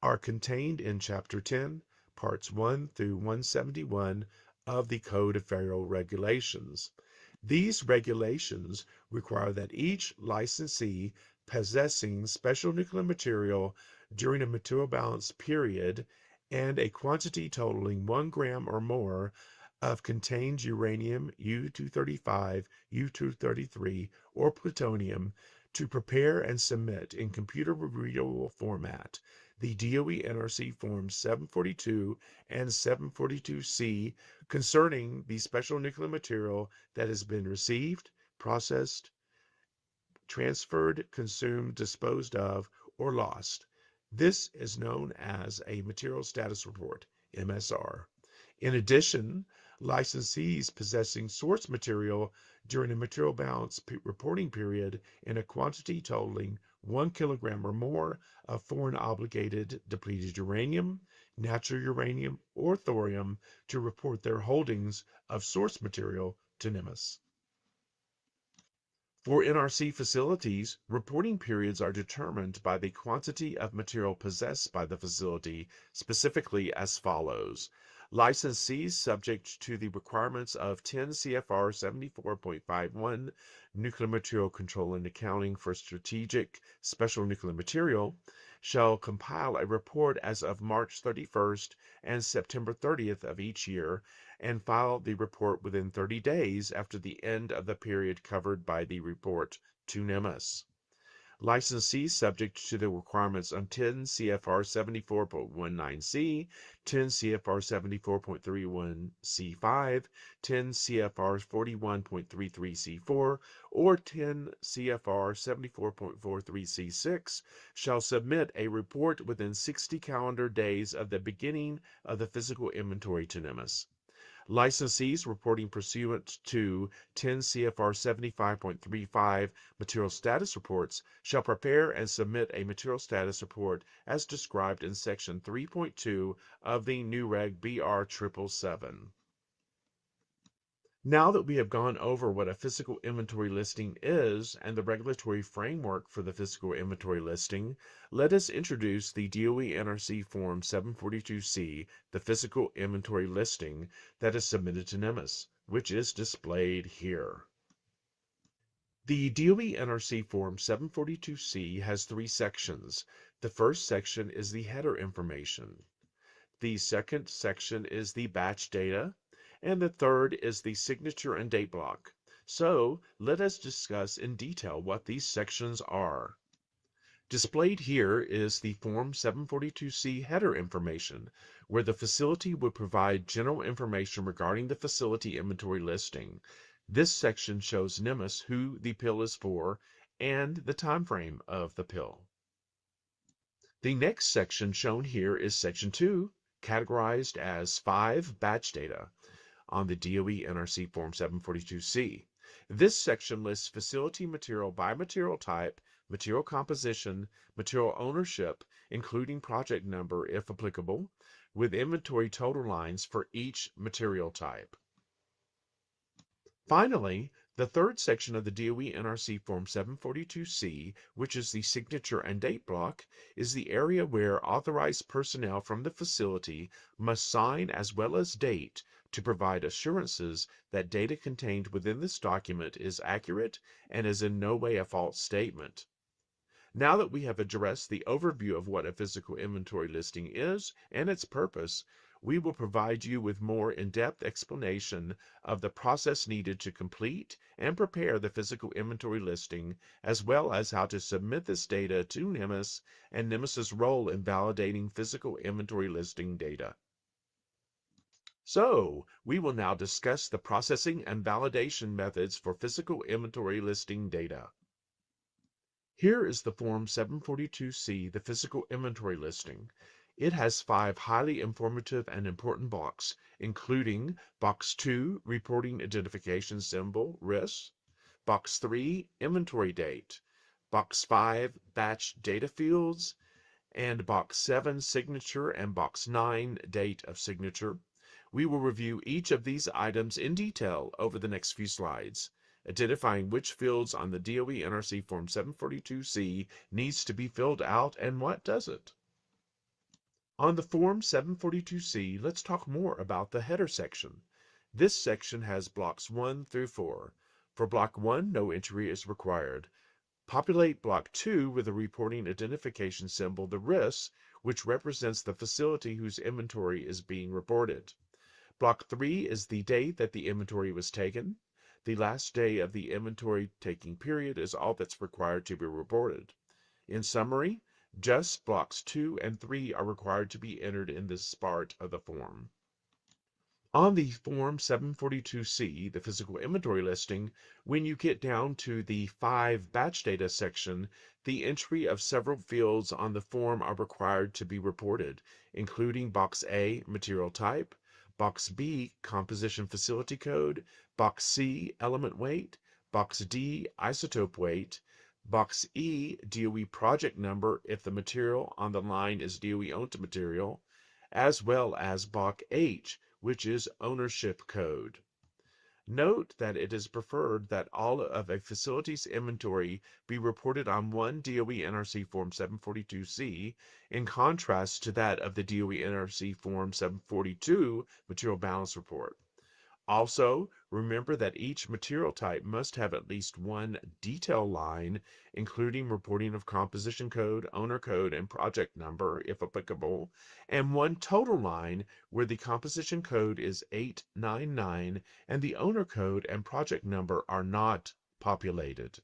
are contained in Chapter 10, Parts 1 through 171 of the Code of Federal Regulations. These regulations require that each licensee possessing special nuclear material during a material balance period and a quantity totaling 1 gram or more of contained uranium U-235, U-233, or plutonium to prepare and submit in computer-readable format the DOE NRC Forms 742 and 742C concerning the special nuclear material that has been received, processed, transferred, consumed, disposed of, or lost. This is known as a Material Status Report, MSR. In addition, licensees possessing source material during a material balance reporting period in a quantity totaling 1 kilogram or more of foreign obligated depleted uranium, natural uranium, or thorium to report their holdings of source material to NMMS. For NRC facilities, reporting periods are determined by the quantity of material possessed by the facility, specifically as follows. Licensees subject to the requirements of 10 CFR 74.51 Nuclear Material Control and Accounting for Strategic Special Nuclear Material shall compile a report as of March 31st and September 30th of each year and file the report within 30 days after the end of the period covered by the report to NMMS. Licensees subject to the requirements of 10 CFR 74.19C, 10 CFR 74.31C5, 10 CFR 41.33C4, or 10 CFR 74.43C6 shall submit a report within 60 calendar days of the beginning of the physical inventory to NMMS. Licensees reporting pursuant to 10 CFR 75.35 material status reports shall prepare and submit a material status report as described in Section 3.2 of the New Reg BR 777. Now that we have gone over what a physical inventory listing is and the regulatory framework for the physical inventory listing, let us introduce the DOE NRC Form 742C, the physical inventory listing that is submitted to NMMS, which is displayed here. The DOE NRC Form 742C has 3 sections. The first section is the header information. The second section is the batch data. And the third is the signature and date block. So let us discuss in detail what these sections are. Displayed here is the Form 742C header information, where the facility would provide general information regarding the facility inventory listing. This section shows NMMS who the pill is for and the time frame of the pill. The next section shown here is Section 2, categorized as 5 batch data on the DOE NRC Form 742C. This section lists facility material by material type, material composition, material ownership, including project number if applicable, with inventory total lines for each material type. Finally, the third section of the DOE NRC Form 742C, which is the signature and date block, is the area where authorized personnel from the facility must sign as well as date to provide assurances that data contained within this document is accurate and is in no way a false statement. Now that we have addressed the overview of what a physical inventory listing is and its purpose, we will provide you with more in-depth explanation of the process needed to complete and prepare the physical inventory listing, as well as how to submit this data to NMMS and NMMS's role in validating physical inventory listing data. So, we will now discuss the processing and validation methods for physical inventory listing data. Here is the Form 742C, the physical inventory listing. It has 5 highly informative and important blocks, including Box 2, Reporting Identification Symbol, RIS, Box 3, Inventory Date, Box 5, Batch Data Fields, and Box 7, Signature, and Box 9, Date of Signature. We will review each of these items in detail over the next few slides, identifying which fields on the DOE NRC Form 742C needs to be filled out and what doesn't. On the Form 742C, let's talk more about the header section. This section has blocks 1 through 4. For block 1, no entry is required. Populate block 2 with a reporting identification symbol, the RIS, which represents the facility whose inventory is being reported. Block 3 is the date that the inventory was taken. The last day of the inventory taking period is all that's required to be reported. In summary, just blocks 2 and 3 are required to be entered in this part of the form. On the Form 742C, the physical inventory listing, when you get down to the 5 batch data section, the entry of several fields on the form are required to be reported, including Box A, material type, Box B, composition facility code, Box C, element weight, Box D, isotope weight, Box E, DOE project number if the material on the line is DOE owned material, as well as Box H, which is ownership code. Note that it is preferred that all of a facility's inventory be reported on one DOE NRC Form 742C, in contrast to that of the DOE NRC Form 742 Material Balance Report. Also, remember that each material type must have at least one detail line, including reporting of composition code, owner code, and project number, if applicable, and one total line where the composition code is 899 and the owner code and project number are not populated.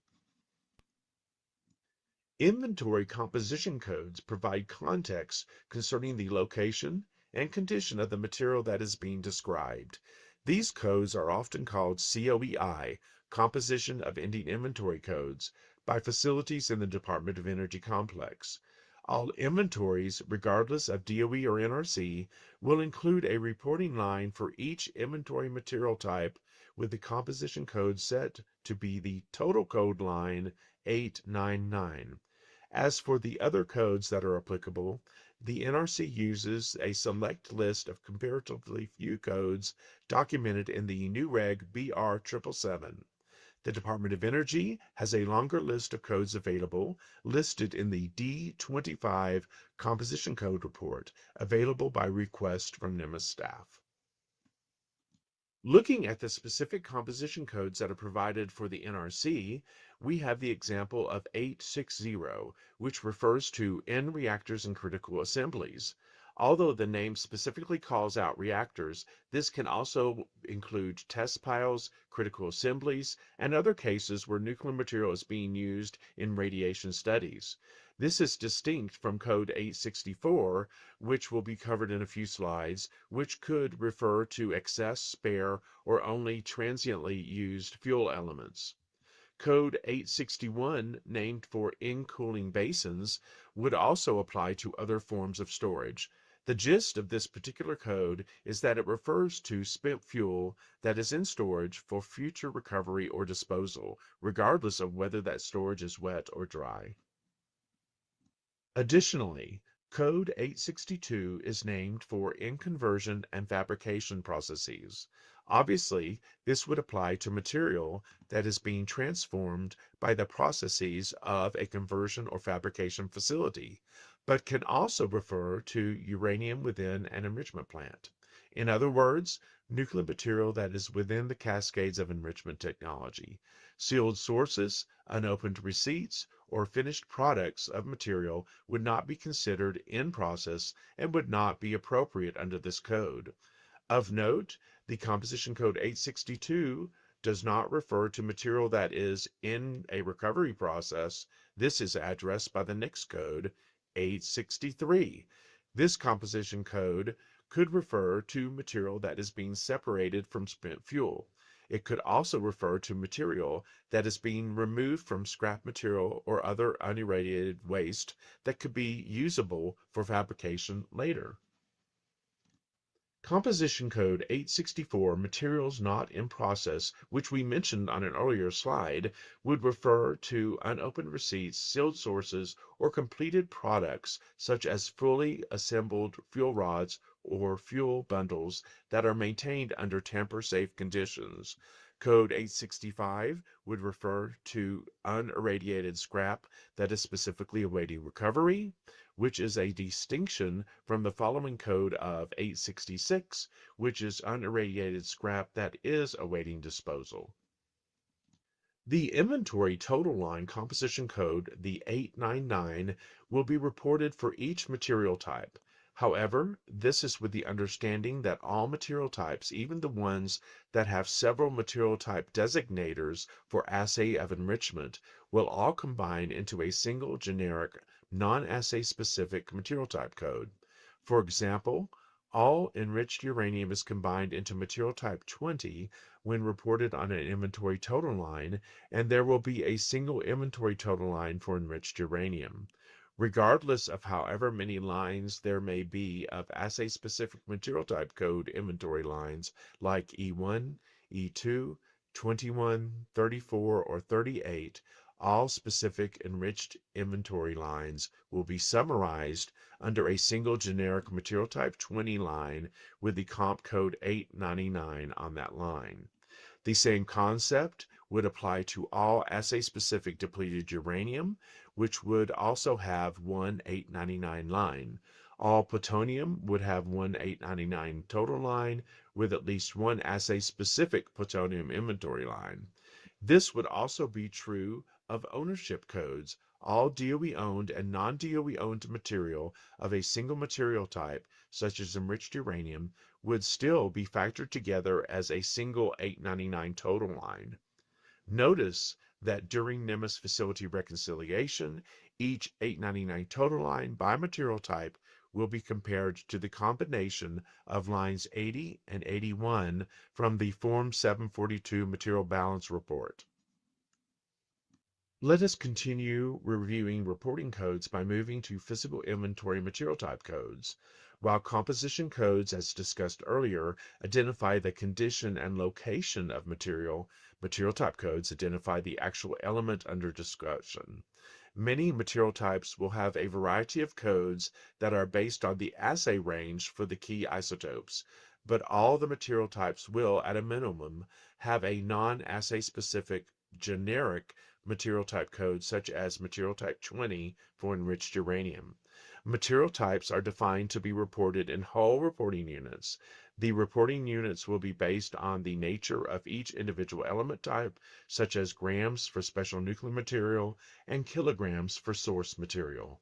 Inventory composition codes provide context concerning the location and condition of the material that is being described. These codes are often called COEI, Composition of Ending Inventory Codes, by facilities in the Department of Energy complex. All inventories, regardless of DOE or NRC, will include a reporting line for each inventory material type with the composition code set to be the total code line 899. As for the other codes that are applicable, the NRC uses a select list of comparatively few codes documented in the New Reg BR 777. The Department of Energy has a longer list of codes available, listed in the D25 Composition Code Report, available by request from NMMS staff. Looking at the specific composition codes that are provided for the NRC, we have the example of 860, which refers to N reactors and critical assemblies. Although the name specifically calls out reactors, this can also include test piles, critical assemblies, and other cases where nuclear material is being used in radiation studies. This is distinct from Code 864, which will be covered in a few slides, which could refer to excess, spare, or only transiently used fuel elements. Code 861, named for in-cooling basins, would also apply to other forms of storage. The gist of this particular code is that it refers to spent fuel that is in storage for future recovery or disposal, regardless of whether that storage is wet or dry. Additionally, Code 862 is named for in-conversion and fabrication processes. Obviously, this would apply to material that is being transformed by the processes of a conversion or fabrication facility, but can also refer to uranium within an enrichment plant. In other words, nuclear material that is within the cascades of enrichment technology. Sealed sources, unopened receipts, or finished products of material would not be considered in process and would not be appropriate under this code. Of note, the Composition Code 862 does not refer to material that is in a recovery process. This is addressed by the next code, 863. This composition code could refer to material that is being separated from spent fuel. It could also refer to material that is being removed from scrap material or other unirradiated waste that could be usable for fabrication later. Composition Code 864 materials not in process, which we mentioned on an earlier slide, would refer to unopened receipts, sealed sources, or completed products such as fully assembled fuel rods or fuel bundles that are maintained under tamper-safe conditions. Code 865 would refer to unirradiated scrap that is specifically awaiting recovery, which is a distinction from the following code of 866, which is unirradiated scrap that is awaiting disposal. The inventory total line composition code, the 899, will be reported for each material type. However, this is with the understanding that all material types, even the ones that have several material type designators for assay of enrichment, will all combine into a single generic, non-assay specific material type code. For example, all enriched uranium is combined into material type 20 when reported on an inventory total line, and there will be a single inventory total line for enriched uranium. Regardless of however many lines there may be of assay-specific material type code inventory lines like E1, E2, 21, 34, or 38, all specific enriched inventory lines will be summarized under a single generic material type 20 line with the comp code 899 on that line. The same concept would apply to all assay-specific depleted uranium, which would also have one 899 line. All plutonium would have one 899 total line with at least one assay-specific plutonium inventory line. This would also be true of ownership codes. All DOE-owned and non-DOE-owned material of a single material type, such as enriched uranium, would still be factored together as a single 899 total line. Notice that during NMMS facility reconciliation, each 899 total line by material type will be compared to the combination of lines 80 and 81 from the Form 742 Material Balance Report. Let us continue reviewing reporting codes by moving to physical inventory material type codes. While composition codes, as discussed earlier, identify the condition and location of material, material type codes identify the actual element under discussion. Many material types will have a variety of codes that are based on the assay range for the key isotopes, but all the material types will, at a minimum, have a non-assay specific generic material type code such as material type 20 for enriched uranium. Material types are defined to be reported in whole reporting units. The reporting units will be based on the nature of each individual element type, such as grams for special nuclear material and kilograms for source material.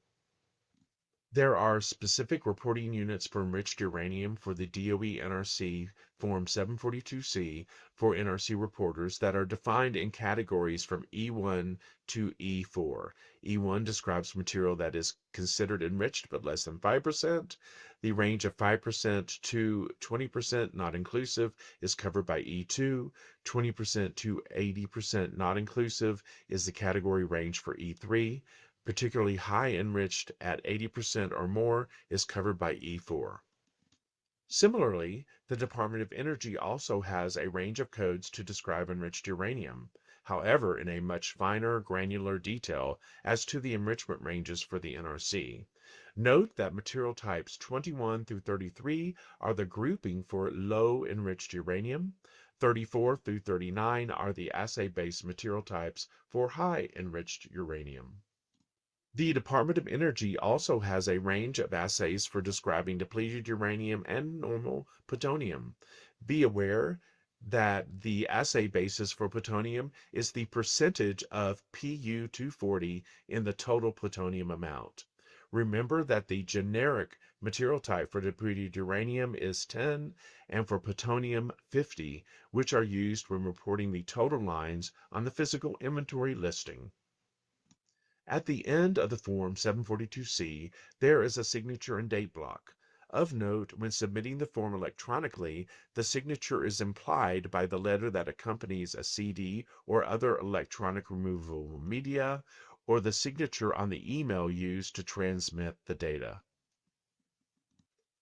There are specific reporting units for enriched uranium for the DOE NRC Form 742C for NRC reporters that are defined in categories from E1 to E4. E1 describes material that is considered enriched but less than 5%. The range of 5% to 20% not inclusive is covered by E2. 20% to 80% not inclusive is the category range for E3. Particularly high enriched at 80% or more is covered by E4. Similarly, the Department of Energy also has a range of codes to describe enriched uranium, however, in a much finer granular detail as to the enrichment ranges for the NRC. Note that material types 21 through 33 are the grouping for low enriched uranium. 34 through 39 are the assay-based material types for high enriched uranium. The Department of Energy also has a range of assays for describing depleted uranium and normal plutonium. Be aware that the assay basis for plutonium is the percentage of Pu-240 in the total plutonium amount. Remember that the generic material type for depleted uranium is 10 and for plutonium 50, which are used when reporting the total lines on the physical inventory listing. At the end of the Form 742C, there is a signature and date block. Of note, when submitting the form electronically, the signature is implied by the letter that accompanies a CD or other electronic removable media, or the signature on the email used to transmit the data.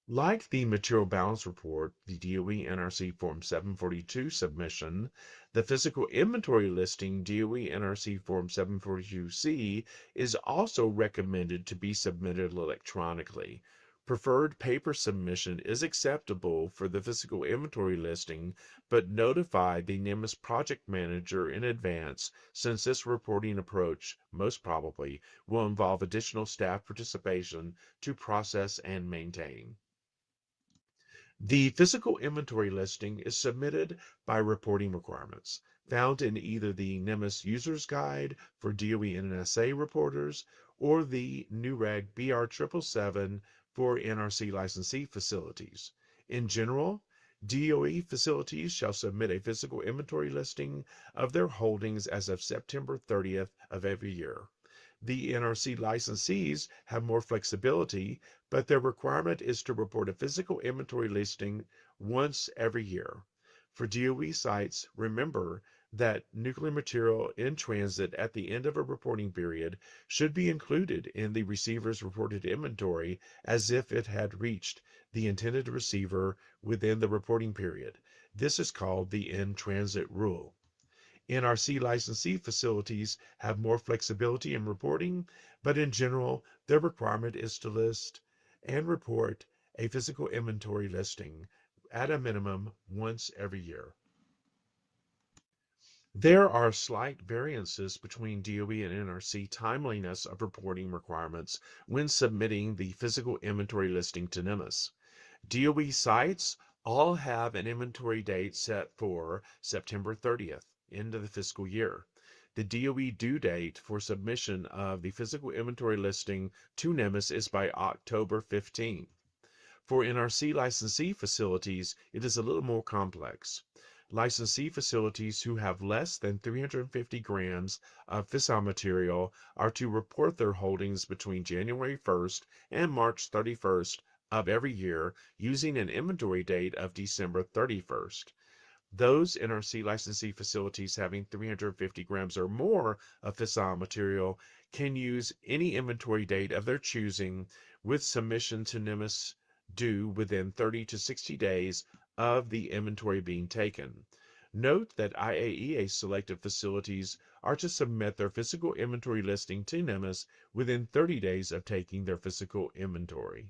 Like the Material Balance Report, the DOE NRC Form 742 submission, the Physical Inventory Listing DOE NRC Form 742C is also recommended to be submitted electronically. Preferred paper submission is acceptable for the Physical Inventory Listing, but notify the NMMS project manager in advance, since this reporting approach, most probably, will involve additional staff participation to process and maintain. The physical inventory listing is submitted by reporting requirements found in either the NMMS User's Guide for DOE NNSA reporters or the NUREG BR 777 for NRC licensee facilities. In general, DOE facilities shall submit a physical inventory listing of their holdings as of September 30th of every year. The NRC licensees have more flexibility, but their requirement is to report a physical inventory listing once every year. For DOE sites, remember that nuclear material in transit at the end of a reporting period should be included in the receiver's reported inventory as if it had reached the intended receiver within the reporting period. This is called the in-transit rule. NRC licensee facilities have more flexibility in reporting, but in general, their requirement is to list and report a physical inventory listing at a minimum once every year. There are slight variances between DOE and NRC timeliness of reporting requirements when submitting the physical inventory listing to NMMS. DOE sites all have an inventory date set for September 30th, end of the fiscal year. The DOE due date for submission of the physical inventory listing to NMMS is by October 15th. For NRC licensee facilities, it is a little more complex. Licensee facilities who have less than 350 grams of fissile material are to report their holdings between January 1st and March 31st of every year using an inventory date of December 31st. Those NRC licensee facilities having 350 grams or more of fissile material can use any inventory date of their choosing, with submission to NMMS due within 30 to 60 days of the inventory being taken. Note that IAEA selected facilities are to submit their physical inventory listing to NMMS within 30 days of taking their physical inventory.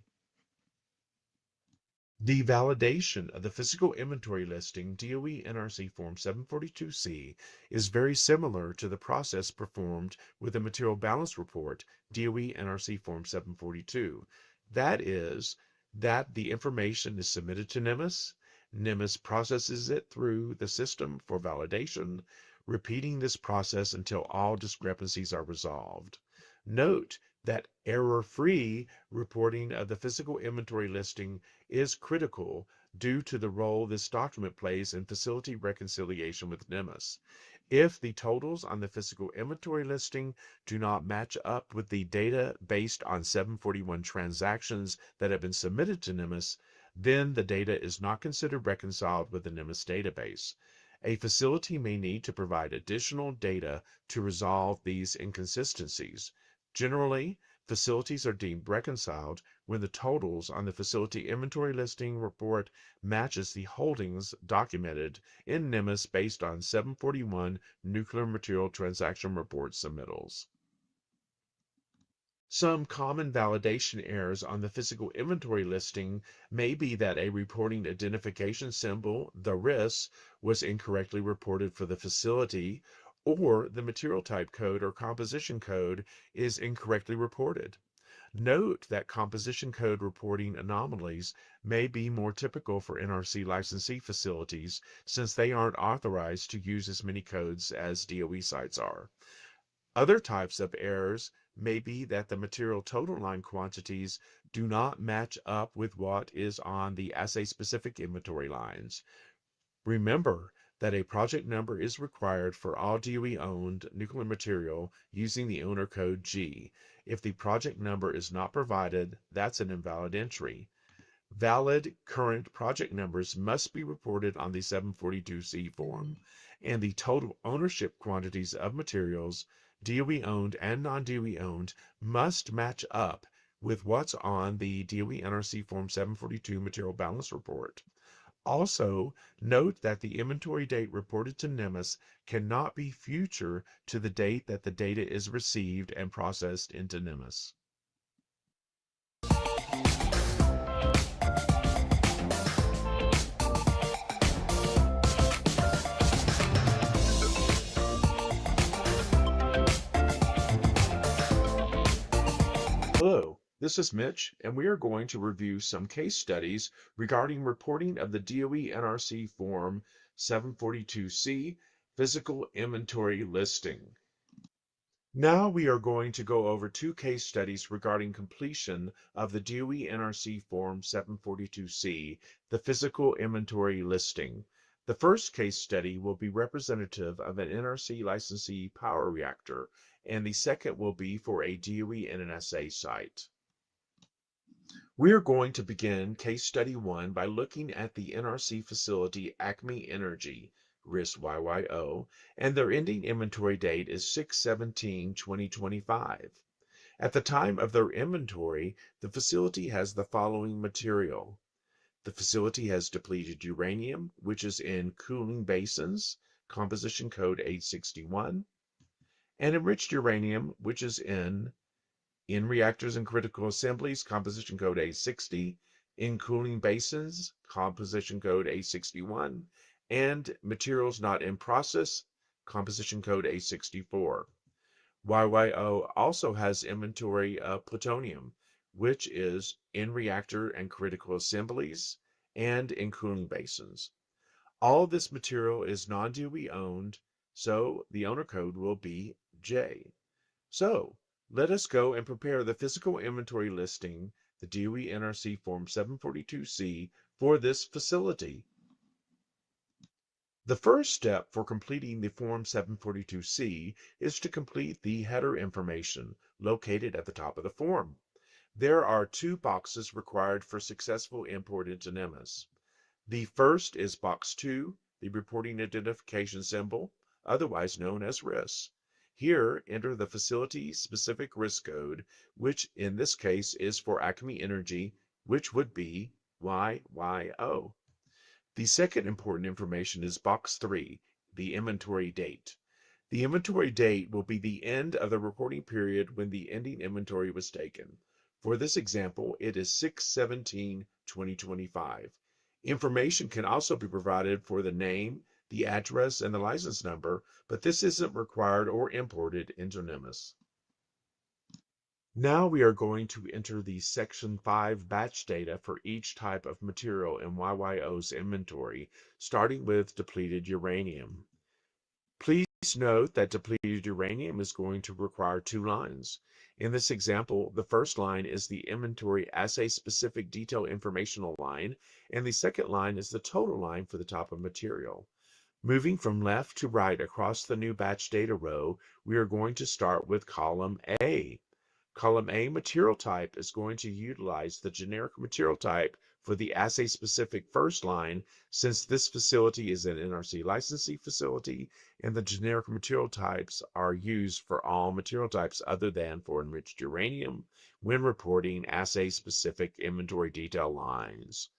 The validation of the physical inventory listing DOE NRC Form 742C is very similar to the process performed with the Material Balance Report DOE NRC Form 742. That is, that the information is submitted to NMMS, NMMS processes it through the system for validation, repeating this process until all discrepancies are resolved. Note that error-free reporting of the physical inventory listing is critical due to the role this document plays in facility reconciliation with NMMS. If the totals on the physical inventory listing do not match up with the data based on 741 transactions that have been submitted to NMMS, then the data is not considered reconciled with the NMMS database. A facility may need to provide additional data to resolve these inconsistencies. Generally, facilities are deemed reconciled when the totals on the facility inventory listing report matches the holdings documented in NMMS based on 741 nuclear material transaction report submittals. Some common validation errors on the physical inventory listing may be that a reporting identification symbol, the RIS, was incorrectly reported for the facility, or the material type code or composition code is incorrectly reported. Note that composition code reporting anomalies may be more typical for NRC licensee facilities since they aren't authorized to use as many codes as DOE sites are. Other types of errors may be that the material total line quantities do not match up with what is on the assay-specific inventory lines. Remember that a project number is required for all DOE-owned nuclear material using the owner code G. If the project number is not provided, that's an invalid entry. Valid current project numbers must be reported on the 742C form, and the total ownership quantities of materials, DOE-owned and non-DOE-owned, must match up with what's on the DOE NRC Form 742 Material Balance Report. Also, note that the inventory date reported to NMMS cannot be future to the date that the data is received and processed into NMMS. Hello, this is Mitch, and we are going to review some case studies regarding reporting of the DOE NRC Form 742C Physical Inventory Listing. Now we are going to go over two case studies regarding completion of the DOE NRC Form 742C, the Physical Inventory Listing. The first case study will be representative of an NRC licensee power reactor, and the second will be for a DOE NNSA site. We are going to begin case study 1 by looking at the NRC facility Acme Energy, RIS YYO, and their ending inventory date is 6/17/2025. At the time of their inventory, the facility has the following material. The facility has depleted uranium, which is in cooling basins, composition code 861, and enriched uranium, which is in reactors and critical assemblies, composition code 860, in cooling basins, composition code 861, and materials not in process, composition code 864. YYO also has inventory of plutonium, which is in reactor and critical assemblies and in cooling basins. All of this material is non-DOE owned, so the owner code will be J. So let us go and prepare the physical inventory listing, the DOE NRC Form 742C, for this facility. The first step for completing the Form 742C is to complete the header information located at the top of the form. There are two boxes required for successful import into NMMS. The first is box 2, the reporting identification symbol, otherwise known as RIS. Here, enter the facility-specific RIS code, which in this case is for Acme Energy, which would be YYO. The second important information is box 3, the inventory date. The inventory date will be the end of the reporting period when the ending inventory was taken. For this example, it is 6/17/2025. Information can also be provided for the name, the address, and the license number, but this isn't required or imported into NMMS. Now we are going to enter the Section 5 batch data for each type of material in YYO's inventory, starting with depleted uranium. Please note that depleted uranium is going to require two lines. In this example, the first line is the inventory assay-specific detail informational line, and the second line is the total line for the type of material. Moving from left to right across the new batch data row, we are going to start with column A. Column A material type is going to utilize the generic material type for the assay-specific first line, since this facility is an NRC licensee facility, and the generic material types are used for all material types other than for enriched uranium when reporting assay-specific inventory detail lines.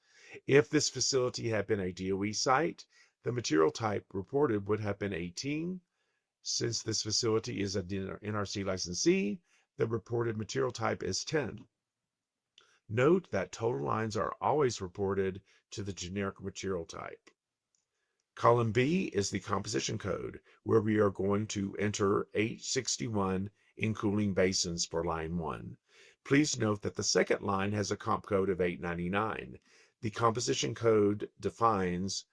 If this facility had been a DOE site, the material type reported would have been 18. Since this facility is an NRC licensee, the reported material type is 10. Note that total lines are always reported to the generic material type. Column B is the composition code, where we are going to enter 861 in cooling basins for line 1. Please note that the second line has a comp code of 899. The composition code defines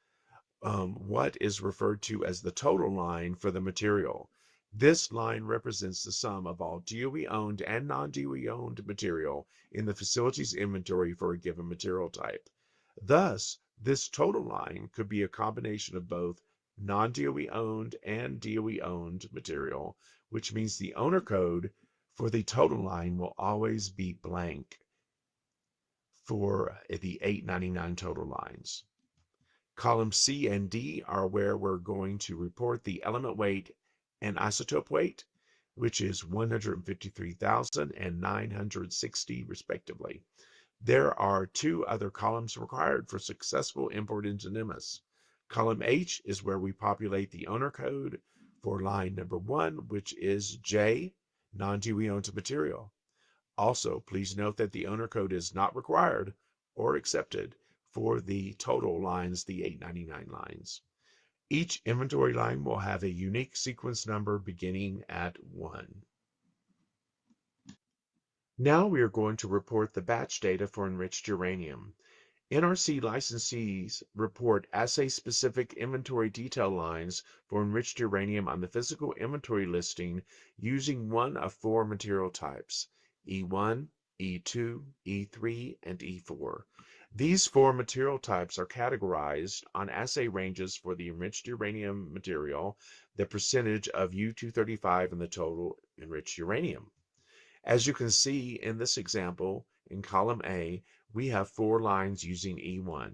what is referred to as the total line for the material. This line represents the sum of all DOE-owned and non-DOE-owned material in the facility's inventory for a given material type. Thus, this total line could be a combination of both non-DOE-owned and DOE-owned material, which means the owner code for the total line will always be blank for the 899 total lines. Column C and D are where we're going to report the element weight and isotope weight, which is 153,000 and 960 respectively. There are two other columns required for successful import into NMMS. Column H is where we populate the owner code for line number 1, which is J, non-DOE-owned material. Also, please note that the owner code is not required or accepted for the total lines, the 899 lines. Each inventory line will have a unique sequence number beginning at 1. Now we are going to report the batch data for enriched uranium. NRC licensees report assay-specific inventory detail lines for enriched uranium on the physical inventory listing using one of 4 material types: E1, E2, E3, and E4. These 4 material types are categorized on assay ranges for the enriched uranium material, the percentage of U-235 in the total enriched uranium. As you can see in this example, in column A, we have 4 lines using E1.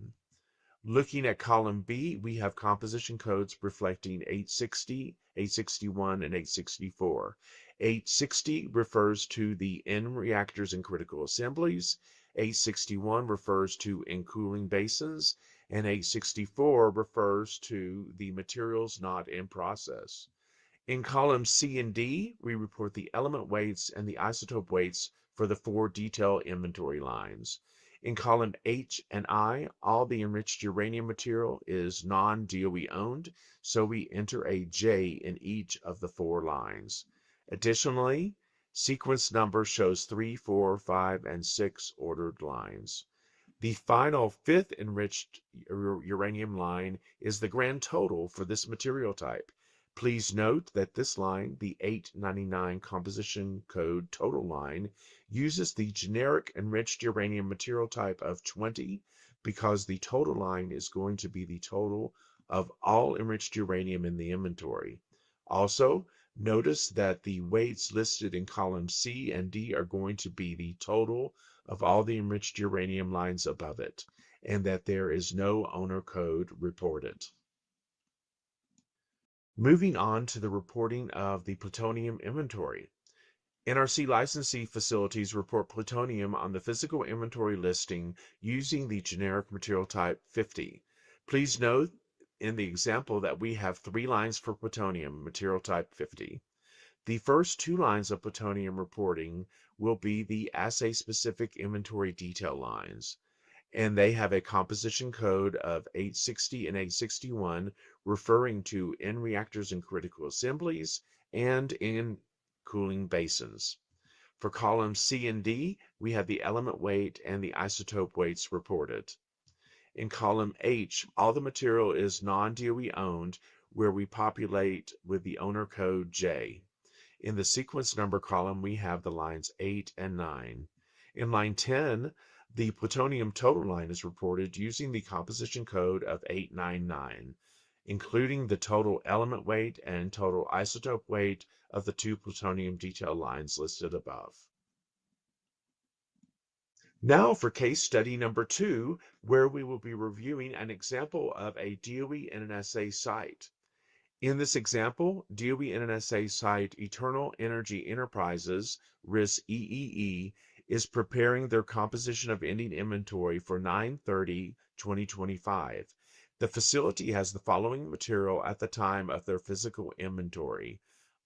Looking at column B, we have composition codes reflecting 860, 861, and 864. 860 refers to the N reactors and critical assemblies. 861 refers to in cooling basins, and 864 refers to the materials not in process. In columns C and D, we report the element weights and the isotope weights for the 4 detail inventory lines. In column H and I, all the enriched uranium material is non-DOE owned, so we enter a J in each of the 4 lines. Additionally, sequence number shows 3, 4, 5, and 6 ordered lines. The final 5th enriched uranium line is the grand total for this material type. Please note that this line, the 899 composition code total line, uses the generic enriched uranium material type of 20 because the total line is going to be the total of all enriched uranium in the inventory. Also, notice that the weights listed in columns C and D are going to be the total of all the enriched uranium lines above it, and that there is no owner code reported. Moving on to the reporting of the plutonium inventory. NRC licensee facilities report plutonium on the physical inventory listing using the generic material type 50. Please note in the example that we have 3 lines for plutonium, material type 50. The first 2 lines of plutonium reporting will be the assay-specific inventory detail lines, and they have a composition code of 860 and 861 referring to in reactors and critical assemblies and in cooling basins. For columns C and D, we have the element weight and the isotope weights reported. In column H, all the material is non-DOE owned, where we populate with the owner code J. In the sequence number column, we have the lines 8 and 9. In line 10, the plutonium total line is reported using the composition code of 899, including the total element weight and total isotope weight of the 2 plutonium detail lines listed above. Now for case study number 2, where we will be reviewing an example of a DOE NNSA site. In this example, DOE NNSA site Eternal Energy Enterprises, RIS-EEE, is preparing their composition of ending inventory for 9/30/2025. The facility has the following material at the time of their physical inventory.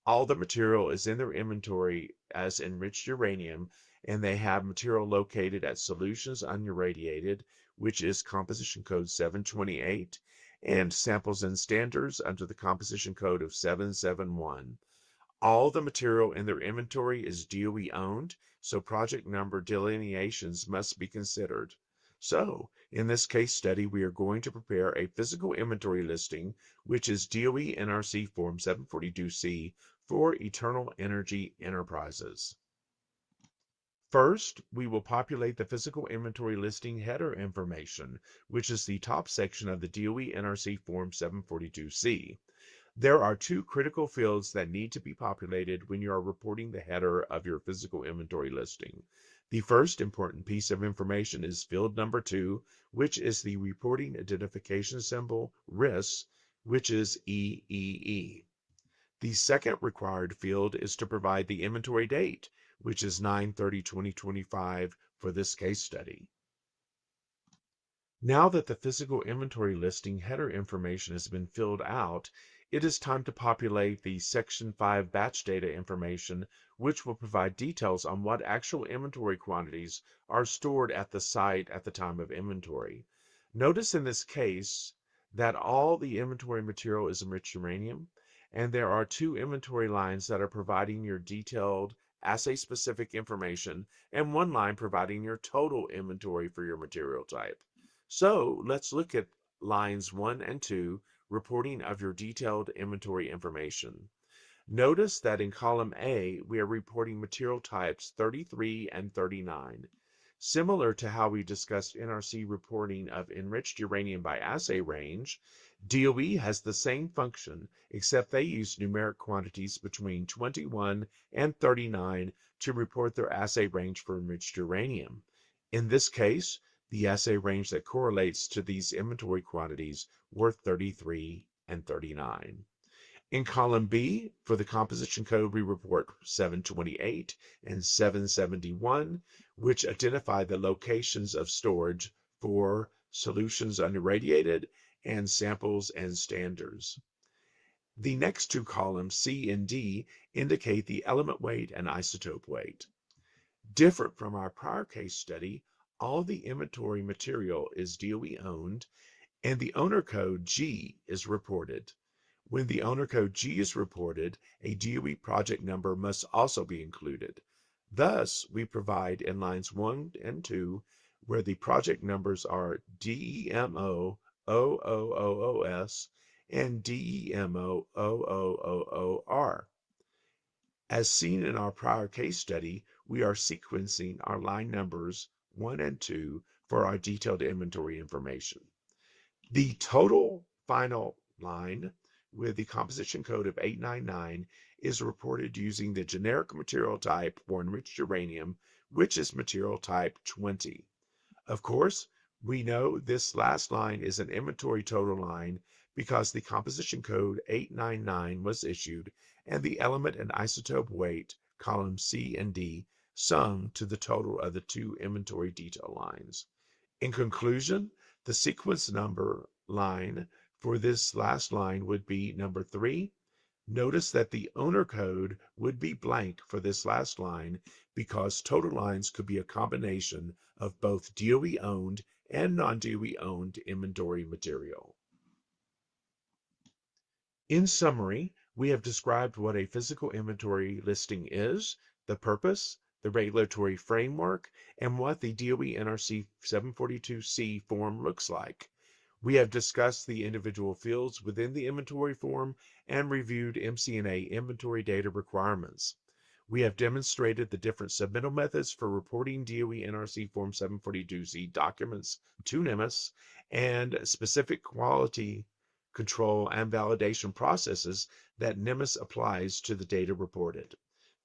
All the material is in their inventory as enriched uranium, and they have material located at Solutions Unirradiated, which is composition code 728, and Samples and Standards under the composition code of 771. All the material in their inventory is DOE owned, so project number delineations must be considered. So, in this case study, we are going to prepare a physical inventory listing, which is DOE NRC Form 742C for Eternal Energy Enterprises. First, we will populate the physical inventory listing header information, which is the top section of the DOE NRC Form 742C. There are two critical fields that need to be populated when you are reporting the header of your physical inventory listing. The first important piece of information is field number 2, which is the reporting identification symbol, RIS, which is EEE. The second required field is to provide the inventory date, which is 9/30/2025 for this case study. Now that the physical inventory listing header information has been filled out, it is time to populate the Section 5 batch data information, which will provide details on what actual inventory quantities are stored at the site at the time of inventory. Notice in this case that all the inventory material is enriched uranium, and there are two inventory lines that are providing your detailed assay-specific information, and one line providing your total inventory for your material type. So let's look at lines 1 and 2, reporting of your detailed inventory information. Notice that in column A, we are reporting material types 33 and 39. Similar to how we discussed NRC reporting of enriched uranium by assay range, DOE has the same function, except they use numeric quantities between 21 and 39 to report their assay range for enriched uranium. In this case, the assay range that correlates to these inventory quantities were 33 and 39. In column B, for the composition code, we report 728 and 771, which identify the locations of storage for solutions unirradiated and samples and standards. The next two columns, C and D, indicate the element weight and isotope weight. Different from our prior case study, all the inventory material is DOE owned, and the owner code G is reported. When the owner code G is reported, a DOE project number must also be included. Thus, we provide in lines 1 and 2, where the project numbers are DEMO 0000S and DEMO 0000R. As seen in our prior case study, we are sequencing our line numbers 1 and 2 for our detailed inventory information. The total final line with the composition code of 899 is reported using the generic material type for enriched uranium, which is material type 20. Of course, we know this last line is an inventory total line because the composition code 899 was issued and the element and isotope weight, columns C and D, sum to the total of the two inventory detail lines. In conclusion, the sequence number line for this last line would be number 3. Notice that the owner code would be blank for this last line because total lines could be a combination of both DOE owned and non-DOE owned inventory material. In summary, we have described what a physical inventory listing is, the purpose, the regulatory framework, and what the DOE NRC 742C form looks like. We have discussed the individual fields within the inventory form and reviewed MC&A inventory data requirements. We have demonstrated the different submittal methods for reporting DOE NRC Form 742C documents to NMMSS and specific quality control and validation processes that NMMSS applies to the data reported.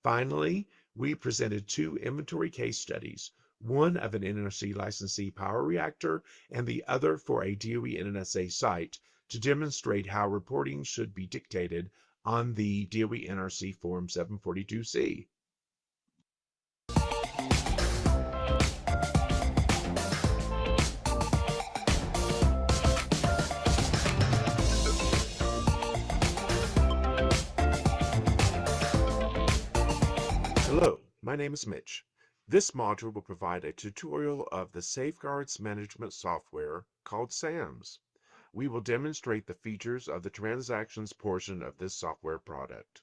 Finally, we presented two inventory case studies, one of an NRC licensee power reactor and the other for a DOE NNSA site, to demonstrate how reporting should be dictated on the DOE NRC Form 742C. Hello, my name is Mitch. This module will provide a tutorial of the Safeguards Management software called SAMS. We will demonstrate the features of the transactions portion of this software product.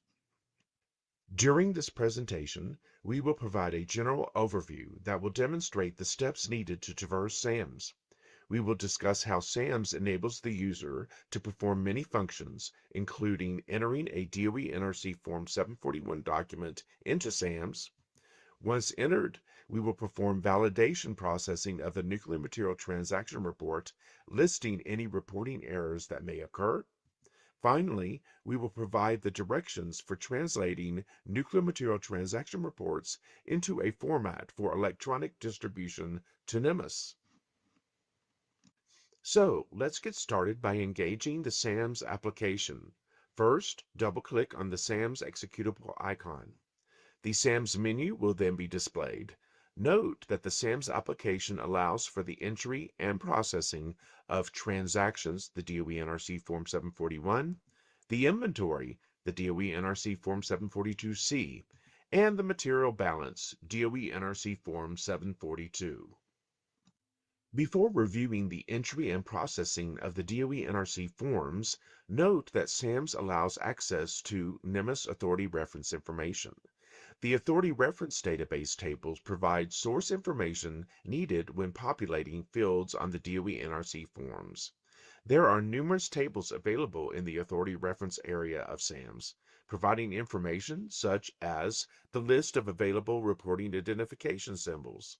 During this presentation, we will provide a general overview that will demonstrate the steps needed to traverse SAMS. We will discuss how SAMS enables the user to perform many functions, including entering a DOE NRC Form 741 document into SAMS. Once entered, we will perform validation processing of the nuclear material transaction report, listing any reporting errors that may occur. Finally, we will provide the directions for translating nuclear material transaction reports into a format for electronic distribution to NMMSS. So let's get started by engaging the SAMS application. First, double-click on the SAMS executable icon. The SAMS menu will then be displayed. Note that the SAMS application allows for the entry and processing of transactions, the DOE NRC Form 741, the inventory, the DOE NRC Form 742C, and the material balance, DOE NRC Form 742. Before reviewing the entry and processing of the DOE NRC forms, note that SAMS allows access to NMMSS Authority Reference information. The Authority Reference Database tables provide source information needed when populating fields on the DOE NRC forms. There are numerous tables available in the Authority Reference area of SAMS, providing information such as the list of available reporting identification symbols,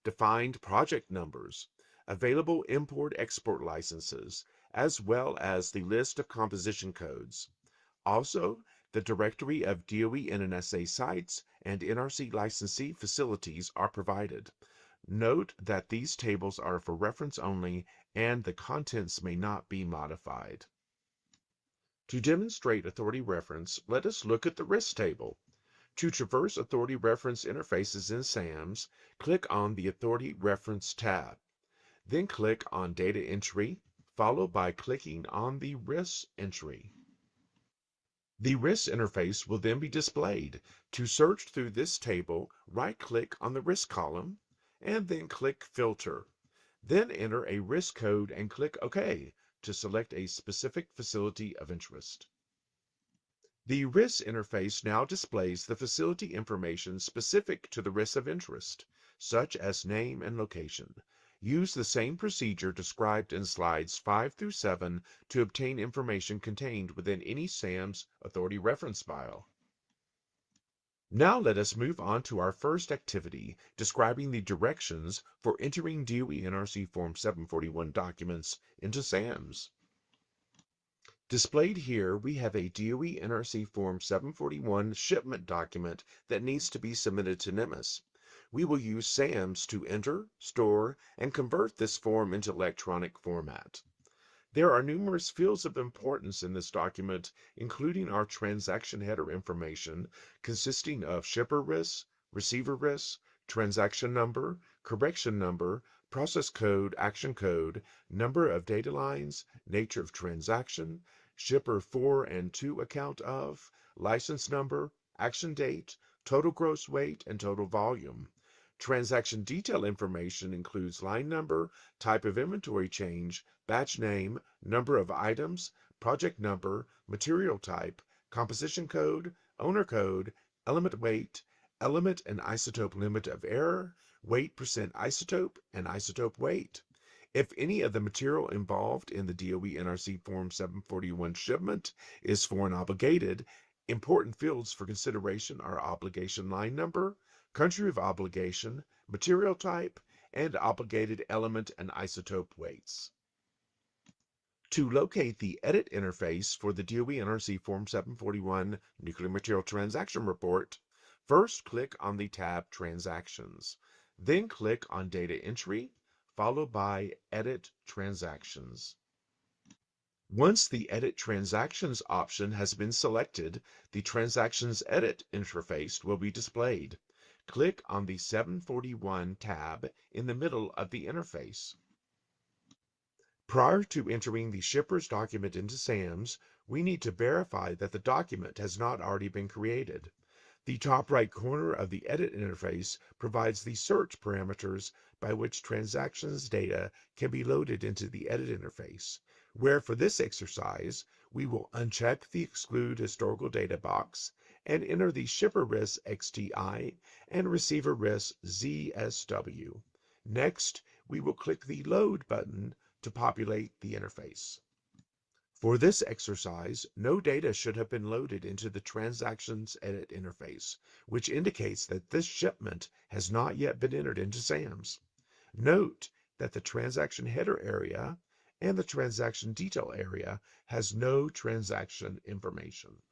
defined project numbers, available import-export licenses, as well as the list of composition codes. Also, the directory of DOE NNSA sites and NRC licensee facilities are provided. Note that these tables are for reference only and the contents may not be modified. To demonstrate authority reference, let us look at the risk table. To traverse authority reference interfaces in SAMS, click on the Authority Reference tab. Then click on Data Entry, followed by clicking on the Risk entry. The risk interface will then be displayed. To search through this table, right-click on the risk column, and then click Filter. Then enter a risk code and click OK to select a specific facility of interest. The risk interface now displays the facility information specific to the risk of interest, such as name and location. Use the same procedure described in slides 5 through 7 to obtain information contained within any SAMS Authority Reference file. Now let us move on to our first activity, describing the directions for entering DOE NRC Form 741 documents into SAMS. Displayed here, we have a DOE NRC Form 741 shipment document that needs to be submitted to NMMSS. We will use SAMS to enter, store, and convert this form into electronic format. There are numerous fields of importance in this document, including our transaction header information consisting of shipper risk, receiver risk, transaction number, correction number, process code, action code, number of data lines, nature of transaction, shipper for and to account of, license number, action date, total gross weight, and total volume. Transaction detail information includes line number, type of inventory change, batch name, number of items, project number, material type, composition code, owner code, element weight, element and isotope limit of error, weight percent isotope, and isotope weight. If any of the material involved in the DOE NRC Form 741 shipment is foreign obligated, important fields for consideration are obligation line number, country of obligation, material type, and obligated element and isotope weights. To locate the edit interface for the DOE NRC Form 741 Nuclear Material Transaction Report, first click on the tab Transactions, then click on Data Entry, followed by Edit Transactions. Once the Edit Transactions option has been selected, the Transactions Edit interface will be displayed. Click on the 741 tab in the middle of the interface. Prior to entering the shipper's document into SAMS, we need to verify that the document has not already been created. The top right corner of the Edit interface provides the search parameters by which transactions data can be loaded into the Edit interface, where for this exercise, we will uncheck the Exclude Historical Data box and enter the shipper risk XTI and receiver risk ZSW. Next, we will click the Load button to populate the interface. For this exercise, no data should have been loaded into the Transactions Edit interface, which indicates that this shipment has not yet been entered into SAMS. Note that the transaction header area and the transaction detail area has no transaction information.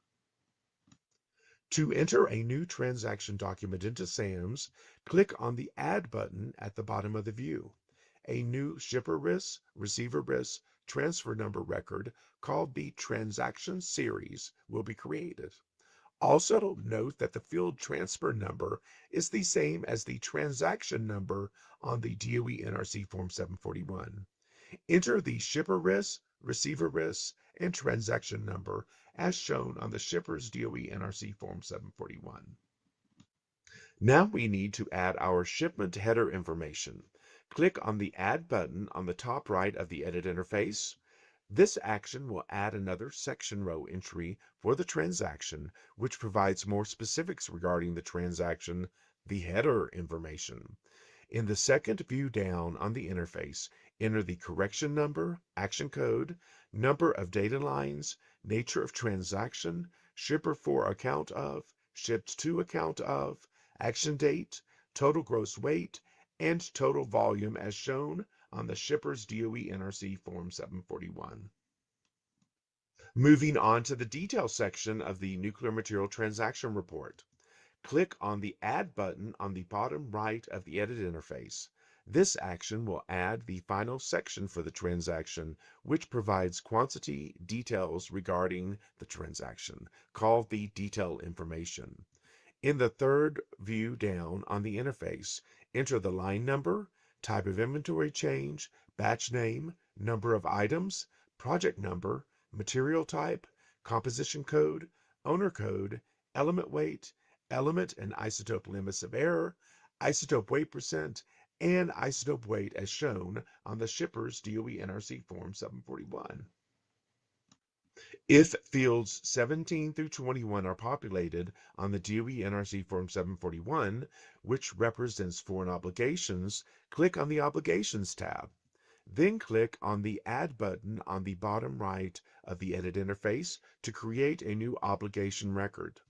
To enter a new transaction document into SAMS, click on the Add button at the bottom of the view. A new shipper risk, receiver risk, transfer number record called the Transaction Series will be created. Also note that the field transfer number is the same as the transaction number on the DOE NRC Form 741. Enter the shipper risk, receiver risk, and transaction number as shown on the shipper's DOE NRC Form 741. Now we need to add our shipment header information. Click on the Add button on the top right of the Edit interface. This action will add another section row entry for the transaction, which provides more specifics regarding the transaction, the header information. In the second view down on the interface, enter the correction number, action code, number of data lines, nature of transaction, shipper for account of, shipped to account of, action date, total gross weight, and total volume as shown on the shipper's DOE NRC Form 741. Moving on to the detail section of the Nuclear Material Transaction Report. Click on the Add button on the bottom right of the Edit interface. This action will add the final section for the transaction, which provides quantity details regarding the transaction, called the Detail Information. In the third view down on the interface, enter the line number, type of inventory change, batch name, number of items, project number, material type, composition code, owner code, element weight, element and isotope limits of error, isotope weight percent, and isotope weight as shown on the shipper's DOE NRC Form 741. If fields 17 through 21 are populated on the DOE NRC Form 741, which represents foreign obligations, click on the Obligations tab. Then click on the Add button on the bottom right of the Edit interface to create a new obligation record.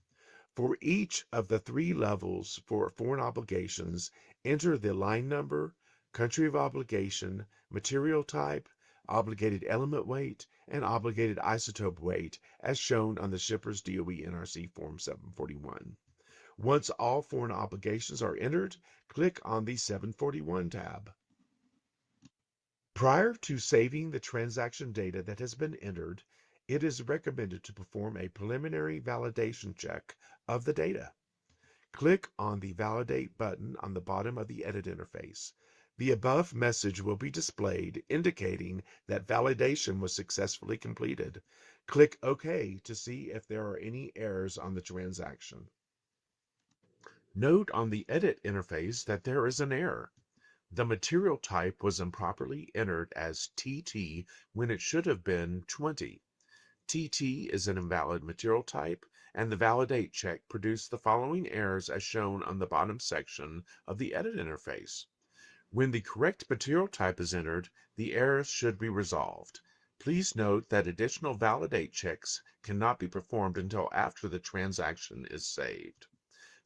For each of the three levels for foreign obligations, enter the line number, country of obligation, material type, obligated element weight, and obligated isotope weight as shown on the shipper's DOE NRC Form 741. Once all foreign obligations are entered, click on the 741 tab. Prior to saving the transaction data that has been entered, it is recommended to perform a preliminary validation check of the data. Click on the Validate button on the bottom of the Edit interface. The above message will be displayed indicating that validation was successfully completed. Click OK to see if there are any errors on the transaction. Note on the Edit interface that there is an error. The material type was improperly entered as TT when it should have been 20. TT is an invalid material type, and the Validate check produced the following errors as shown on the bottom section of the Edit interface. When the correct material type is entered, the errors should be resolved. Please note that additional Validate checks cannot be performed until after the transaction is saved.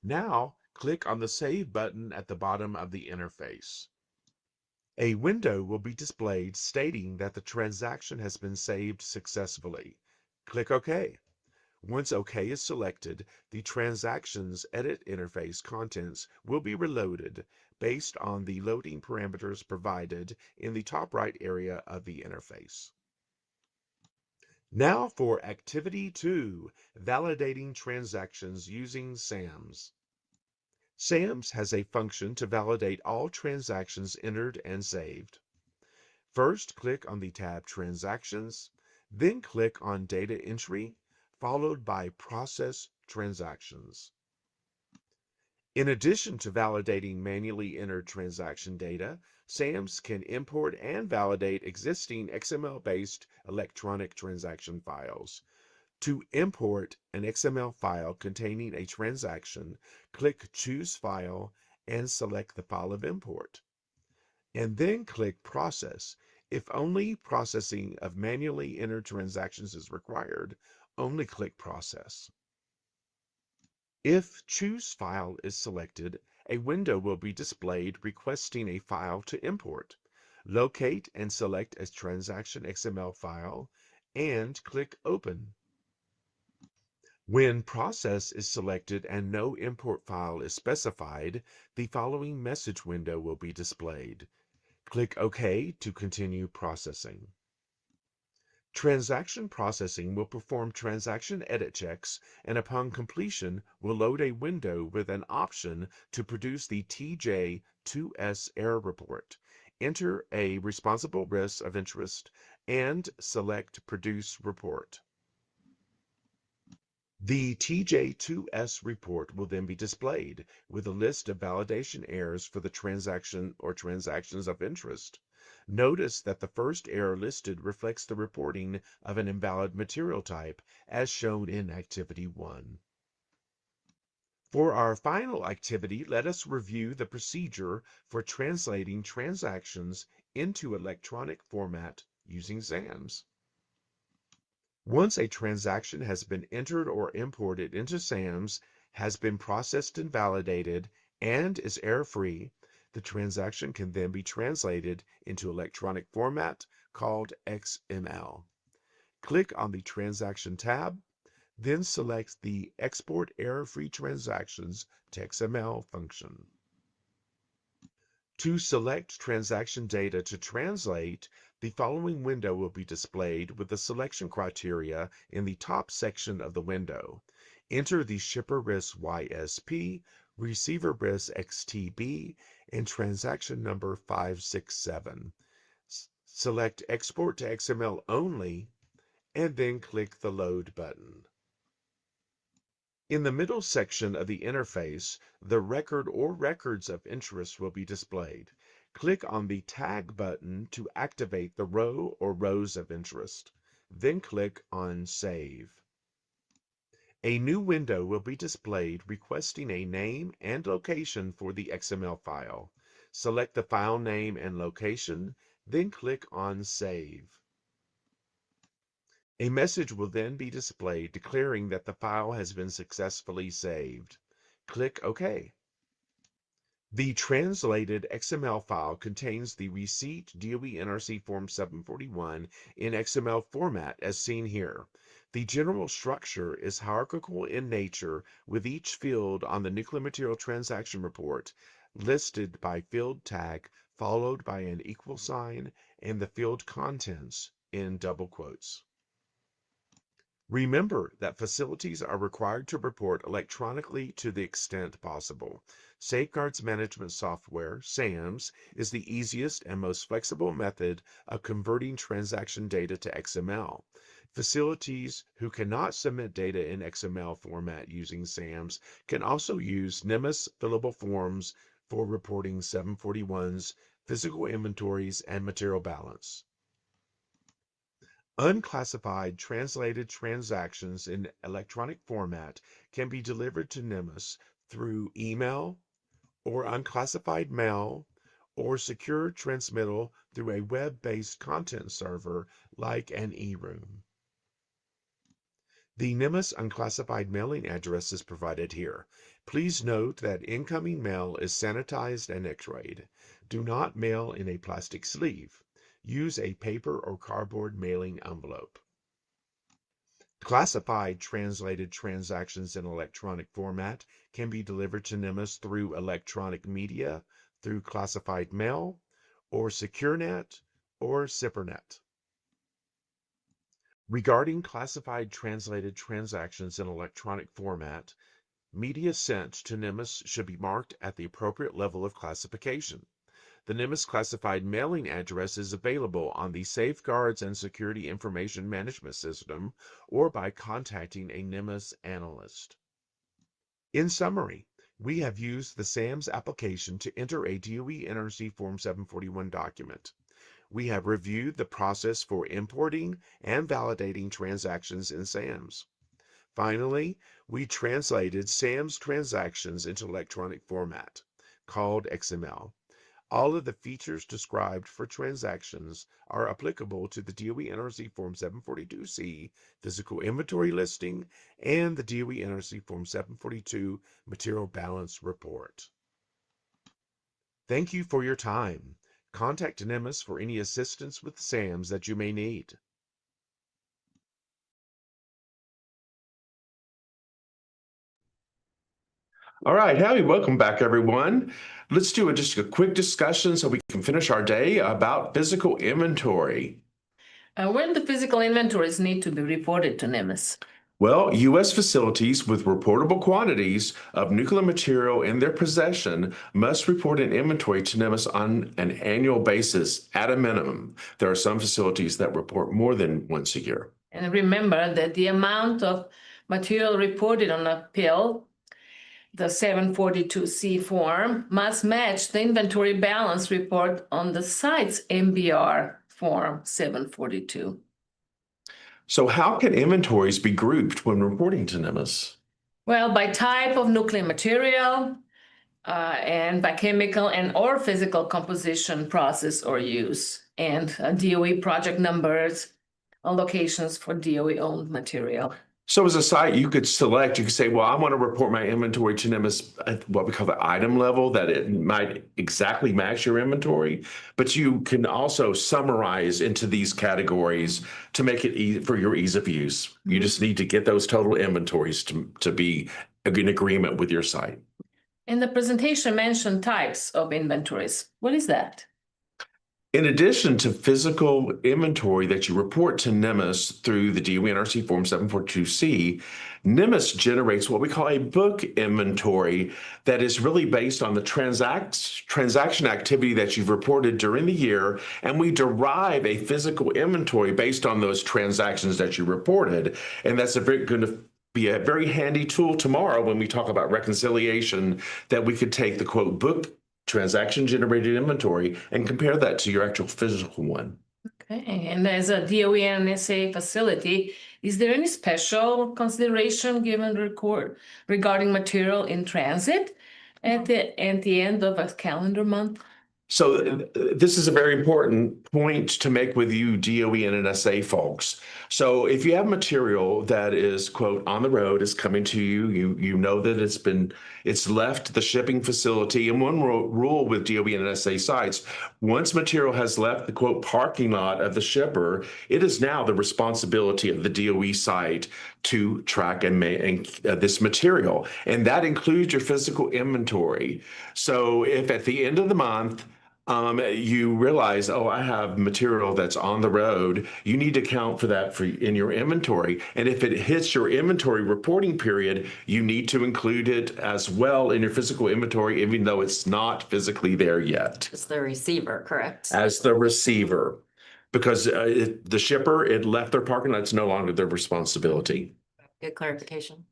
Now, click on the Save button at the bottom of the interface. A window will be displayed stating that the transaction has been saved successfully. Click OK. Once OK is selected, the Transactions Edit interface contents will be reloaded based on the loading parameters provided in the top right area of the interface. Now for Activity 2, Validating Transactions using SAMS. SAMS has a function to validate all transactions entered and saved. First, click on the tab Transactions, then click on Data Entry, followed by Process Transactions. In addition to validating manually entered transaction data, SAMS can import and validate existing XML-based electronic transaction files. To import an XML file containing a transaction, click Choose File and select the file of import, and then click Process. If only processing of manually entered transactions is required, only click Process. If Choose File is selected, a window will be displayed requesting a file to import. Locate and select a transaction XML file and click Open. When Process is selected and no import file is specified, the following message window will be displayed. Click OK to continue processing. Transaction processing will perform transaction edit checks and upon completion will load a window with an option to produce the TJ2S error report. Enter a responsible risk of interest and select Produce Report. The TJ2S report will then be displayed with a list of validation errors for the transaction or transactions of interest. Notice that the first error listed reflects the reporting of an invalid material type as shown in Activity 1. For our final activity, let us review the procedure for translating transactions into electronic format using SAMS. Once a transaction has been entered or imported into SAMS, has been processed and validated, and is error-free, the transaction can then be translated into electronic format called XML. Click on the Transaction tab, then select the Export Error-Free Transactions to XML function. To select transaction data to translate, the following window will be displayed with the selection criteria in the top section of the window. Enter the shipper risk YSP, receiver risk XTB, and transaction number 567. Select Export to XML only, and then click the Load button. In the middle section of the interface, the record or records of interest will be displayed. Click on the Tag button to activate the row or rows of interest. Then click on Save. A new window will be displayed requesting a name and location for the XML file. Select the file name and location, then click on Save. A message will then be displayed declaring that the file has been successfully saved. Click OK. The translated XML file contains the receipt DOE NRC Form 741 in XML format as seen here. The general structure is hierarchical in nature with each field on the nuclear material transaction report listed by field tag followed by an equal sign and the field contents in double quotes. Remember that facilities are required to report electronically to the extent possible. Safeguards Management Software, SAMS, is the easiest and most flexible method of converting transaction data to XML. Facilities who cannot submit data in XML format using SAMS can also use NMMSS fillable forms for reporting 741s, physical inventories, and material balance. Unclassified translated transactions in electronic format can be delivered to NMMSS through email or unclassified mail or secure transmittal through a web-based content server like an e-room. The NMMSS unclassified mailing address is provided here. Please note that incoming mail is sanitized and x-rayed. Do not mail in a plastic sleeve. Use a paper or cardboard mailing envelope. Classified translated transactions in electronic format can be delivered to NMMSS through electronic media, through classified mail, or SecureNet, or SIPRNet. Regarding classified translated transactions in electronic format, media sent to NMMSS should be marked at the appropriate level of classification. The NMMSS classified mailing address is available on the Safeguards and Security Information Management System or by contacting a NMMSS analyst. In summary, we have used the SAMS application to enter a DOE NRC Form 741 document. We have reviewed the process for importing and validating transactions in SAMS. Finally, we translated SAM's transactions into electronic format, called XML. All of the features described for transactions are applicable to the DOE NRC Form 742C physical inventory listing and the DOE NRC Form 742 material balance report. Thank you for your time. Contact NMMS for any assistance with SAMs that you may need. All right, howdy, welcome back, everyone. Let's do just a quick discussion so we can finish our day about physical inventory. When the physical inventories need to be reported to NMMS? Well, U.S. facilities with reportable quantities of nuclear material in their possession must report an inventory to NMMS on an annual basis at a minimum. There are some facilities that report more than once a year. And remember that the amount of material reported on a pill, the 742C form, must match the inventory balance report on the site's MBR form 742. So how can inventories be grouped when reporting to NMMS? Well, by type of nuclear material, and by chemical and or physical composition, process, or use, and DOE project numbers, locations for DOE-owned material. So as a site, you could say, well, I want to report my inventory to NMMS at what we call the item level, that it might exactly match your inventory, but you can also summarize into these categories to make it easy for your ease of use. You just need to get those total inventories to be in agreement with your site. And the presentation mentioned types of inventories. What is that? In addition to physical inventory that you report to NMMS through the DOE NRC Form 742C, NMMS generates what we call a book inventory that is really based on the transaction activity that you've reported during the year, and we derive a physical inventory based on those transactions that you reported, and that's going to be a very handy tool tomorrow when we talk about reconciliation, that we could take the quote book transaction generated inventory and compare that to your actual physical one. Okay, and as a DOE NSA facility, is there any special consideration given regarding material in transit at the end of a calendar month? So this is a very important point to make with you DOE and NSA folks. So if you have material that is, quote, on the road, is coming to you, you know that it's left the shipping facility. And one rule with DOE and NSA sites, once material has left the, quote, parking lot of the shipper, it is now the responsibility of the DOE site to track and this material. And that includes your physical inventory. So if at the end of the month, you realize, oh, I have material that's on the road, you need to account for that in your inventory. And if it hits your inventory reporting period, you need to include it as well in your physical inventory, even though it's not physically there yet. It's the receiver, correct? As the receiver, because the shipper, it left their parking lot, it's no longer their responsibility. Good clarification.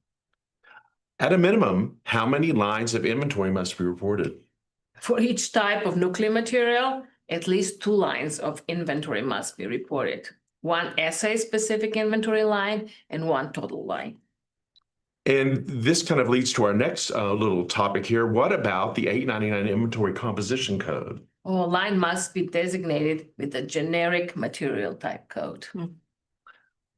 At a minimum, how many lines of inventory must be reported? For each type of nuclear material, at least 2 lines of inventory must be reported. 1 assay-specific inventory line and 1 total line. And this kind of leads to our next little topic here. What about the 899 inventory composition code? A line must be designated with a generic material type code.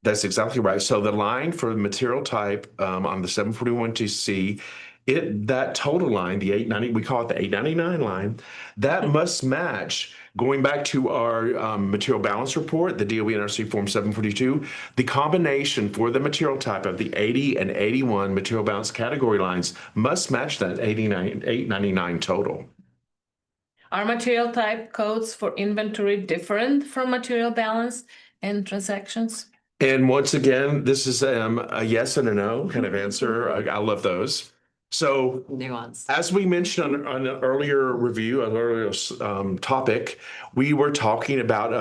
That's exactly right. So the line for the material type on the 741TC, that total line, the 890, we call it the 899 line, that must match, going back to our material balance report, the DOE NRC Form 742, the combination for the material type of the 80 and 81 material balance category lines must match that 899 total. Are material type codes for inventory different from material balance and transactions? And once again, this is a yes and a no kind of answer. I love those. So Nuance. as we mentioned on an earlier review, an earlier topic, we were talking about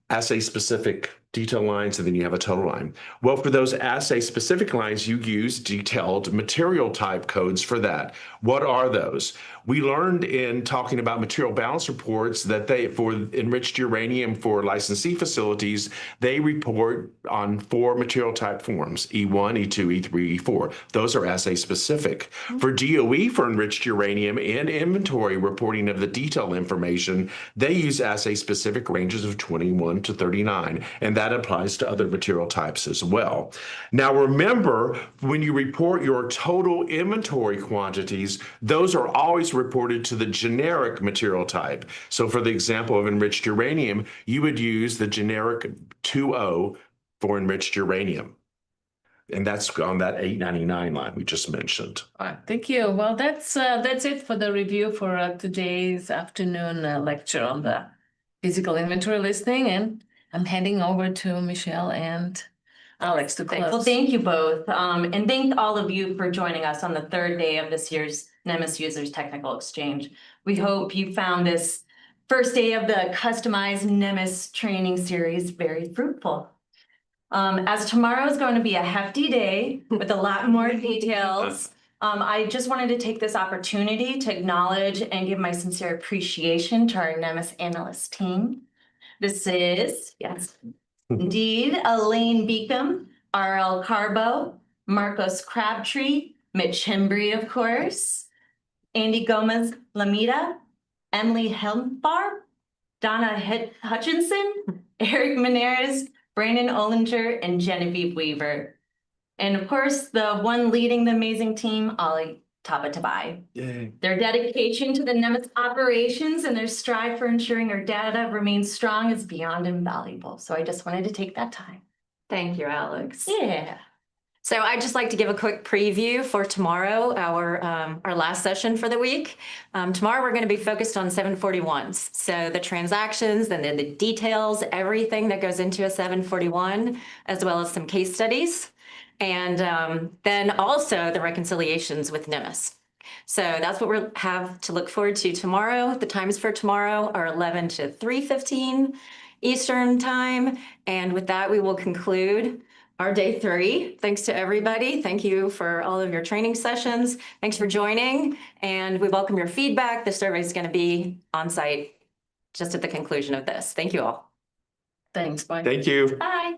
assay-specific detail lines, and then you have a total line. Well, for those assay specific lines, you use detailed material type codes for that. What are those? We learned in talking about material balance reports that for enriched uranium for licensee facilities, they report on 4 material type forms, E1, E2, E3, E4. Those are assay specific. For DOE, for enriched uranium and inventory reporting of the detail information, they use assay specific ranges of 21 to 39, and that applies to other material types as well. Now remember, when you report your total inventory quantities, those are always reported to the generic material type. So for the example of enriched uranium, you would use the generic 2O for enriched uranium. And that's on that 899 line we just mentioned. All right, thank you. Well, that's it for the review for today's afternoon lecture on the physical inventory listing, and I'm handing over to Michelle and Alex to close. Well, thank you both. And thank all of you for joining us on the 3rd day of this year's NMMS Users Technical Exchange. We hope you found this first day of the customized NMMS training series very fruitful. As tomorrow is going to be a hefty day with a lot more details, I just wanted to take this opportunity to acknowledge and give my sincere appreciation to our NMMS analyst team. This is, yes, indeed, Elaine Beacom, R.L. Carbo, Marcos Crabtree, Mitch Hembry, of course, Andy Gomez Lamita, Emily Helmbar, Donna Hutchinson, Eric Menares, Brandon Ollinger, and Genevieve Weaver. And of course, the one leading the amazing team, Ollie Tabatabai. Yay. Their dedication to the NMMS operations and their strive for ensuring our data remains strong is beyond invaluable. So I just wanted to take that time. Thank you, Alex. Yeah. So I'd just like to give a quick preview for tomorrow, our last session for the week. Tomorrow, we're going to be focused on 741s. So the transactions and then the details, everything that goes into a 741, as well as some case studies. And then also the reconciliations with NMMS. So that's what we'll have to look forward to tomorrow. The times for tomorrow are 11 to 3:15 Eastern time. And with that, we will conclude our day 3. Thanks to everybody. Thank you for all of your training sessions. Thanks for joining. And we welcome your feedback. The survey is going to be on site just at the conclusion of this. Thank you all. Thanks, bye. Thank you. Bye.